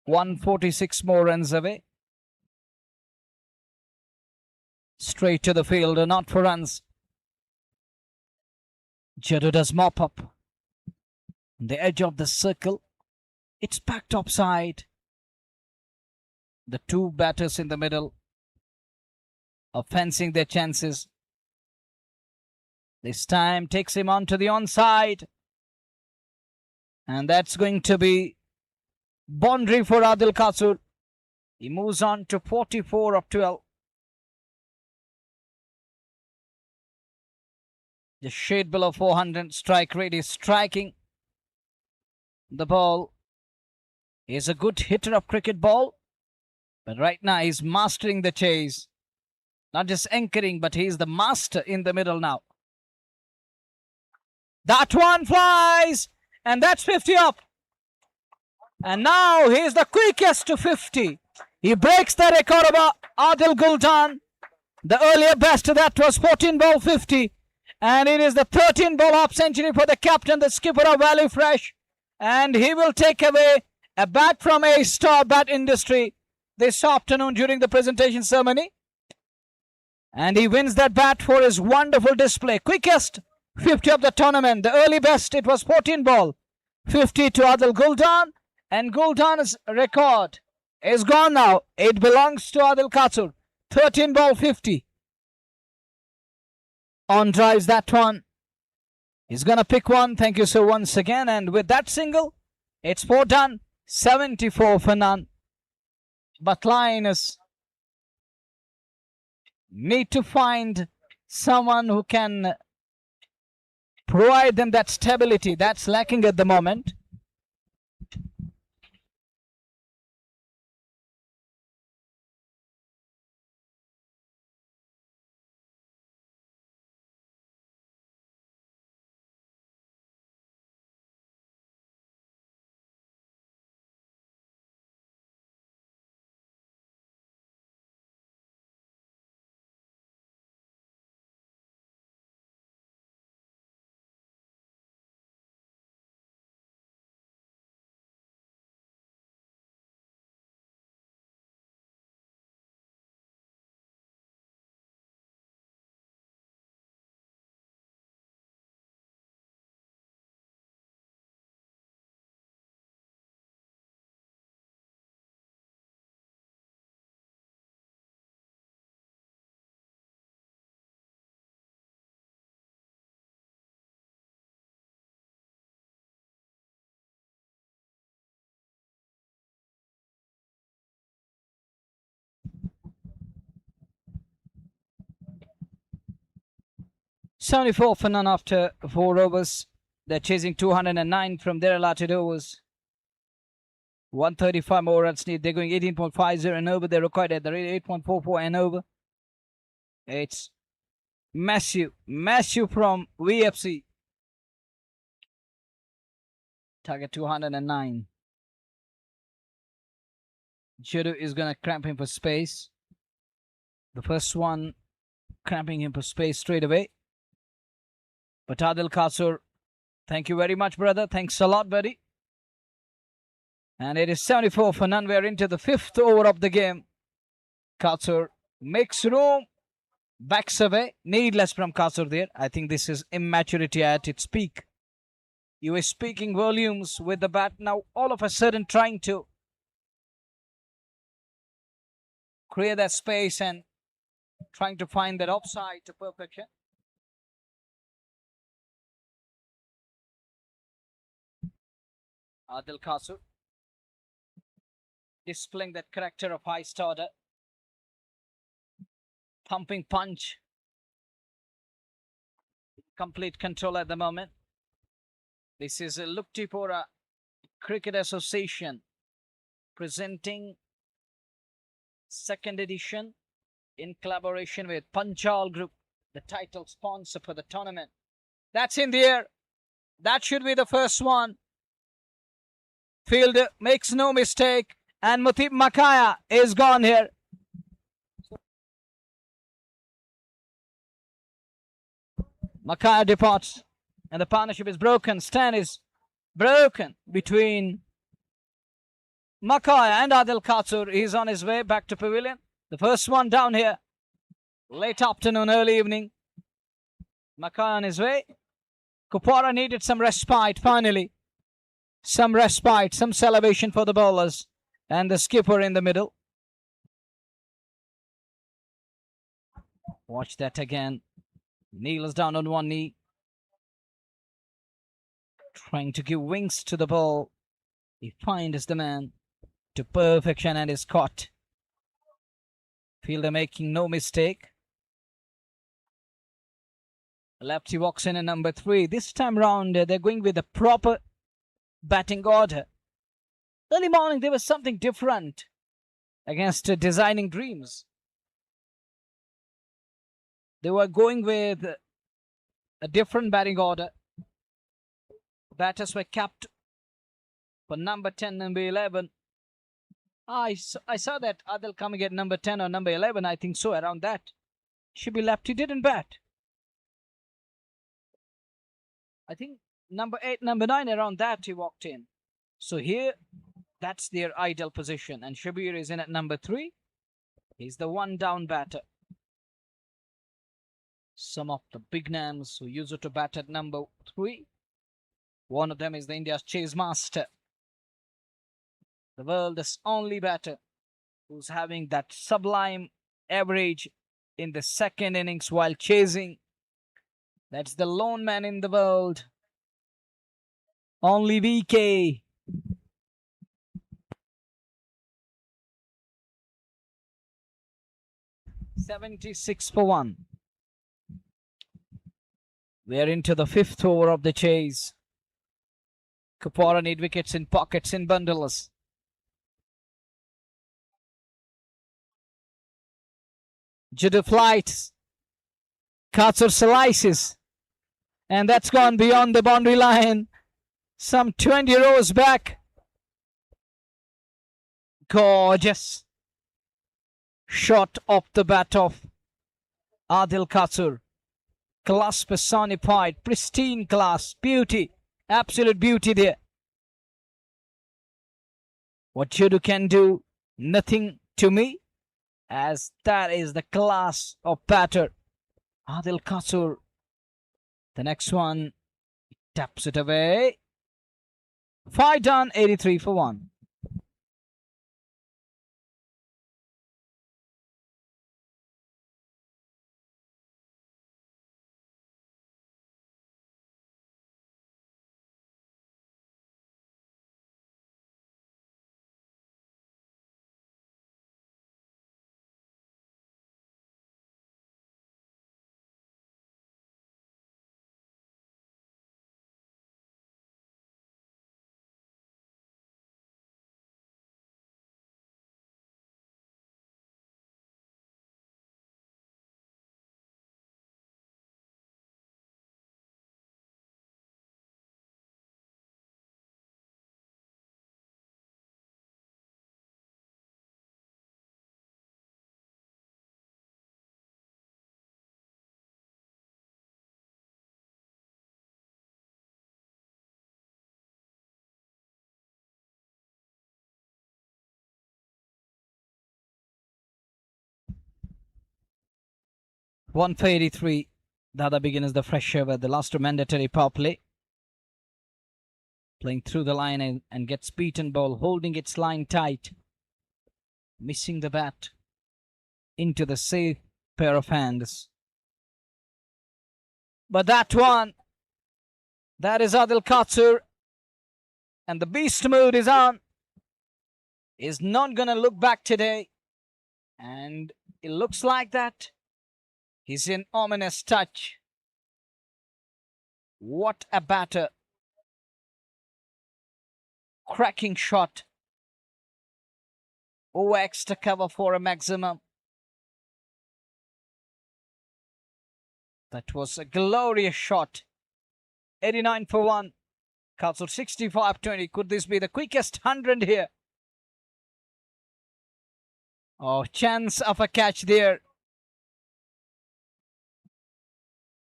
146 more runs away. Straight to the fielder, not for runs. Jadu does mop up. On the edge of the circle. It's back topside. The two batters in the middle are fencing their chances. This time takes him onto the onside. And that's going to be boundary for Adil Kasur. He moves on to 44 of 12. Just shade below 400 strike rate is striking. The ball is a good hitter of cricket ball. But right now he's mastering the chase. Not just anchoring, but he's the master in the middle now. That one flies. And that's 50 up. And now he's the quickest to 50. He breaks the record of Adil Guldan. The earlier best that was 14 ball 50. And it is the 13 ball half century for the captain, the skipper of Valley Fresh. And he will take away a bat from a star bat industry this afternoon during the presentation ceremony. And he wins that bat for his wonderful display. Quickest 50 of the tournament. The early best, it was 14 ball 50 to Adil Guldan. And Guldan's record is gone now. It belongs to Adil Kasur. 13 ball 50. On drives that one. He's going to pick one. Thank you so once again. And with that single, it's 4 done. 74 for none. But Lioness need to find someone who can provide them that stability that's lacking at the moment. $74 for none after 4 overs. They're chasing 209 from their allotted overs. 135 more runs need. They're going 18.50 and over. They're required at the rate 8.44 and over. It's massive from VFC. Target 209. Jadu is going to cramp him for space. The first one cramping him for space straight away. But Adil Kasur, thank you very much, brother. Thanks a lot, buddy. And it is 74 for none. We're into the 5th over of the game. Kasur makes room, backs away. Needless from Kasur there. I think this is immaturity at its peak. He was speaking volumes with the bat. Now all of a sudden trying to create that space and trying to find that offside to perfection. Adil Kasur displaying that character of highest order. Pumping punch. Complete control at the moment. This is a Kupwara Cricket Association presenting 2nd edition in collaboration with Panchal Group, the title sponsor for the tournament. That's in the air. That should be the first one. Fielder makes no mistake, and Mutib Makaya is gone here. Makaya departs. And the partnership is broken. Stand is broken between Makaya and Adil Katsur. He's on his way back to pavilion. The first one down here. Late afternoon, early evening. Makaya on his way. Kupwara needed some respite finally. Some respite, some salvation for the bowlers. And the skipper in the middle. Watch that again. Kneels down on one knee. Trying to give wings to the ball. He finds the man to perfection and is caught. Fielder making no mistake. Lefty walks in at number 3. This time round, they're going with a proper batting order. Early morning, there was something different against Designing Dreams. They were going with a different batting order. Batters were capped for number 10, number 11. I saw that Adil coming at number 10 or number 11. I think so, around that. Should be lefty, didn't bat. I think number 8, number 9, around that he walked in. So here, that's their ideal position. And Shabir is in at number 3. He's the one down batter. Some of the big names who used to bat at number 3. One of them is the India's chase master. The world's only batter who's having that sublime average in the second innings while chasing. That's the lone man in the world. Only VK. $76 for 1. We are into the 5th over of the chase. Kupwara need wickets in pockets, in bundles. Judo flights. Katsur slices. And that's gone beyond the boundary line. Some 20 rows back. Gorgeous. Shot off the bat of Adil Katsur. Class personified. Pristine class. Beauty. Absolute beauty there. What judo can do, nothing to me, as that is the class of batter. Adil Katsur. The next one taps it away. 5 done, 83 for 1. One for 83. The other begins the fresh over. The last mandatory power play. Playing through the line and gets beaten ball, holding its line tight. Missing the bat into the safe pair of hands. But that one, that is Adil Katsur. And the beast mode is on. Is not going to look back today. And it looks like that. He's in ominous touch. What a batter. Cracking shot. Over extra cover for a maximum. That was a glorious shot. 89 for 1. Katsur 65-20. Could this be the quickest 100 here? Oh, chance of a catch there.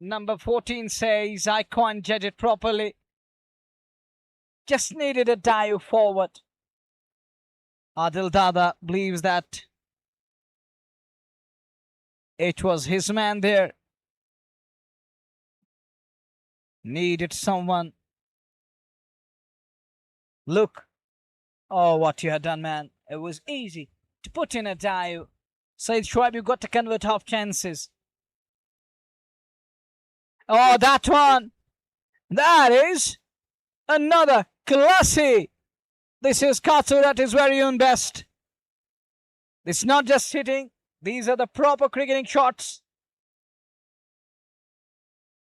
Number 14 says, I can't judge it properly. Just needed a dive forward. Adil Dada believes that it was his man there. Needed someone. Look. Oh, what you had done, man. It was easy to put in a dive. Said Shoaib, you got to convert half chances. Oh, that one. That is another classy. This is Katsu at his very own best. This is not just hitting. These are the proper cricketing shots.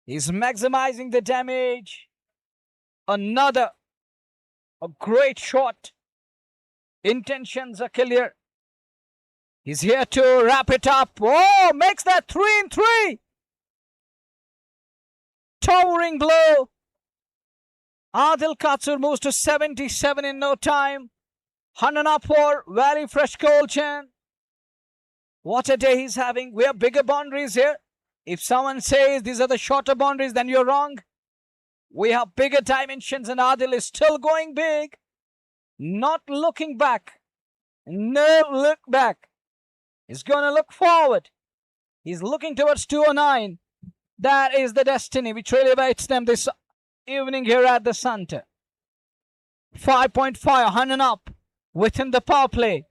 He's maximizing the damage. Another. A great shot. Intentions are clear. He's here to wrap it up. Oh, makes that 3 in 3. Towering blow. Adil Katsur moves to 77 in no time. 100 up for very fresh goal chain. What a day he's having. We have bigger boundaries here. If someone says these are the shorter boundaries, then you're wrong. We have bigger dimensions and Adil is still going big. Not looking back. No look back. He's going to look forward. He's looking towards 209. That is the destiny which really awaits them this evening here at the center. 5.5, 100 up within the power play.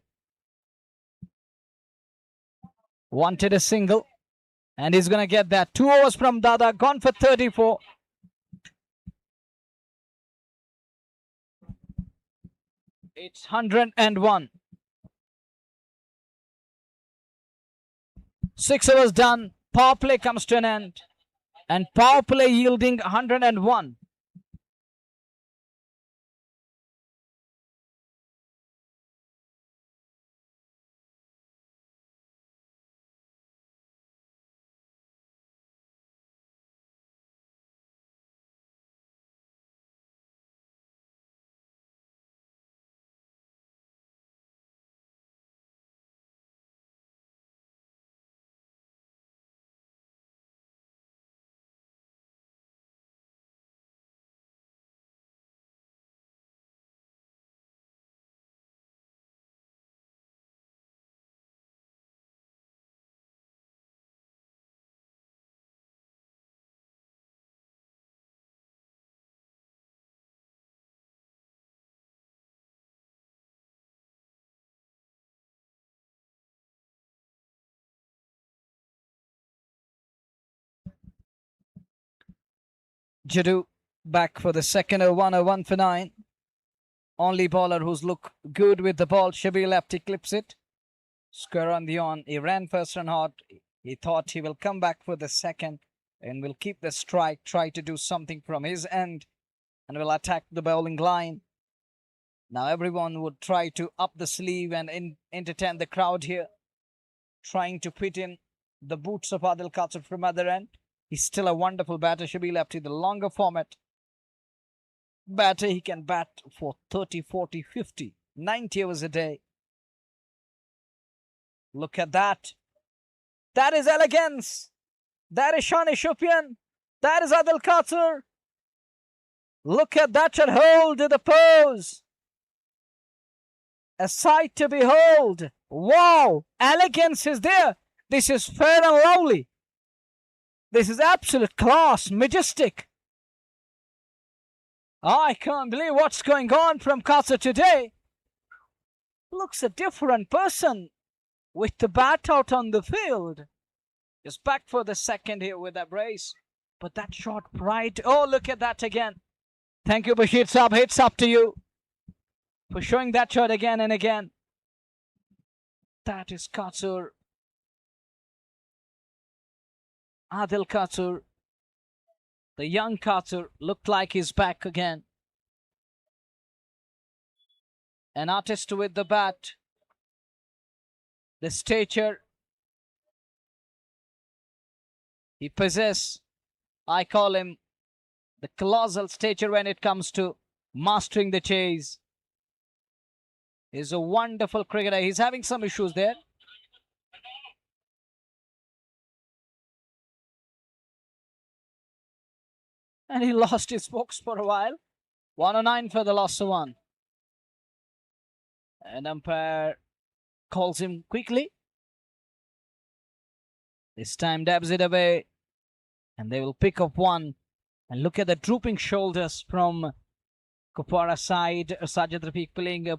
Wanted a single. And he's going to get that. 2 overs from Dada. Gone for 34. It's 101. 6 overs done. Power play comes to an end. And power play yielding 101. Jadu back for the second over, 1 for 9. Only bowler who's looked good with the ball. Shabir left, he clips it. Square on the on. He ran first and hard. He thought he will come back for the second and will keep the strike, try to do something from his end and will attack the bowling line. Now everyone would try to up the sleeve and entertain the crowd here, trying to put in the boots of Adil Katsur from other end. He's still a wonderful batter. Shabir left in the longer format. Batter, he can bat for 30, 40, 50, 90 overs a day. Look at that. That is elegance. That is Shani Shupian. That is Adil Katsur. Look at that shot. Hold the pose. A sight to behold. Wow. Elegance is there. This is fair and lovely. This is absolute class. Majestic. I can't believe what's going on from Katsur today. Looks a different person with the bat out on the field. Just back for the second here with that brace. But that shot right. Oh, look at that again. Thank you, Bashir Saab. Hits up to you for showing that shot again and again. That is Katsur. Adil Katsur. The young Katsur looked like he's back again. An artist with the bat. The stature he possesses. I call him the colossal stature when it comes to mastering the chase. He's a wonderful cricketer. He's having some issues there. And he lost his focus for a while. 109 for the loss of one. And umpire calls him quickly. This time dabs it away. And they will pick up one. And look at the drooping shoulders from Kupwara side. Sajid Rafiq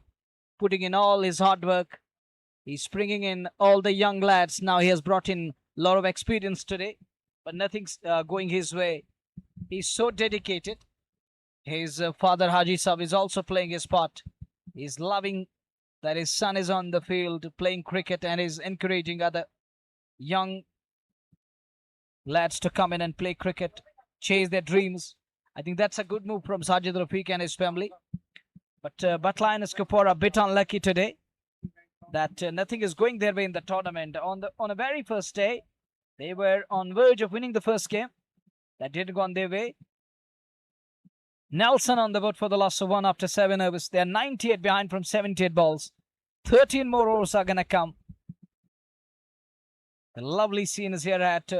putting in all his hard work. He's bringing in all the young lads. Now he has brought in a lot of experience today. But nothing's going his way. He's so dedicated. His father Haji Sahib is also playing his part. He's loving that his son is on the field playing cricket and is encouraging other young lads to come in and play cricket, chase their dreams. I think that's a good move from Sajid Rafiq and his family. But Lioness Kupwara a bit unlucky today that nothing is going their way in the tournament. On a very first day, they were on verge of winning the first game. That didn't go on their way. Nelson on the board for the loss of one after 7 overs. They're 98 behind from 78 balls. 13 more overs are going to come. The lovely scene is here at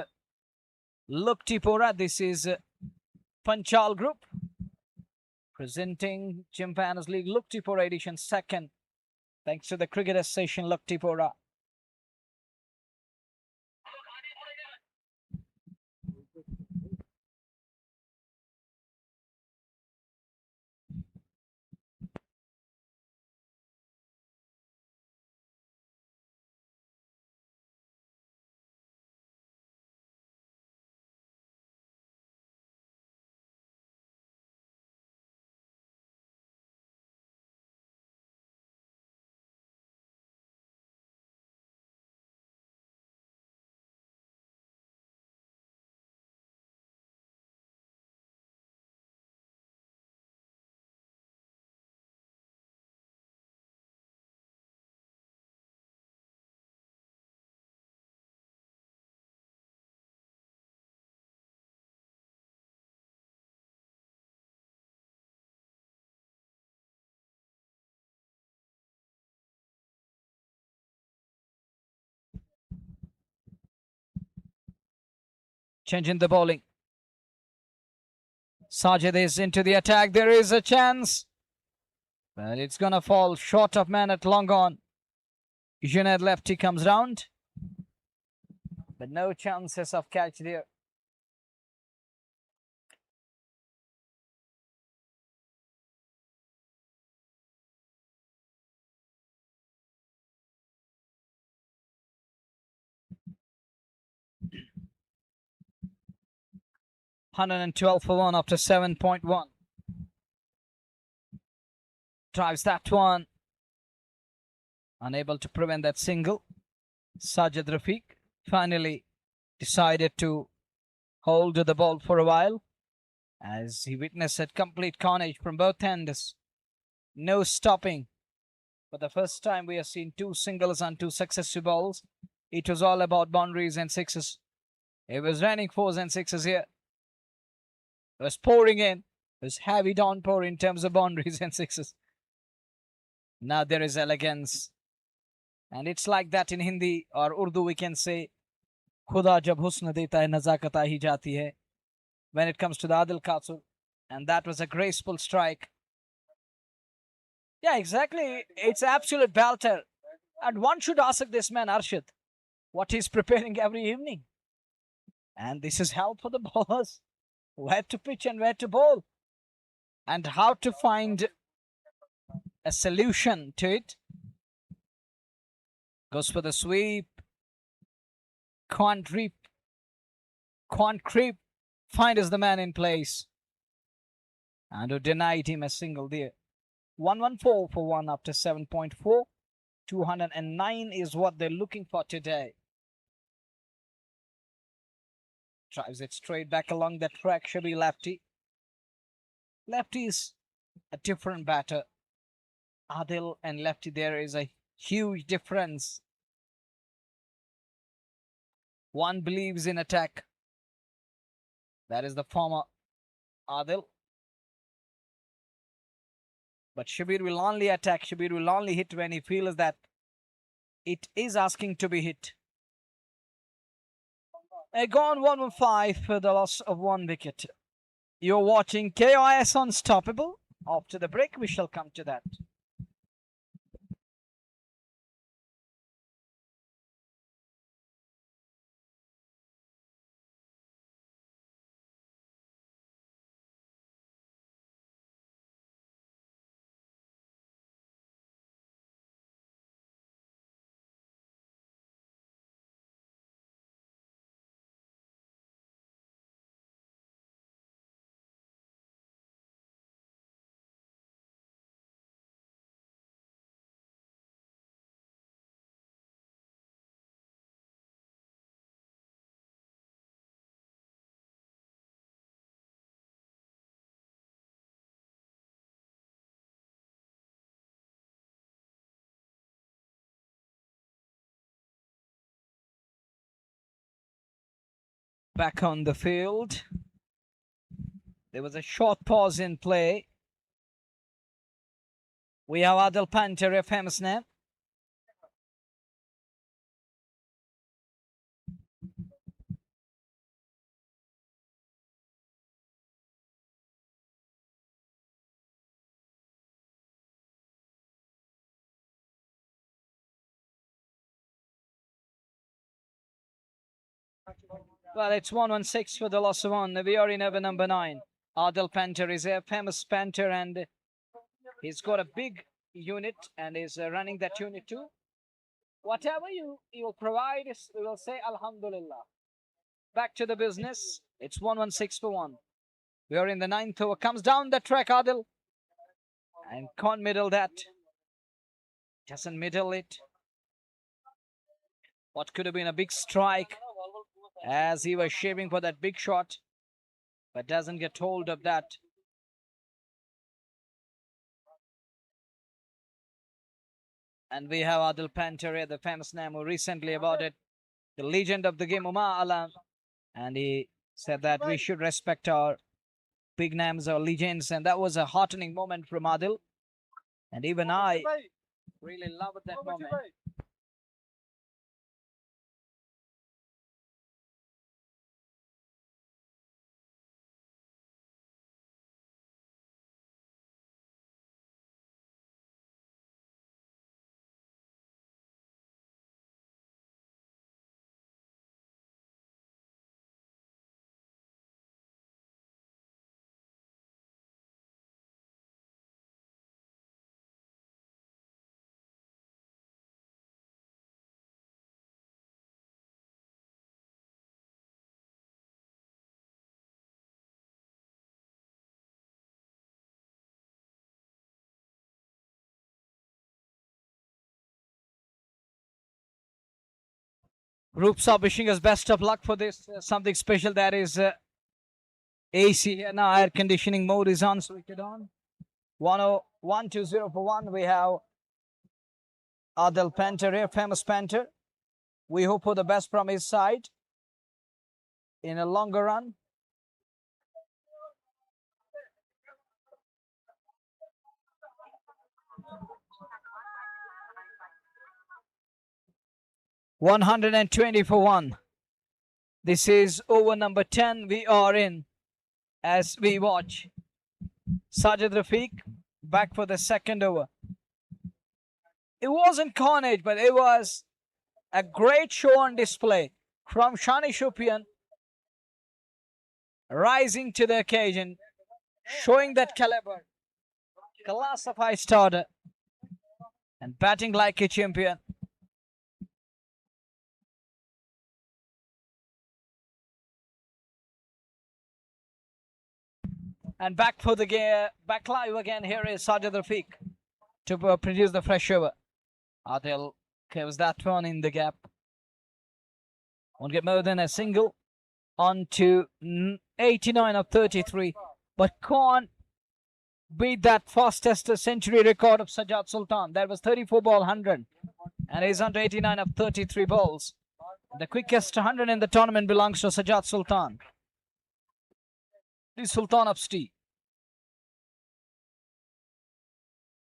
Luktipura. This is Panchal Group presenting Chimpanzees League Luktipura edition 2nd. Thanks to the Cricket Association Luktipura. Changing the bowling. Sajid is into the attack. There is a chance. But it's going to fall short of man at long on. Junaid lefty comes round. But no chances of catch there. $112 for one after 7.1. Drives that one. Unable to prevent that single. Sajid Rafiq finally decided to hold the ball for a while as he witnessed a complete carnage from both ends. No stopping. For the first time we have seen 2 singles and 2 successive balls. It was all about boundaries and sixes. It was raining 4s and 6s here. It was pouring in. It was heavy downpour in terms of boundaries and sixes. Now there is elegance. And it's like that in Hindi or Urdu we can say, Khuda jab husn deta hai nazakat aa hi jati hai. When it comes to the Adil Katsur. And that was a graceful strike. Yeah, exactly. It's absolute belter. And one should ask this man, Arshad, what he's preparing every evening. And this is help for the bowlers. Where to pitch and where to bowl. And how to find a solution to it. Goes for the sweep. Can't creep. Finds the man in place. And who denied him a single there. 114 for one after 7.4. 209 is what they're looking for today. Drives it straight back along the track. Shabir lefty. Lefty is a different batter. Adil and lefty, there is a huge difference. One believes in attack. That is the former Adil. But Shabir will only attack. Shabir will only hit when he feels that it is asking to be hit. A gone 115 for the loss of 1 wicket. You're watching KOS Unstoppable. After the break, we shall come to that. Back on the field. There was a short pause in play. We have Adil Panter, a famous name. Well, it's 1-1-6 for the loss of one. We are in over number 9. Adil Panter is a famous Panter, and he's got a big unit and is running that unit too. Whatever you will provide, we will say Alhamdulillah. Back to the business. It's 1-1-6 for 1. We are in the 9th over. Comes down the track, Adil. And can't middle that. Doesn't middle it. What could have been a big strike as he was shaving for that big shot, but doesn't get hold of that. And we have Adil Panter, the famous name who recently awarded the legend of the game, Umar Alam. And he said that we should respect our big names, our legends. And that was a heartening moment from Adil. And even I really loved that moment. Group Sub wishing us best of luck for this. Something special, that is AC here now. Air conditioning mode is on, switch it on. 1-0 for 1. We have Adil Panter here, famous Panter. We hope for the best from his side in a longer run. $120 for 1. This is over number 10. We are in as we watch Sajid Rafiq back for the second over. It wasn't carnage, but it was a great show on display from Shani Shupian, rising to the occasion, showing that caliber, class of high starter, and batting like a champion. And back for the game, back live again. Here is Sajid Rafiq to produce the fresh over. Adil gives that one in the gap. Won't get more than a single. On to 89 of 33. But can't beat that fastest century record of Sajjad Sultan. That was 34 ball 100. And he's on to 89 of 33 balls. The quickest 100 in the tournament belongs to Sajjad Sultan. The Sultan of Steel.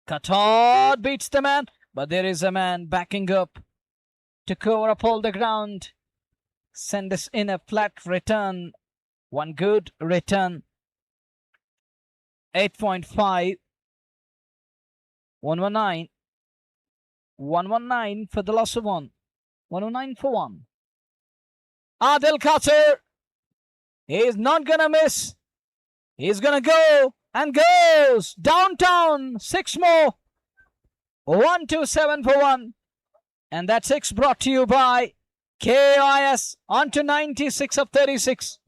Qatar beats the man, but there is a man backing up to cover up all the ground. Send us in a flat return. One good return. 8.5. 119. 119 for the loss of one. 109 for one. Adil Khater. He's not gonna miss. He's gonna go and goes downtown. 6 more. 127 for one. And that 6 brought to you by KIS on to 96 of 36.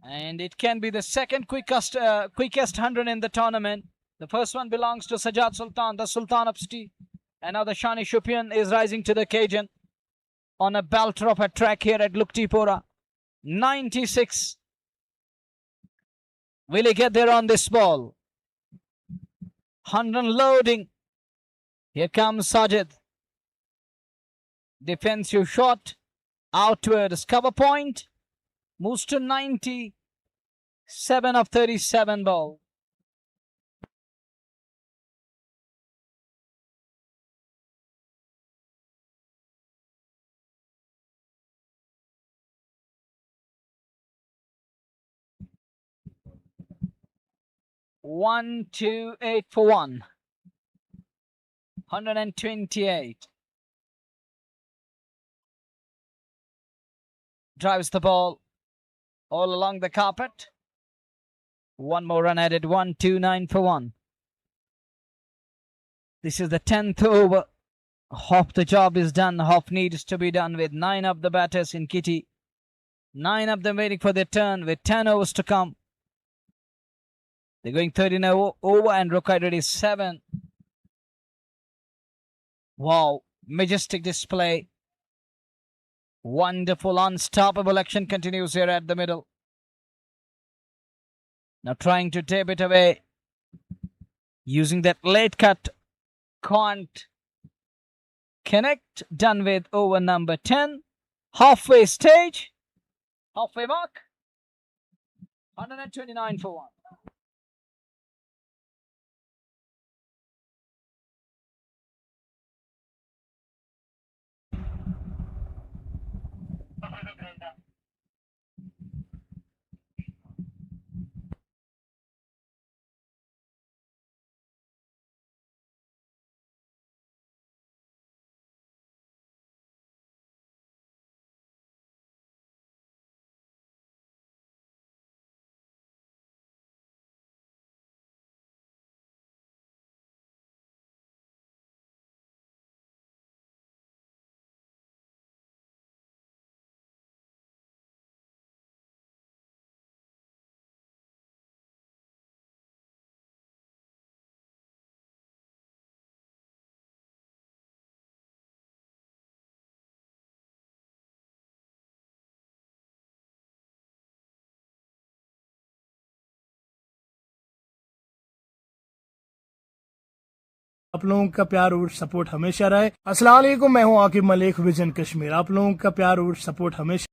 And it can be the second quickest 100 in the tournament. The first one belongs to Sajjad Sultan, the Sultan of Sti. And now the Shani Shupian is rising to the occasion on a belter of a track here at Luktipura. 96. Will he get there on this ball? 100 loading. Here comes Sajid. Defensive shot. Outwards cover point. Moves to 97 of 37 ball. One, 2, 8 for one. 128. Drives the ball all along the carpet. One more run added. 129 for one. This is the 10th over. Half the job is done. Half needs to be done with 9 of the batters in kitty. 9 of them waiting for their turn with 10 overs to come. They're going 13 over and Rokai ready 7. Wow, majestic display. Wonderful, unstoppable action continues here at the middle. Now trying to tape it away. Using that late cut. Can't connect. Done with over number 10. Halfway stage. Halfway mark. 129 for one.
आप लोगों का प्यार और support हमेशा रहे। अस्सलाम वालेकुम, मैं हूं आकिब मलिक, विजन कश्मीर। आप लोगों का प्यार और सपोर्ट हमेशा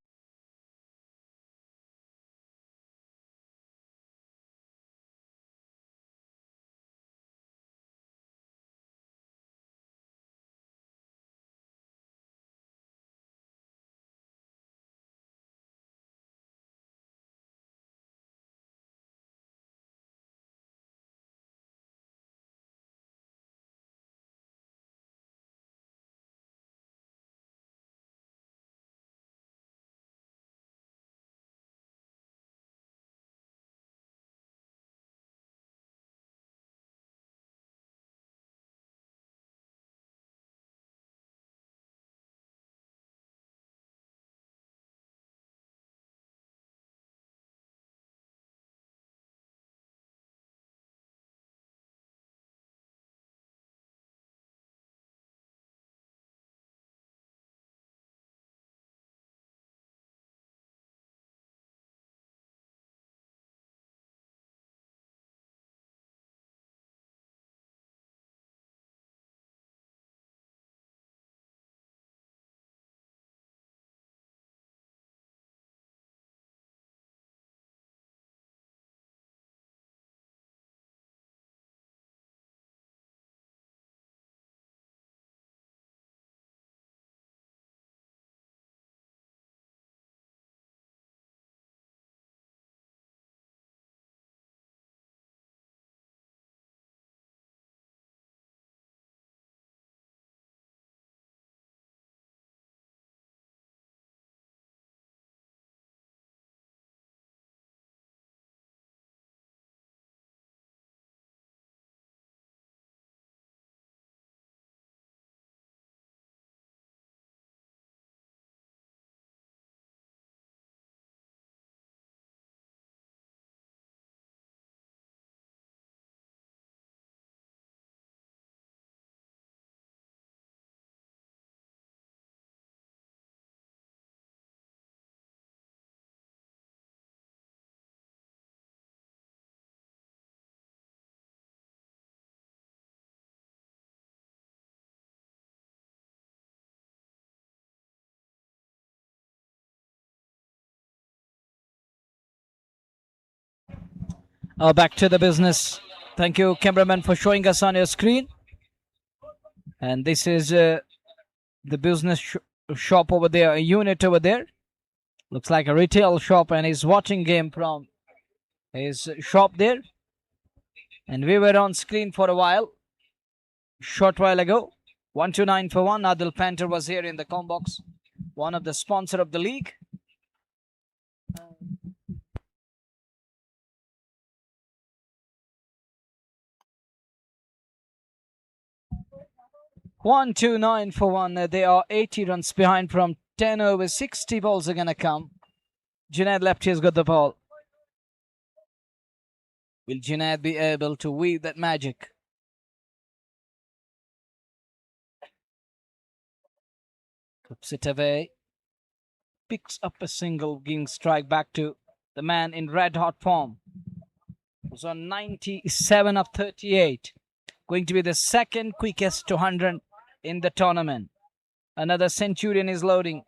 Back to the business. Thank you, cameraman, for showing us on your screen. And this is the business shop over there, a unit over there. Looks like a retail shop, and he's watching game from his shop there. And we were on screen for a while, short while ago. 129 for 1. Adil Panther was here in the com box, one of the sponsor of the league. One, 2, 9 for 1. They are 80 runs behind from 10 over. 60 balls are gonna come. Junaid left, he's got the ball. Will Junaid be able to weave that magic? Clips it away. Picks up a single, giving strike back to the man in red hot form. Was on 97 of 38. Going to be the second quickest 200 in the tournament. Another centurion is loading.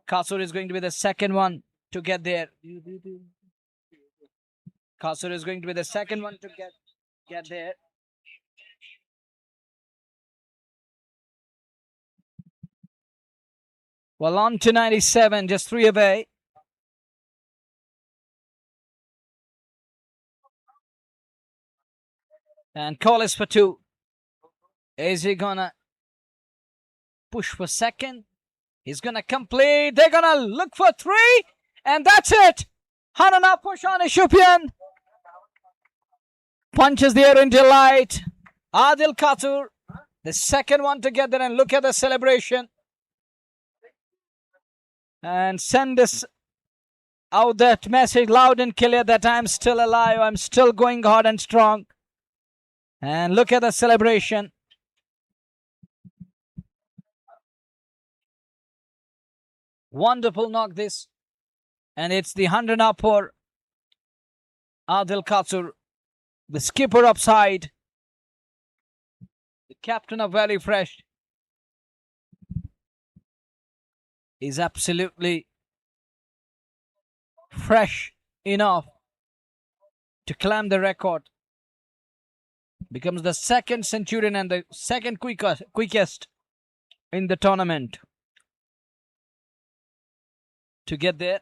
Kasur is going to be the second one to get there. Kasur is going to be the second one to get there. Well, on to 97, just 3 away. And call is for 2. Is he gonna push for second? He's gonna complete. They're gonna look for 3. And that's it. Hanana push on Shupian. Punches the air in delight. Adil Kasur, the second one to get there, and look at the celebration. And send this out, that message loud and clear that I'm still alive. I'm still going hard and strong. And look at the celebration. Wonderful knock this. And it's the 100 up for Adil Kasur, the skipper upside, the captain of Valley Fresh. Is absolutely fresh enough to climb the record. Becomes the second centurion and the second quickest in the tournament to get there.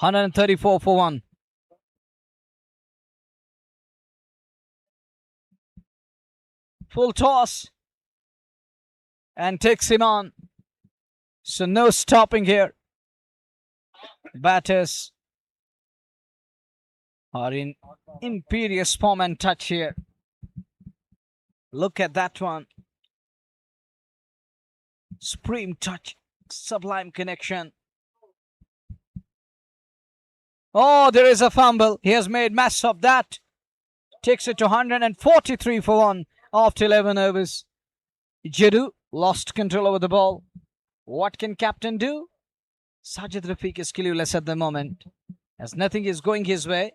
$134 for 1. Full toss and takes him on. So no stopping here. Batters are in imperious form and touch here. Look at that one. Supreme touch, sublime connection. Oh, there is a fumble. He has made mess of that. Takes it to 143 for 1 after 11 overs. Jiddu lost control over the ball. What can captain do? Sajid Rafiq is clueless at the moment, as nothing is going his way.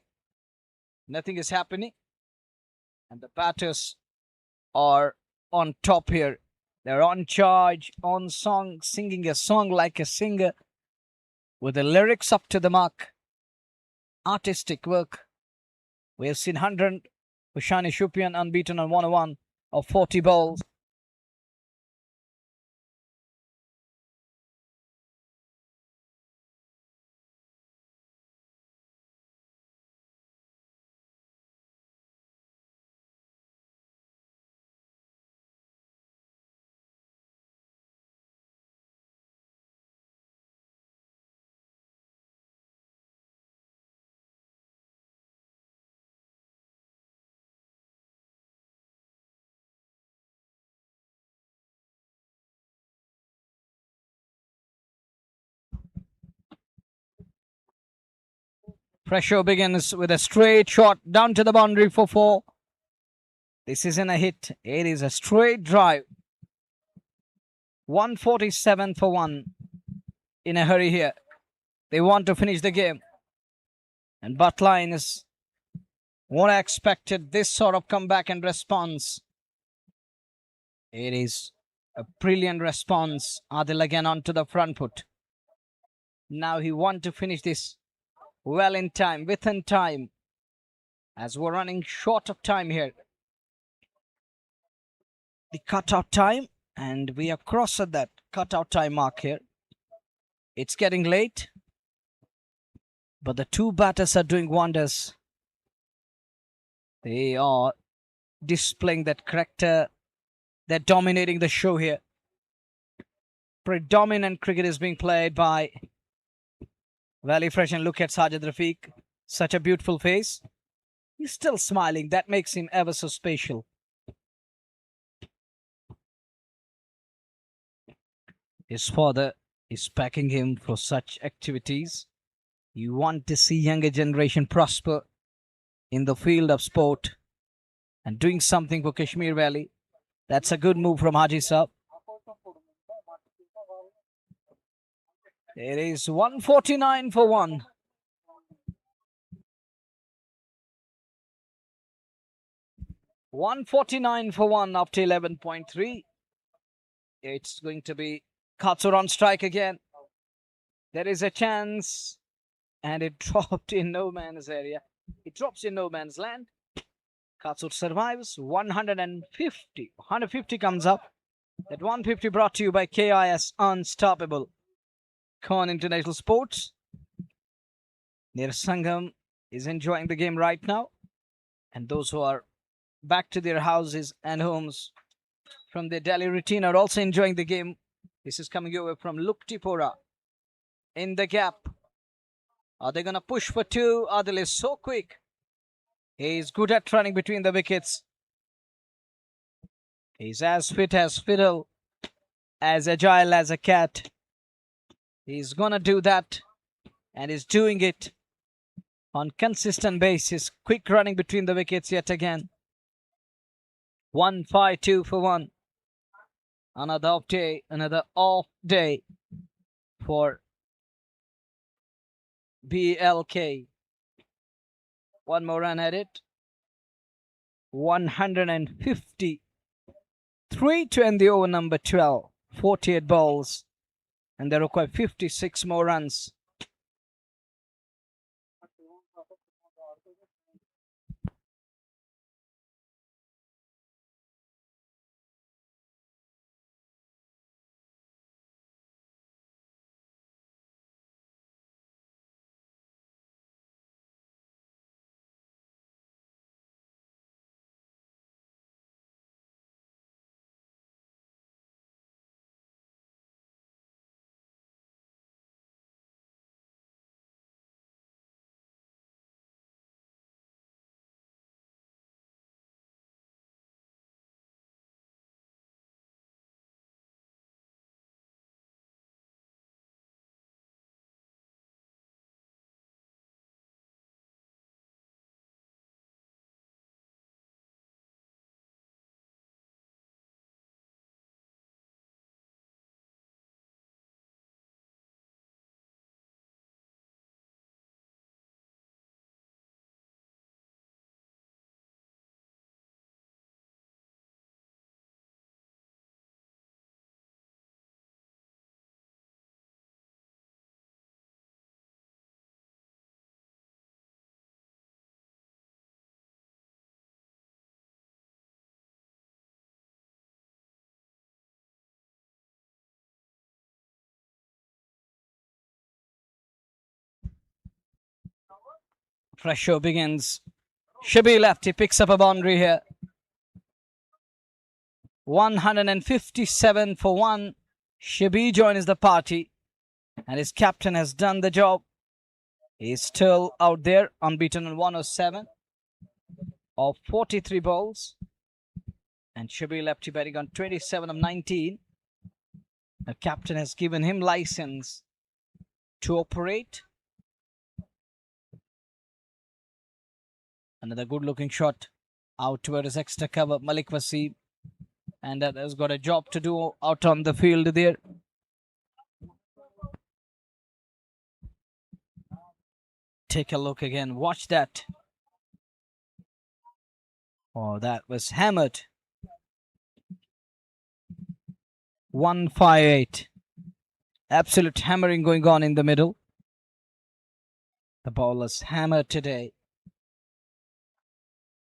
Nothing is happening. And the batters are on top here. They're on charge, on song, singing a song like a singer with the lyrics up to the mark. Artistic work. We have seen 100 for Shani Shupian, unbeaten on 101 of 40 balls. Pressure begins with a straight shot down to the boundary for 4. This isn't a hit. It is a straight drive. 147 for 1. In a hurry here. They want to finish the game. And Bhat line is what I expected. This sort of comeback and response. It is a brilliant response. Adil again onto the front foot. Now he wants to finish this well in time, within time. As we're running short of time here. The cutout time. And we have crossed that cutout time mark here. It's getting late. But the two batters are doing wonders. They are displaying that character. They're dominating the show here. Predominant cricket is being played by Valley Fresh, and look at Sajid Rafiq. Such a beautiful face. He's still smiling. That makes him ever so special. His father is backing him for such activities. You want to see younger generation prosper in the field of sport and doing something for Kashmir Valley. That's a good move from Haji Saab. It is 149 for 1. $149 for 1 after 11.3. It's going to be Katsur on strike again. There is a chance. And it dropped in no man's area. It drops in no man's land. Katsur survives. 150. 150 comes up. That 150 brought to you by KIS Unstoppable. Khan International Sports. Nir Sangam is enjoying the game right now. And those who are back to their houses and homes from their daily routine are also enjoying the game. This is coming over from Luktipora. In the gap. Are they going to push for 2? Adil is so quick. He's good at running between the wickets. He's as fit as fiddle. As agile as a cat. He's going to do that. And he's doing it on consistent basis. Quick running between the wickets yet again. 152 for 1. Another off day. Another off day for BLK. One more run at it. 153 to end the over number 12. 48 balls. And they require 56 more runs. Fresh show begins. Shabi left. He picks up a boundary here. 157 for 1. Shabi joins the party. And his captain has done the job. He's still out there, unbeaten on 107 of 43 balls. And Shabi lefty batting on 27 of 19. The captain has given him license to operate. Another good looking shot out towards extra cover. Malik Wasim and that has got a job to do out on the field there. Take a look again. Watch that. Oh, that was hammered. 158. Absolute hammering going on in the middle. The ball is hammered today.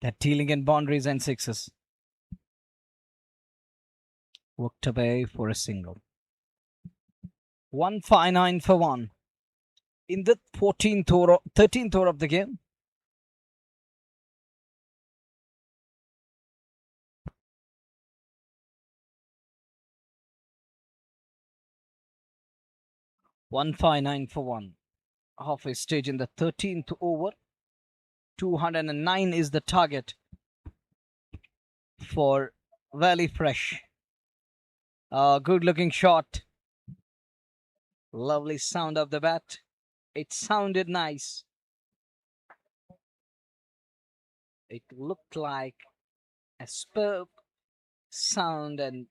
They're dealing in boundaries and sixes. Worked away for a single. 159 for one. In the 13th over of the game. $159 for one. Halfway stage in the 13th over. 209 is the target for Valley Fresh. Good looking shot. Lovely sound of the bat. It sounded nice. It looked like a superb sound and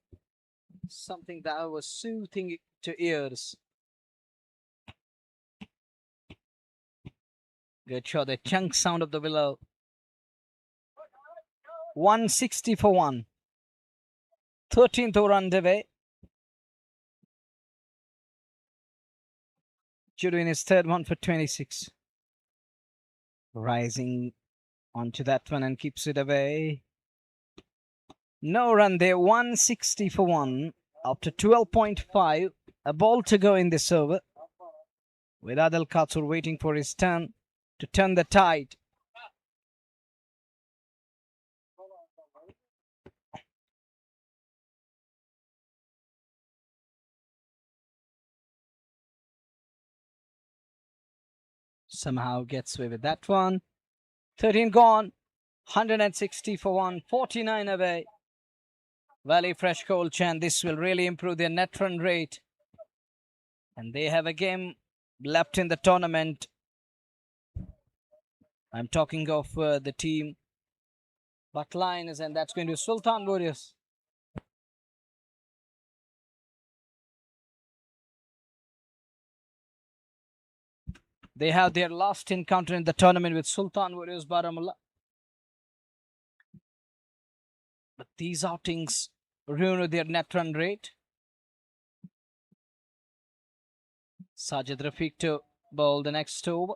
something that was soothing to ears. Good shot. The chunk sound of the willow. 160 for one. 13th over underway. Judo in his third one for 26. Rising onto that one and keeps it away. No run there. 160 for one. After 12.5. A ball to go in this over. With Adil Katsur waiting for his turn to turn the tide. Somehow gets away with that one. 13 gone. 160 for one. 49 away. Valley Fresh Cold Chan. This will really improve their net run rate. And they have a game left in the tournament. I'm talking of the team Bhat Lions, and that's going to Sultan Warriors. They have their last encounter in the tournament with Sultan Warriors Baramulla. But these outings ruin their net run rate. Sajid Rafiq to bowl the next over.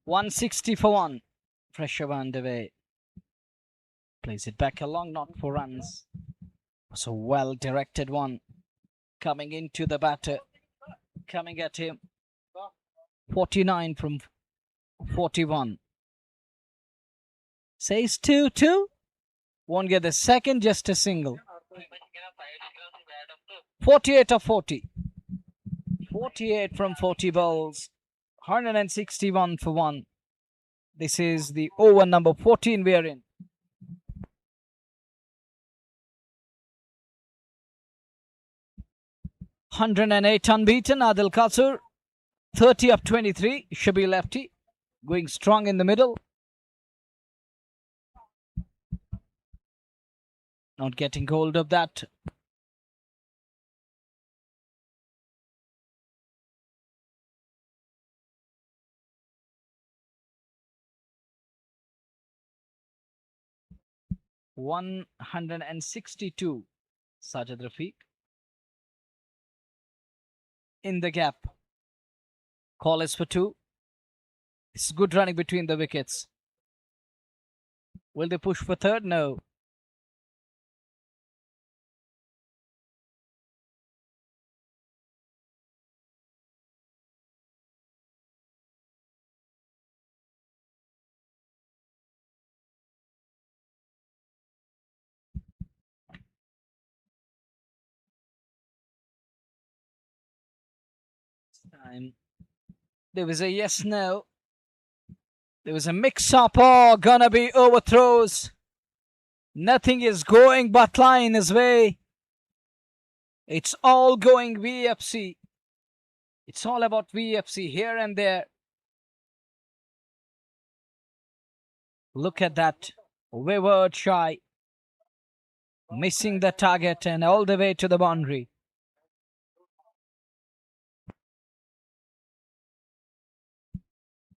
$160 for one. Pressure underway. Plays it back along, not for runs. So well directed one. Coming into the batter. Coming at him. 49 from 41. Says 2-2. Won't get the second, just a single. 48 of 40. 48 from 40 balls. 161 for one. This is the over number 14 we are in. $108 unbeaten. Adil Katsur. 30 of 23. Shabi lefty. Going strong in the middle. Not getting hold of that. $162. Sajid Rafiq. In the gap. Call is for two. It's good running between the wickets. Will they push for third? No. Time. There was a yes, no. There was a mix-up. Oh, gonna be overthrows. Nothing is going but line his way. It's all going VFC. It's all about VFC here and there. Look at that wayward shy. Missing the target and all the way to the boundary.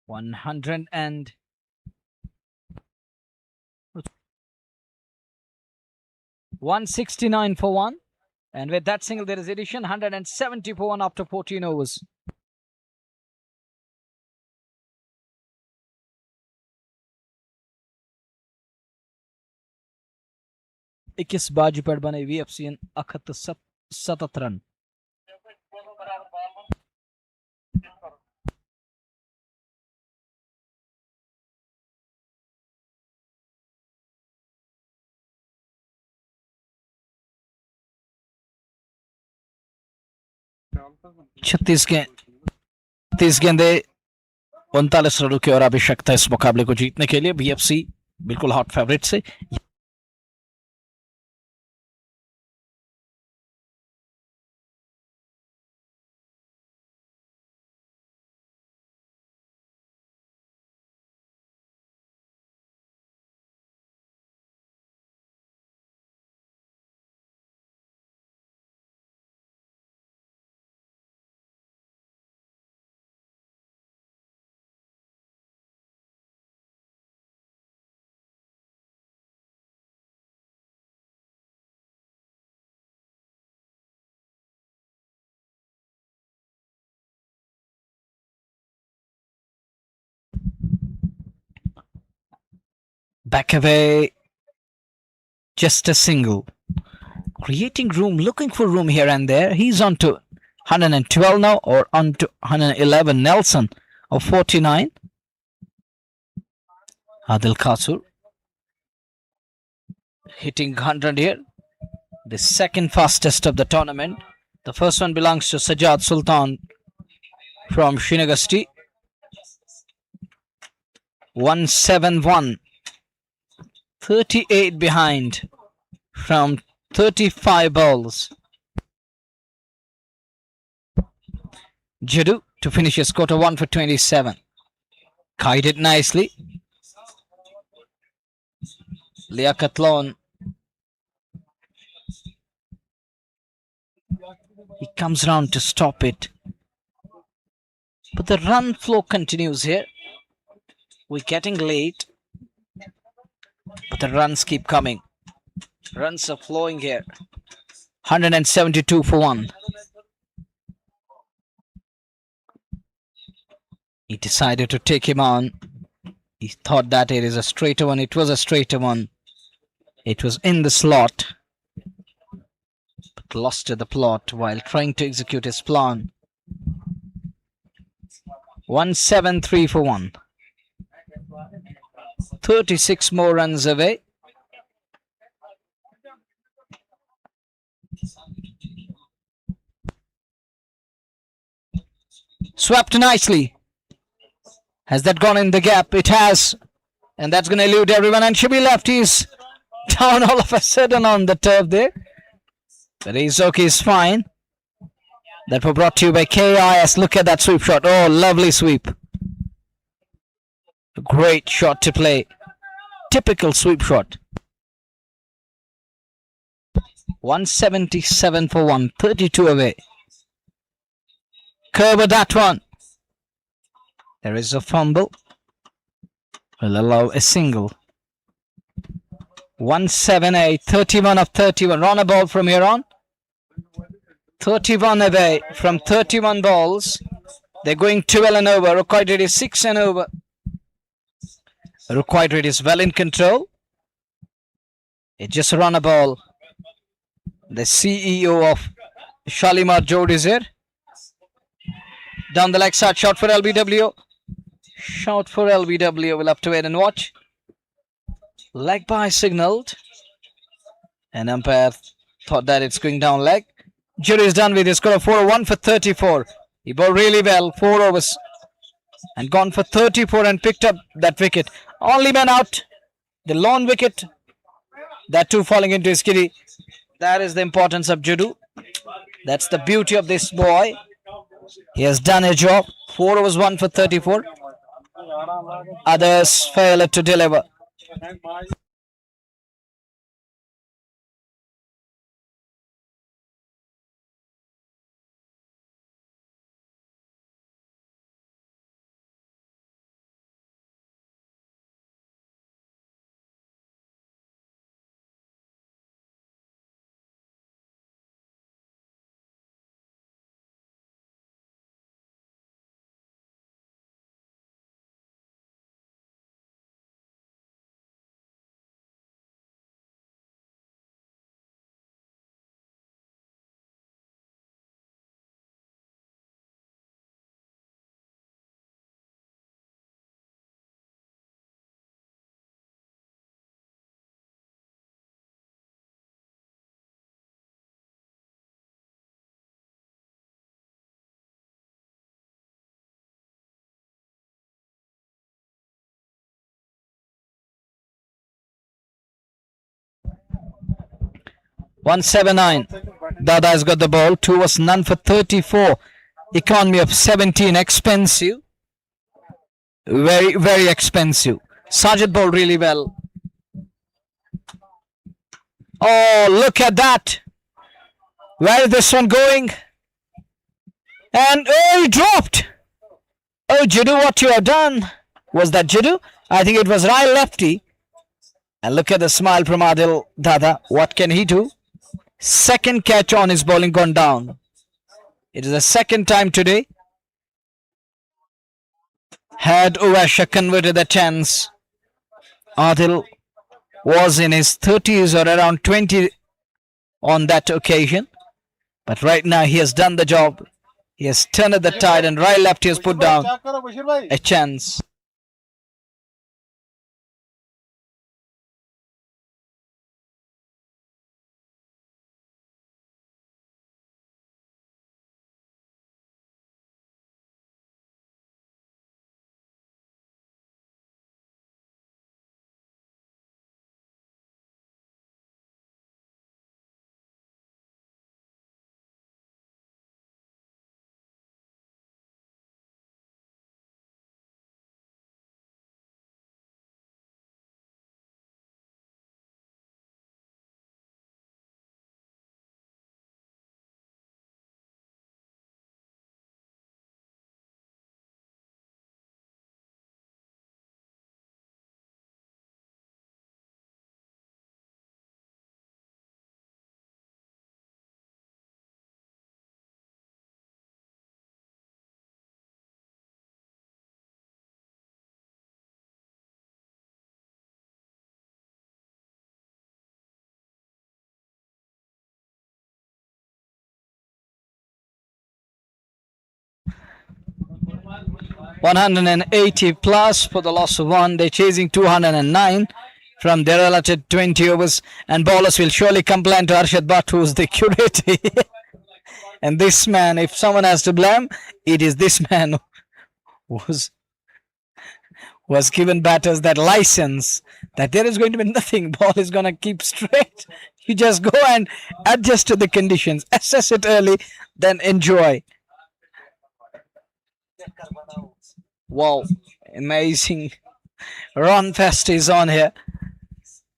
$169 for one. And with that single, there is addition 170 for one after 14 overs. इक्कीस बाजी पर बने VFC 77 run. छत्तीस गेंदे 39 रनों की और आवश्यकता इस मुकाबले को जीतने के लिए. VFC बिल्कुल हॉट फेवरेट से. Back away. Just a single. Creating room, looking for room here and there. He's on to 112 now, or on to 111. Nelson of 49. Adil Kasur hitting 100 here. The second fastest of the tournament. The first one belongs to Sajjad Sultan from Shinagasti. 171. 38 behind from 35 balls. Jadu to finish his quarter 1 for 27. Kited nicely. Liaquat Lone. He comes round to stop it. But the run flow continues here. We're getting late. But the runs keep coming. Runs are flowing here. 172 for one. He decided to take him on. He thought that it is a straighter one. It was a straighter one. It was in the slot. But lost to the plot while trying to execute his plan. 173 for one. 36 more runs away. Swept nicely. Has that gone in the gap? It has. And that's going to elude everyone. And Shibi left. He's down all of a sudden on the turf there. But he's okay. He's fine. That was brought to you by KIS. Look at that sweep shot. Oh, lovely sweep. A great shot to play. Typical sweep shot. 177 for one. 32 away. Cover that one. There is a fumble. Will allow a single. 178. 31 of 31. Run a ball from here on. 31 away from 31 balls. They're going 12 and over. Required rate is 6 and over. Required rate is well in control. It just run a ball. The CEO of Shalimar Jod is here. Down the leg side, shot for LBW. Shot for LBW. We'll have to wait and watch. Leg by signaled. And umpire thought that it's going down leg. Jury is done with his score of 4-1 for 34. He bowled really well, 4 overs, and gone for 34 and picked up that wicket. Only man out, the lone wicket, that too falling into his kitty. That is the importance of Judu. That's the beauty of this boy. He has done a job. 4 overs, 1 for 34. Others failed to deliver. "179. Dada has got the ball. 2 was none for 34. Economy of 17. Expensive. Very, very expensive. Sajid bowled really well. Oh, look at that. Where is this one going? And oh, he dropped. Oh, Judu, what you have done? Was that Judu? I think it was right lefty. And look at the smile from Adil Dada. What can he do? Second catch on his bowling gone down. It is the second time today. Had Uvasha converted the chance, Adil was in his 30s or around 20 on that occasion. But right now he has done the job. He has turned the tide and right left he has put down a chance. "180 plus for the loss of 1. They're chasing 209 from their allotted 20 overs. And bowlers will surely complain to Arshad Bhat, who's the curator. And this man, if someone has to blame, it is this man who was given batters that license that there is going to be nothing. Ball is going to keep straight. You just go and adjust to the conditions. Assess it early, then enjoy. Wow, amazing run fest is on here.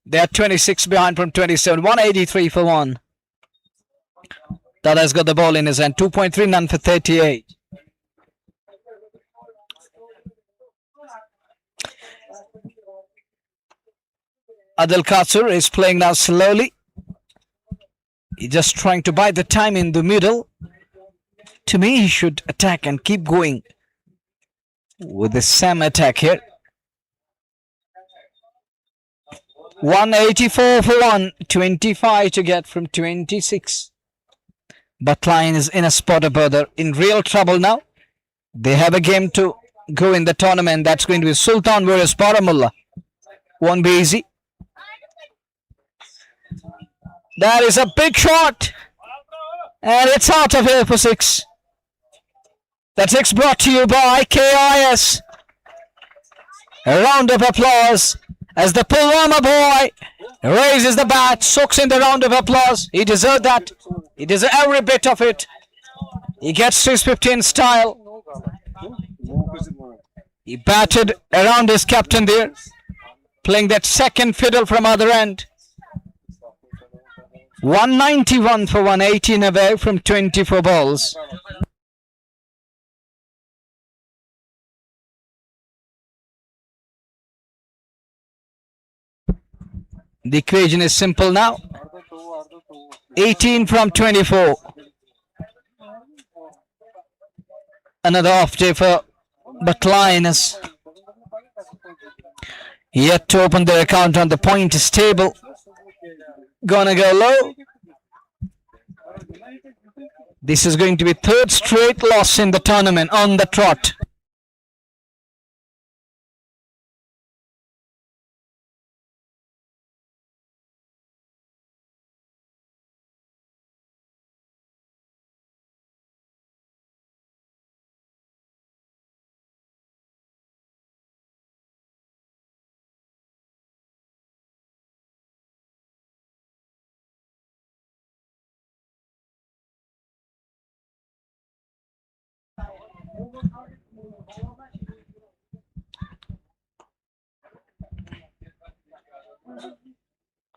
They are 26 behind from 27. 183 for 1. Dada's got the ball in his hand. 2.3 none for 38. Adil Katsur is playing now slowly. He's just trying to buy the time in the middle. To me, he should attack and keep going with the same attack here. 184 for 1. 25 to get from 26. But Line is in a spot of bother. In real trouble now. They have a game to go in the tournament. That's going to be Sultan versus Baramulla. Won't be easy. That is a big shot. And it's out of here for 6. The six brought to you by KIS. A round of applause as the Pulwama boy raises the bat, soaks in the round of applause. He deserved that. He deserved every bit of it. He gets his 15 style. He batted around his captain there, playing that second fiddle from other end. 191 for 118 away from 24 balls. The equation is simple now. 18 from 24. Another off day for Bhat Lioness. Yet to open their account on the points table. Gonna go low. This is going to be third straight loss in the tournament on the trot.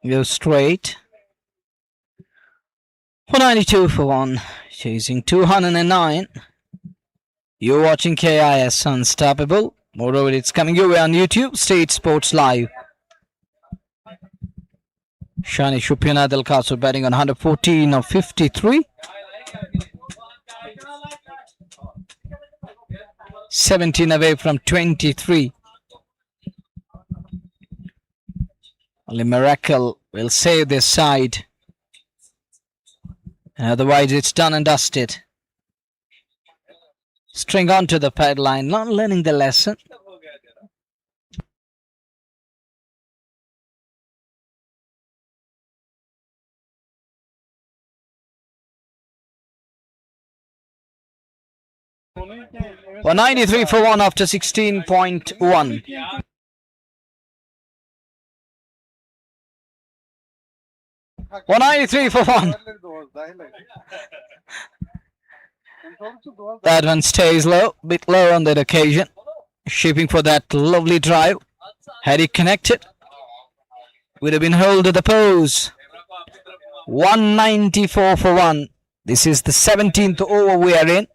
Go straight. 192 for 1. Chasing 209. You're watching KIS Unstoppable. Moreover, it's coming your way on YouTube. State Sports Live. Shani Shupiana Del Caso batting on 114 of 53. 17 away from 23. Only Miracle will save this side. Otherwise, it's done and dusted. String onto the pad line, not learning the lesson. Well, 93 for 1 after 16.1. Well, 93 for 1. That one stays low, bit low on that occasion. Shaping for that lovely drive. Had he connected, would have been held to the pose. 194 for 1. This is the 17th over we are in.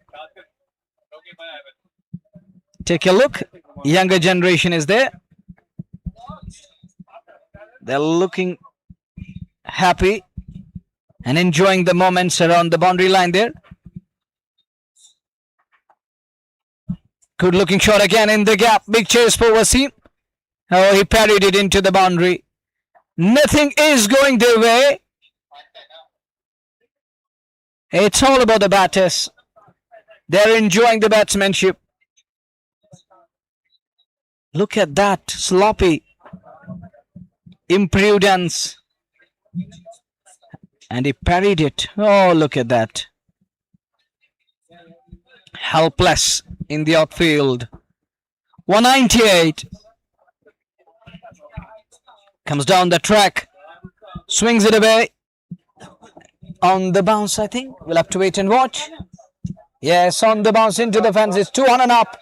Take a look. Younger generation is there. They're looking happy and enjoying the moments around the boundary line there. Good looking shot again in the gap. Big chase for Wasim. Oh, he parried it into the boundary. Nothing is going their way. It's all about the batters. They're enjoying the batsmanship. Look at that. Sloppy. Imprudence. And he parried it. Oh, look at that. Helpless in the outfield. 198. Comes down the track. Swings it away. On the bounce, I think. We'll have to wait and watch. Yes, on the bounce into the fences. 2 on and up.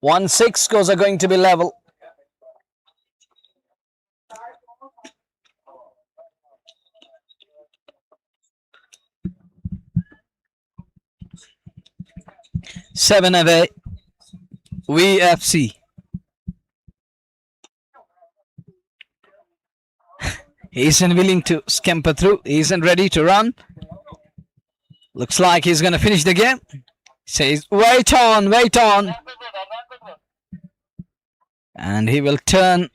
1-6 scores are going to be level. Seven away. VFC. He isn't willing to scamper through. He isn't ready to run. Looks like he's going to finish the game. Says, wait on, wait on. And he will turn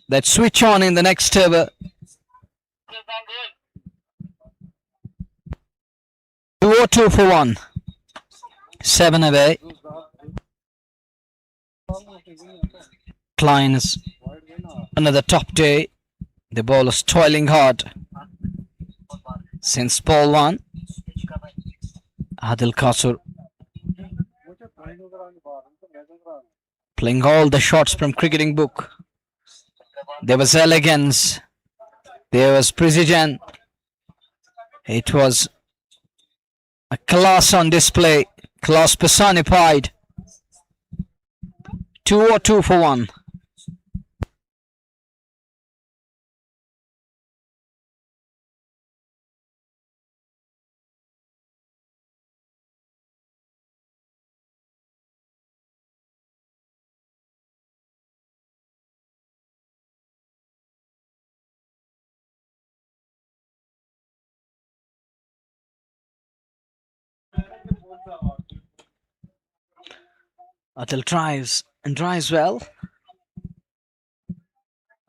that switch on in the next over. 202 for 1. 7 away. Kleins. Another top day. The ball is toiling hard. since ball one. Adil Kasur playing all the shots from cricketing book. There was elegance. There was precision. It was a class on display. Class personified. 2 or 2 for 1. Adil drives and drives well.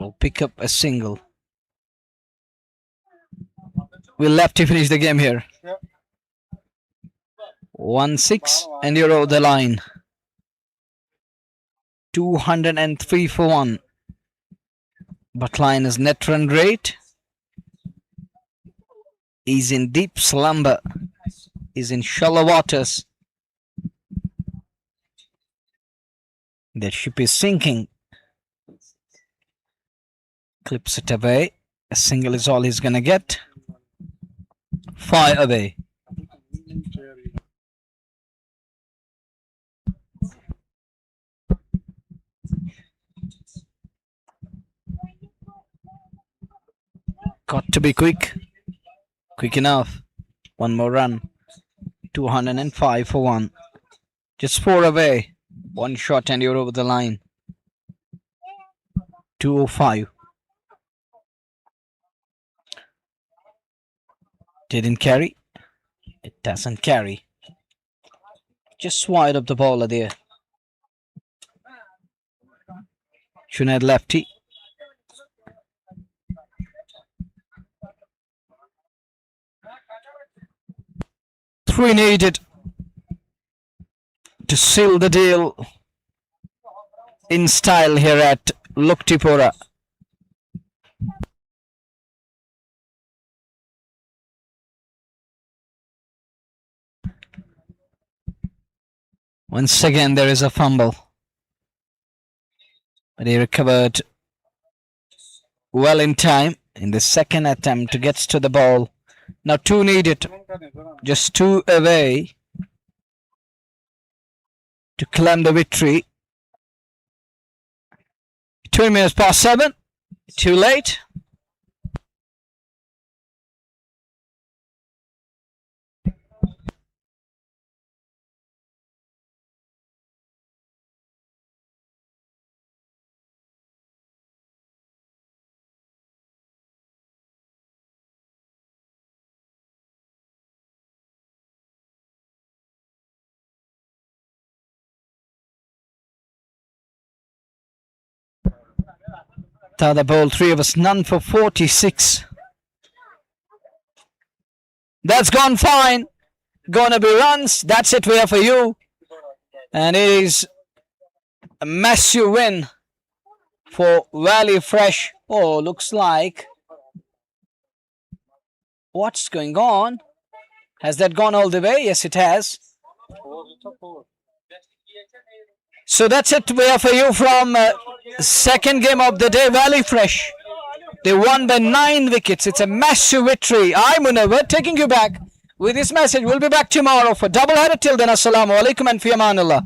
Will pick up a single. We'll lefty finish the game here. 1-6 and you're over the line. 203 for 1. But line is net run rate. He's in deep slumber. He's in shallow waters. The ship is sinking. Clips it away. A single is all he's gonna get. 5 away. Got to be quick. Quick enough. One more run. 205 for 1. Just 4 away. One shot and you're over the line. 205. Didn't carry. It doesn't carry. Just wide of the ball there. Junaid lefty. Three needed to seal the deal in style here at Kupwara. Once again there is a fumble, but he recovered well in time in the second attempt to get to the ball. Now 2 needed, just 2 away to claim the victory. 2 minutes past 7, too late. The ball, 3 of us, none for 46. That's gone fine. Gonna be runs. That's it, we have for you. And it is a massive win for Valley Fresh. Oh, looks like. What's going on? Has that gone all the way? Yes, it has. So that's it, we have for you from second game of the day, Valley Fresh. They won by 9 wickets. It's a massive victory. I'm Munawar taking you back with this message. We'll be back tomorrow for double header. Till then, assalamu alaikum and fi amanillah.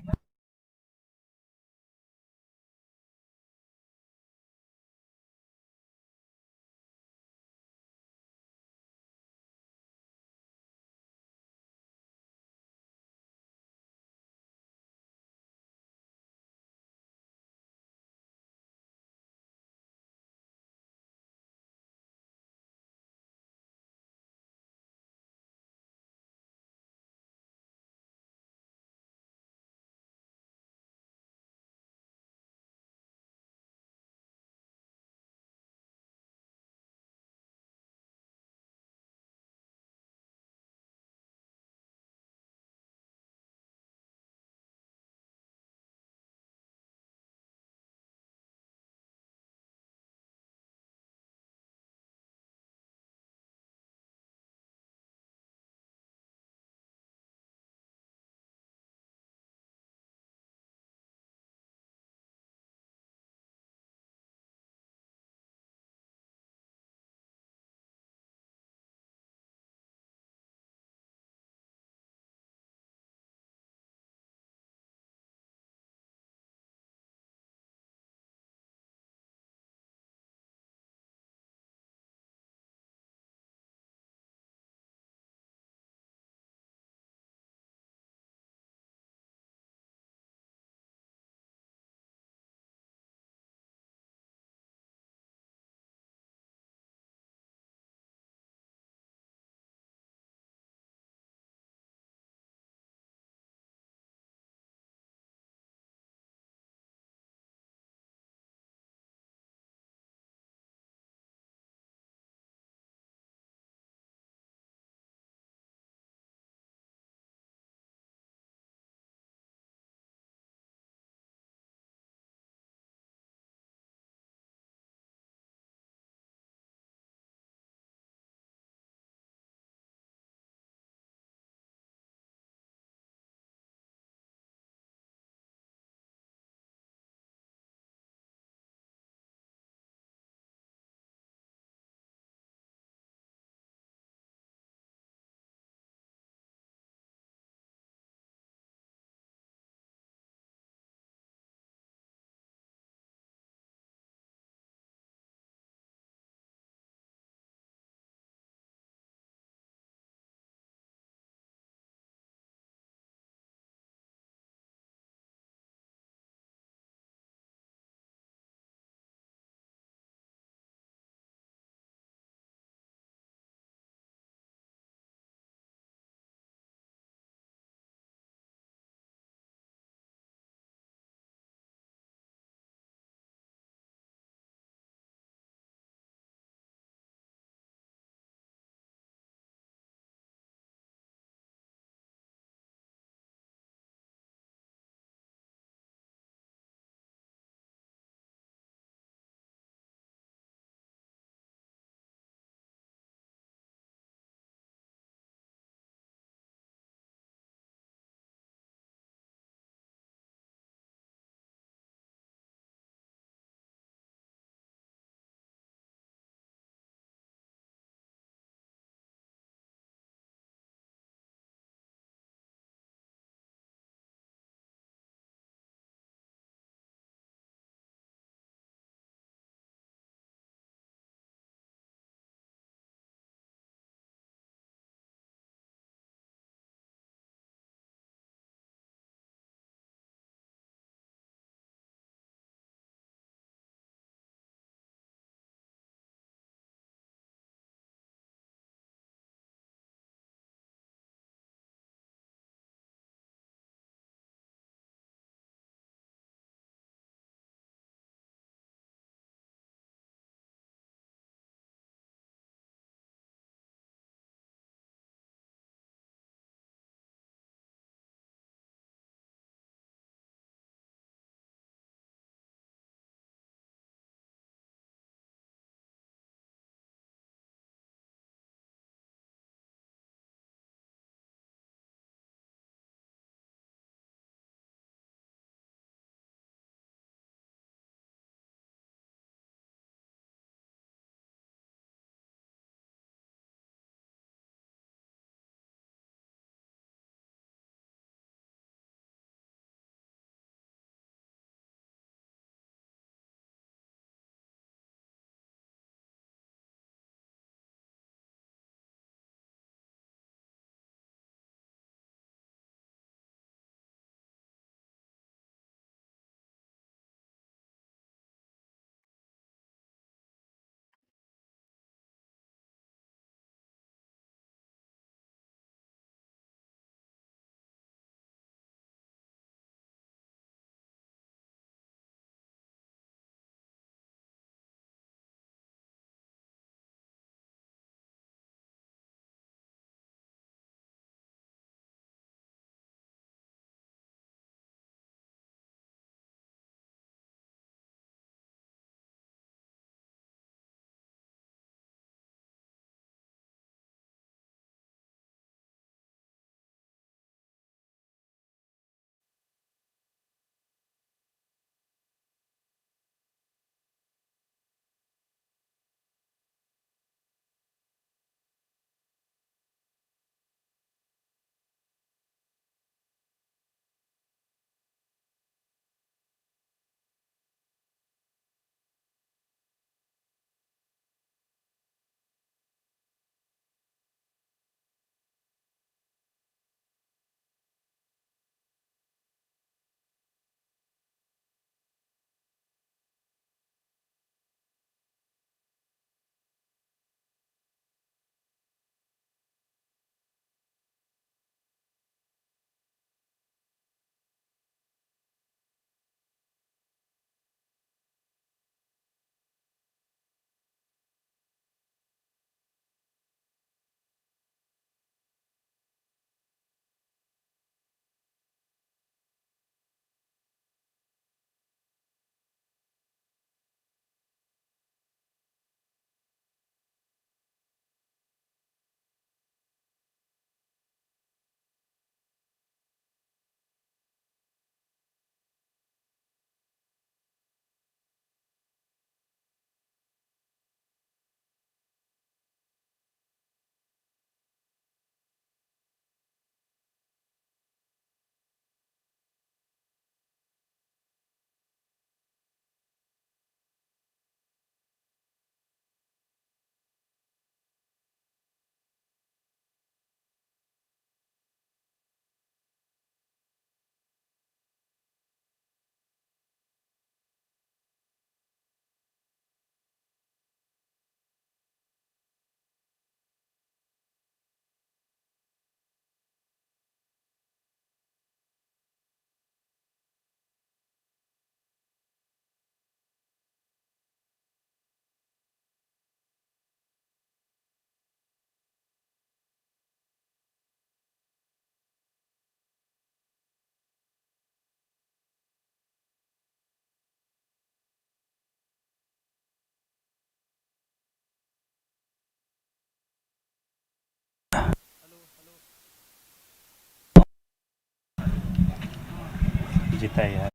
तय है।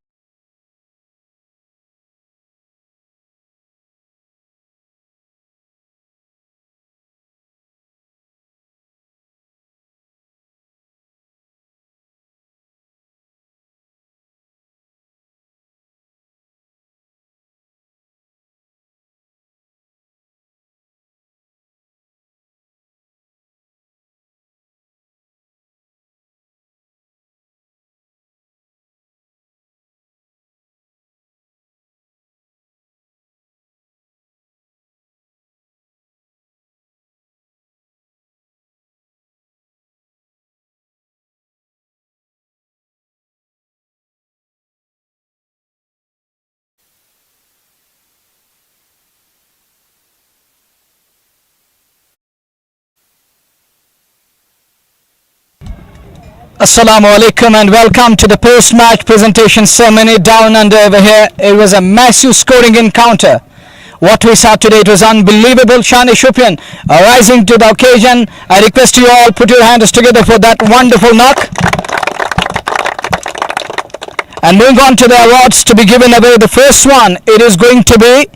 Assalamu alaikum and welcome to the post-match presentation ceremony down under over here. It was a massive scoring encounter. What we saw today, it was unbelievable. Shani Shupian rising to the occasion. I request you all put your hands together for that wonderful knock. And moving on to the awards to be given away. The first one, it is going to be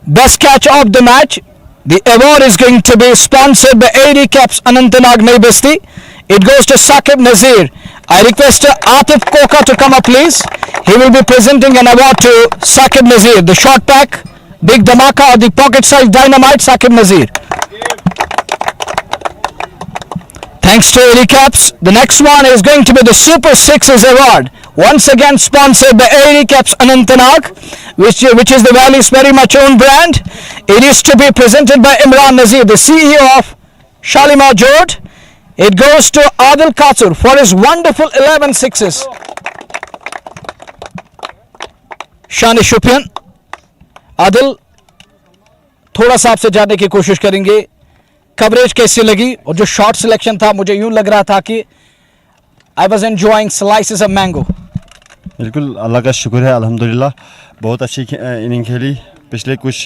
best catch of the match. The award is going to be sponsored by AD Caps Anantnag Naibasti. It goes to Saqib Nazir. I request Atif Koka to come up please. He will be presenting an award to Saqib Nazir. The short pack, big dhamaka or the pocket size dynamite, Saqib Nazir. Thanks to AD Caps. The next one is going to be the Super Sixes award. Once again sponsored by AD Caps Anantnag, which is the Valley's very much own brand. It is to be presented by Imran Nazir, the CEO of Shalimar Jod. It goes to Adil Katsur for his wonderful 11 sixes. Shani Shupian. Adil, थोड़ा सा आपसे जानने की कोशिश करेंगे, coverage कैसी लगी और जो शॉट सिलेक्शन था, मुझे यूं लग रहा था कि I was enjoying slices of mango.
बिल्कुल अल्लाह का शुक्र है, अल्हम्दुलिल्लाह बहुत अच्छी इनिंग खेली। पिछले कुछ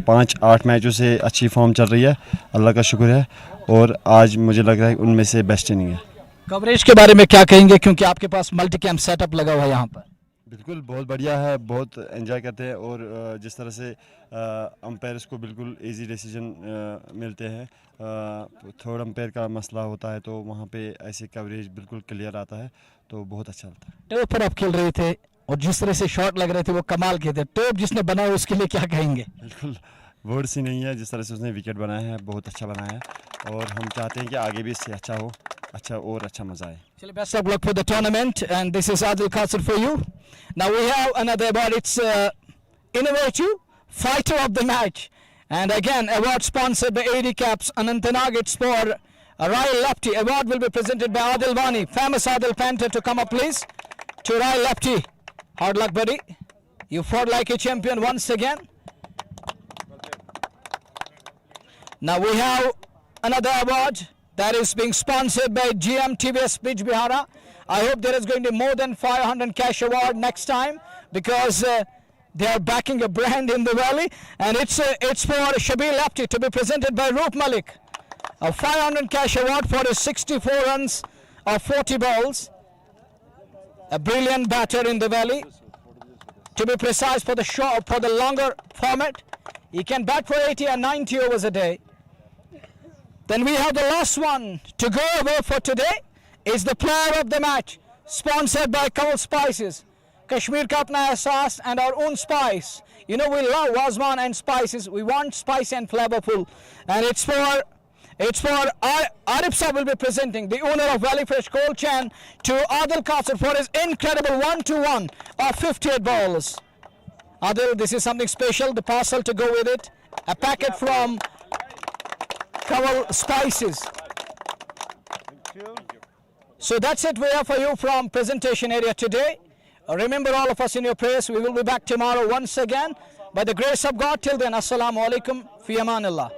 5-8 मैचों से अच्छी फॉर्म चल रही है, अल्लाह का शुक्र है, और आज मुझे लग रहा है उनमें से बेस्ट इनिंग है।
कवरेज के बारे में क्या कहेंगे, क्योंकि आपके पास मल्टी कैम सेटअप लगा हुआ है यहाँ पर?
बिल्कुल बहुत बढ़िया है, बहुत एंजॉय करते हैं, और जिस तरह से अंपायर्स को बिल्कुल इजी डिसीजन मिलते हैं। थर्ड अंपायर का मसला होता है तो वहाँ पे ऐसे कवरेज बिल्कुल क्लियर आता है, तो बहुत अच्छा लगता है।
टॉप पर आप खेल रहे थे और जिस तरह से शॉट लग रहे थे वो कमाल के थे। टॉप जिसने बनाया उसके लिए क्या कहेंगे?
बिल्कुल वर्ड्स ही नहीं है, जिस तरह से उसने विकेट बनाया है बहुत अच्छा बनाया है, और हम चाहते हैं कि आगे भी इससे अच्छा हो, अच्छा मजा आए।
चलिए, best of luck for the tournament, and this is Adil Katsur for you. Now we have another award. It's innovative fighter of the match, and again award sponsored by AD Caps Anantnag. It's for Rai Lefty. Award will be presented by Adil Wani, famous Adil Panther, to come up please. To Rai Lefty, hard luck buddy, you fought like a champion once again. Now we have another award that is being sponsored by GM TVS Bij Bihara. I hope there is going to be more than 500 cash award next time, because they are backing a brand in the valley, and it's for Shabir Lefty to be presented by Roop Malik. A 500 cash award for his 64 runs of 40 balls. A brilliant batter in the valley. To be precise, for the longer format, he can bat for 80 and 90 overs a day. Then we have the last one to go over for today is the player of the match, sponsored by Kaval Spices, Kashmir ka apna ehsaas and our own spice. You know we love Wazwan and spices. We want spicy and flavorful, and it's for Arif Sahib will be presenting, the owner of Valley Fresh Cold Chain, to Adil Katsur for his incredible 1-1 of 58 balls. Adil, this is something special. The parcel to go with it, a packet from Kaval Spices. So that's it we have for you from presentation area today. Remember all of us in your prayers. We will be back tomorrow once again by the grace of God. Till then, assalamu alaikum fi amanillah.